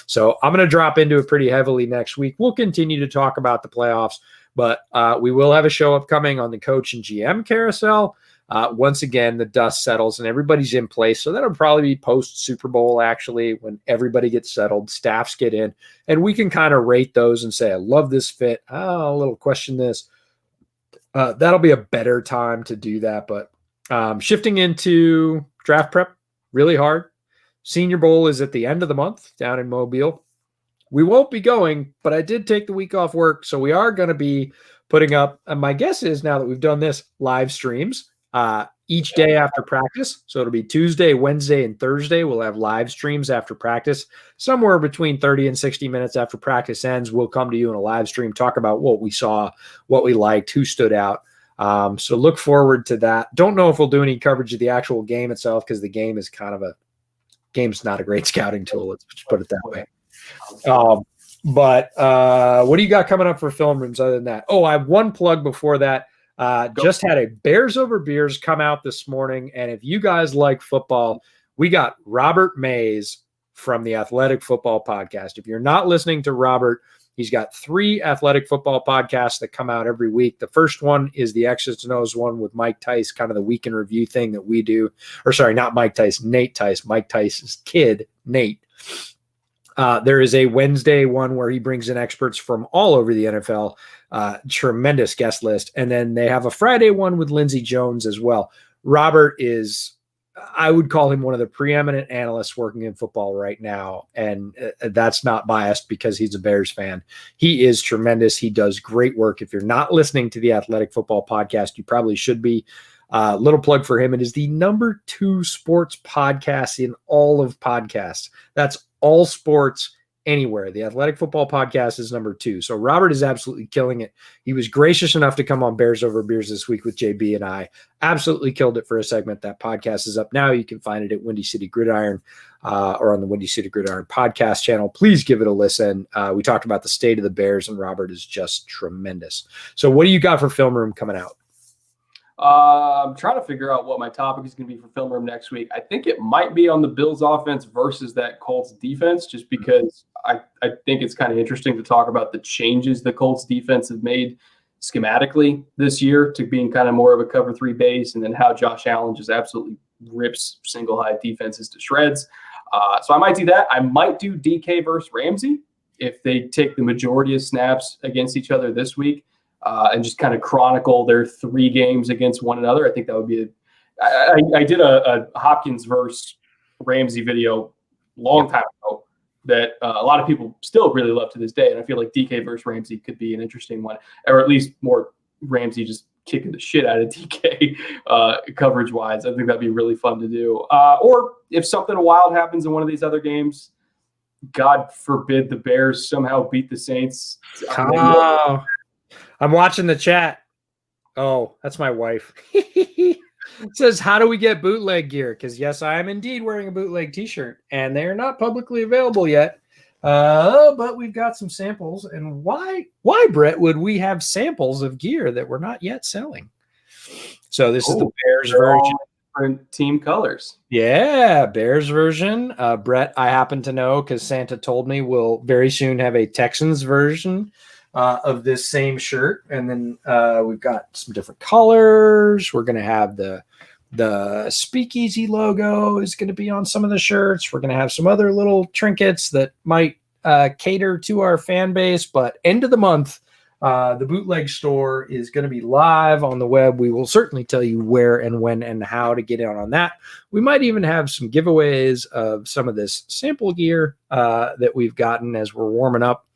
So I'm going to drop into it pretty heavily next week. We'll continue to talk about the playoffs, but we will have a show upcoming on the coach and GM carousel. Once again, the dust settles and everybody's in place. So that'll probably be post Super Bowl, actually, when everybody gets settled, staffs get in, and we can kind of rate those and say, I love this fit. A little question this. That'll be a better time to do that. But shifting into draft prep, really hard. Senior Bowl is at the end of the month down in Mobile. We won't be going, but I did take the week off work. So we are going to be putting up, and my guess is now that we've done this, live streams each day after practice. So it'll be Tuesday, Wednesday, and Thursday. We'll have live streams after practice. Somewhere between 30 and 60 minutes after practice ends, we'll come to you in a live stream, talk about what we saw, what we liked, who stood out. So look forward to that. Don't know if we'll do any coverage of the actual game itself because the game is game's not a great scouting tool. Let's just put it that way. But what do you got coming up for film rooms other than that? Oh, I have one plug before that. Just had a Bears Over Beers come out this morning. And if you guys like football, we got Robert Mays from the Athletic Football Podcast. If you're not listening to Robert, he's got 3 athletic football podcasts that come out every week. The first one is the X's and O's one with Mike Tice, kind of the week in review thing that we do. Or sorry, not Mike Tice, Nate Tice, Mike Tice's kid, Nate. There is a Wednesday one where he brings in experts from all over the NFL. Tremendous guest list. And then they have a Friday one with Lindsey Jones as well. Robert is, I would call him one of the preeminent analysts working in football right now. And that's not biased because he's a Bears fan. He is tremendous. He does great work. If you're not listening to the Athletic Football Podcast, you probably should be. Little plug for him. It is the number 2 sports podcast in all of podcasts. That's all sports anywhere. The Athletic Football Podcast is number 2. So Robert is absolutely killing it. He was gracious enough to come on Bears Over Beers this week with JB and I. Absolutely killed it for a segment. That podcast is up now. You can find it at Windy City Gridiron or on the Windy City Gridiron podcast channel. Please give it a listen. We talked about the state of the Bears, and Robert is just tremendous. So what do you got for Film Room coming out? I'm trying to figure out what my topic is going to be for Film Room next week. I think it might be on the Bills offense versus that Colts defense, just because I think it's kind of interesting to talk about the changes the Colts defense have made schematically this year to being kind of more of a cover 3 base, and then how Josh Allen just absolutely rips single high defenses to shreds. So I might do that. I might do DK versus Ramsey if they take the majority of snaps against each other this week. And just kind of chronicle their 3 games against one another. I think that would be I did a Hopkins versus Ramsey video long time ago that a lot of people still really love to this day. And I feel like DK versus Ramsey could be an interesting one, or at least more Ramsey just kicking the shit out of DK coverage wise. I think that'd be really fun to do. Or if something wild happens in one of these other games, God forbid the Bears somehow beat the Saints. I'm watching the chat. Oh, that's my wife. It says, how do we get bootleg gear? Because yes, I am indeed wearing a bootleg t-shirt, and they are not publicly available yet. But we've got some samples. And why, Brett, would we have samples of gear that we're not yet selling? So this is the Bears version. Different team colors. Yeah, Bears version. Brett, I happen to know because Santa told me we'll very soon have a Texans version of this same shirt. And then we've got some different colors. We're going to have the Speakeasy logo is going to be on some of the shirts. We're going to have some other little trinkets that might cater to our fan base. But end of the month, the Bootleg store is going to be live on the web. We will certainly tell you where and when and how to get in on that. We might even have some giveaways of some of this sample gear that we've gotten as we're warming up.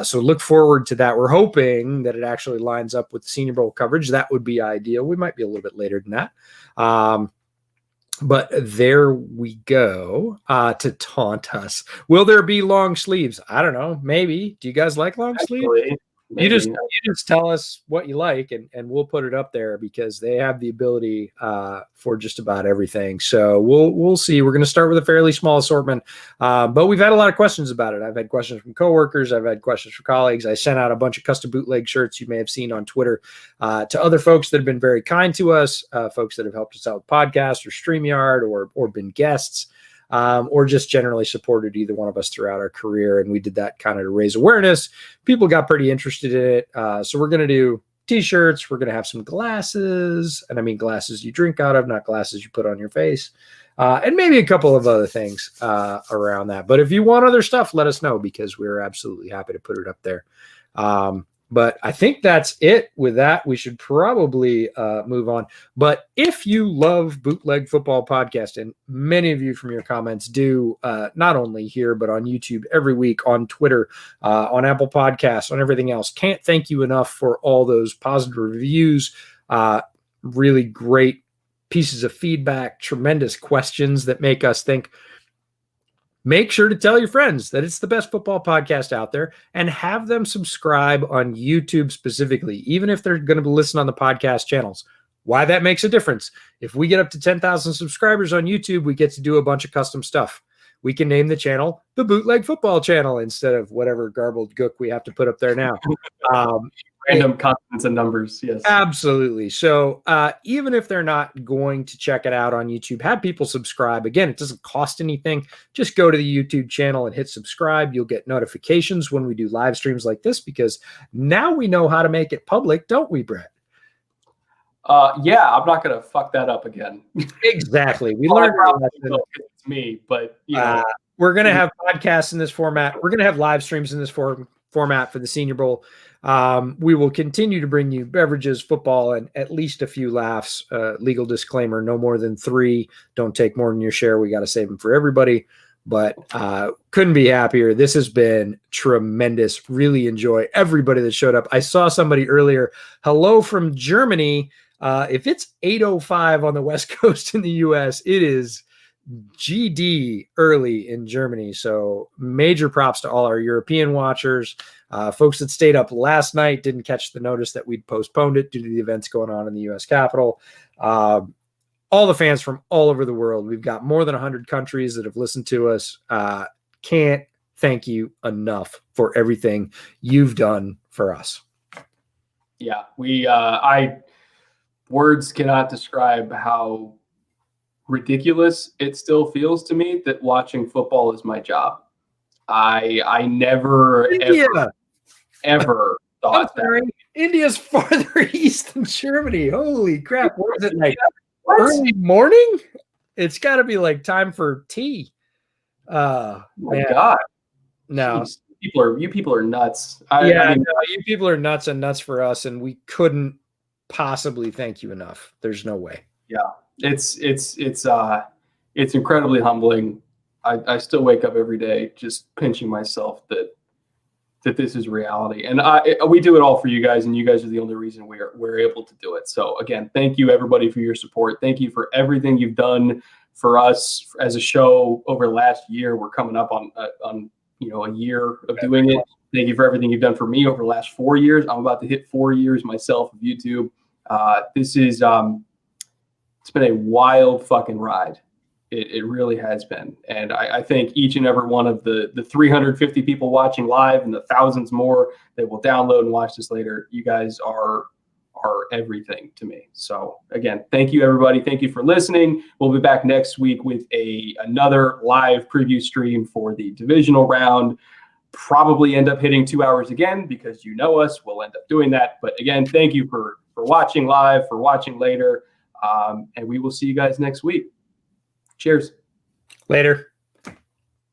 So look forward to that. We're hoping that it actually lines up with the Senior Bowl coverage. That would be ideal. We might be a little bit later than that. But there we go to taunt us. Will there be long sleeves? I don't know. Maybe. Do you guys like long sleeves? You just tell us what you like, and we'll put it up there because they have the ability for just about everything. So we'll see. We're going to start with a fairly small assortment, but we've had a lot of questions about it. I've had questions from coworkers. I've had questions from colleagues. I sent out a bunch of custom bootleg shirts you may have seen on Twitter to other folks that have been very kind to us, folks that have helped us out with podcasts or StreamYard or been guests. Or just generally supported either one of us throughout our career. And we did that kind of to raise awareness. People got pretty interested in it. So we're going to do t-shirts. We're going to have some glasses. And I mean glasses you drink out of, not glasses you put on your face. And maybe a couple of other things around that. But if you want other stuff, let us know because we're absolutely happy to put it up there. But I think that's it with that. We should probably move on. But if you love Bootleg Football Podcast, and many of you from your comments do, not only here, but on YouTube every week, on Twitter, on Apple Podcasts, on everything else, can't thank you enough for all those positive reviews, really great pieces of feedback, tremendous questions that make us think. Make sure to tell your friends that it's the best football podcast out there and have them subscribe on YouTube specifically, even if they're going to listen on the podcast channels. Why that makes a difference. If we get up to 10,000 subscribers on YouTube, we get to do a bunch of custom stuff. We can name the channel the Bootleg Football Channel instead of whatever garbled gook we have to put up there now. Random consonants and numbers, yes. Absolutely. So even if they're not going to check it out on YouTube, have people subscribe. Again, it doesn't cost anything. Just go to the YouTube channel and hit subscribe. You'll get notifications when we do live streams like this because now we know how to make it public, don't we, Brett? Yeah, I'm not going to fuck that up again. Exactly. We learned it's me, but you know. We're going to have podcasts in this format. We're going to have live streams in this format for the Senior Bowl. We will continue to bring you beverages, football, and at least a few laughs. Legal disclaimer, no more than 3. Don't take more than your share. We got to save them for everybody. But couldn't be happier. This has been tremendous. Really enjoy everybody that showed up. I saw somebody earlier. Hello from Germany. If it's 8:05 on the West Coast in the U.S., it is GD early in Germany. So major props to all our European watchers, folks that stayed up last night, didn't catch the notice that we'd postponed it due to the events going on in the U.S. Capitol. All the fans from all over the world. We've got more than 100 countries that have listened to us. Can't thank you enough for everything you've done for us. Yeah, words cannot describe how ridiculous it still feels to me that watching football is my job. I never ever thought that. India's farther east than Germany. Holy crap. What is it like? Early morning? It's got to be like time for tea. Oh my God. No. Jeez, you people are nuts. You people are nuts and nuts for us, and we couldn't possibly thank you enough. There's no way. Yeah. It's incredibly humbling. I still wake up every day just pinching myself that this is reality, and we do it all for you guys, and you guys are the only reason we're able to do it. So again, thank you everybody for your support. Thank you for everything you've done for us as a show over the last year. We're coming up on a year of doing it. Thank you for everything you've done for me over the last 4 years. I'm about to hit 4 years myself of YouTube. This is It's been a wild fucking ride. It really has been. And I think each and every one of the 350 people watching live and the thousands more that will download and watch this later, you guys are everything to me. So again, thank you everybody. Thank you for listening. We'll be back next week with another live preview stream for the divisional round. Probably end up hitting 2 hours again because you know us. We'll end up doing that. But again, thank you for watching live, for watching later. And we will see you guys next week. Cheers. Later.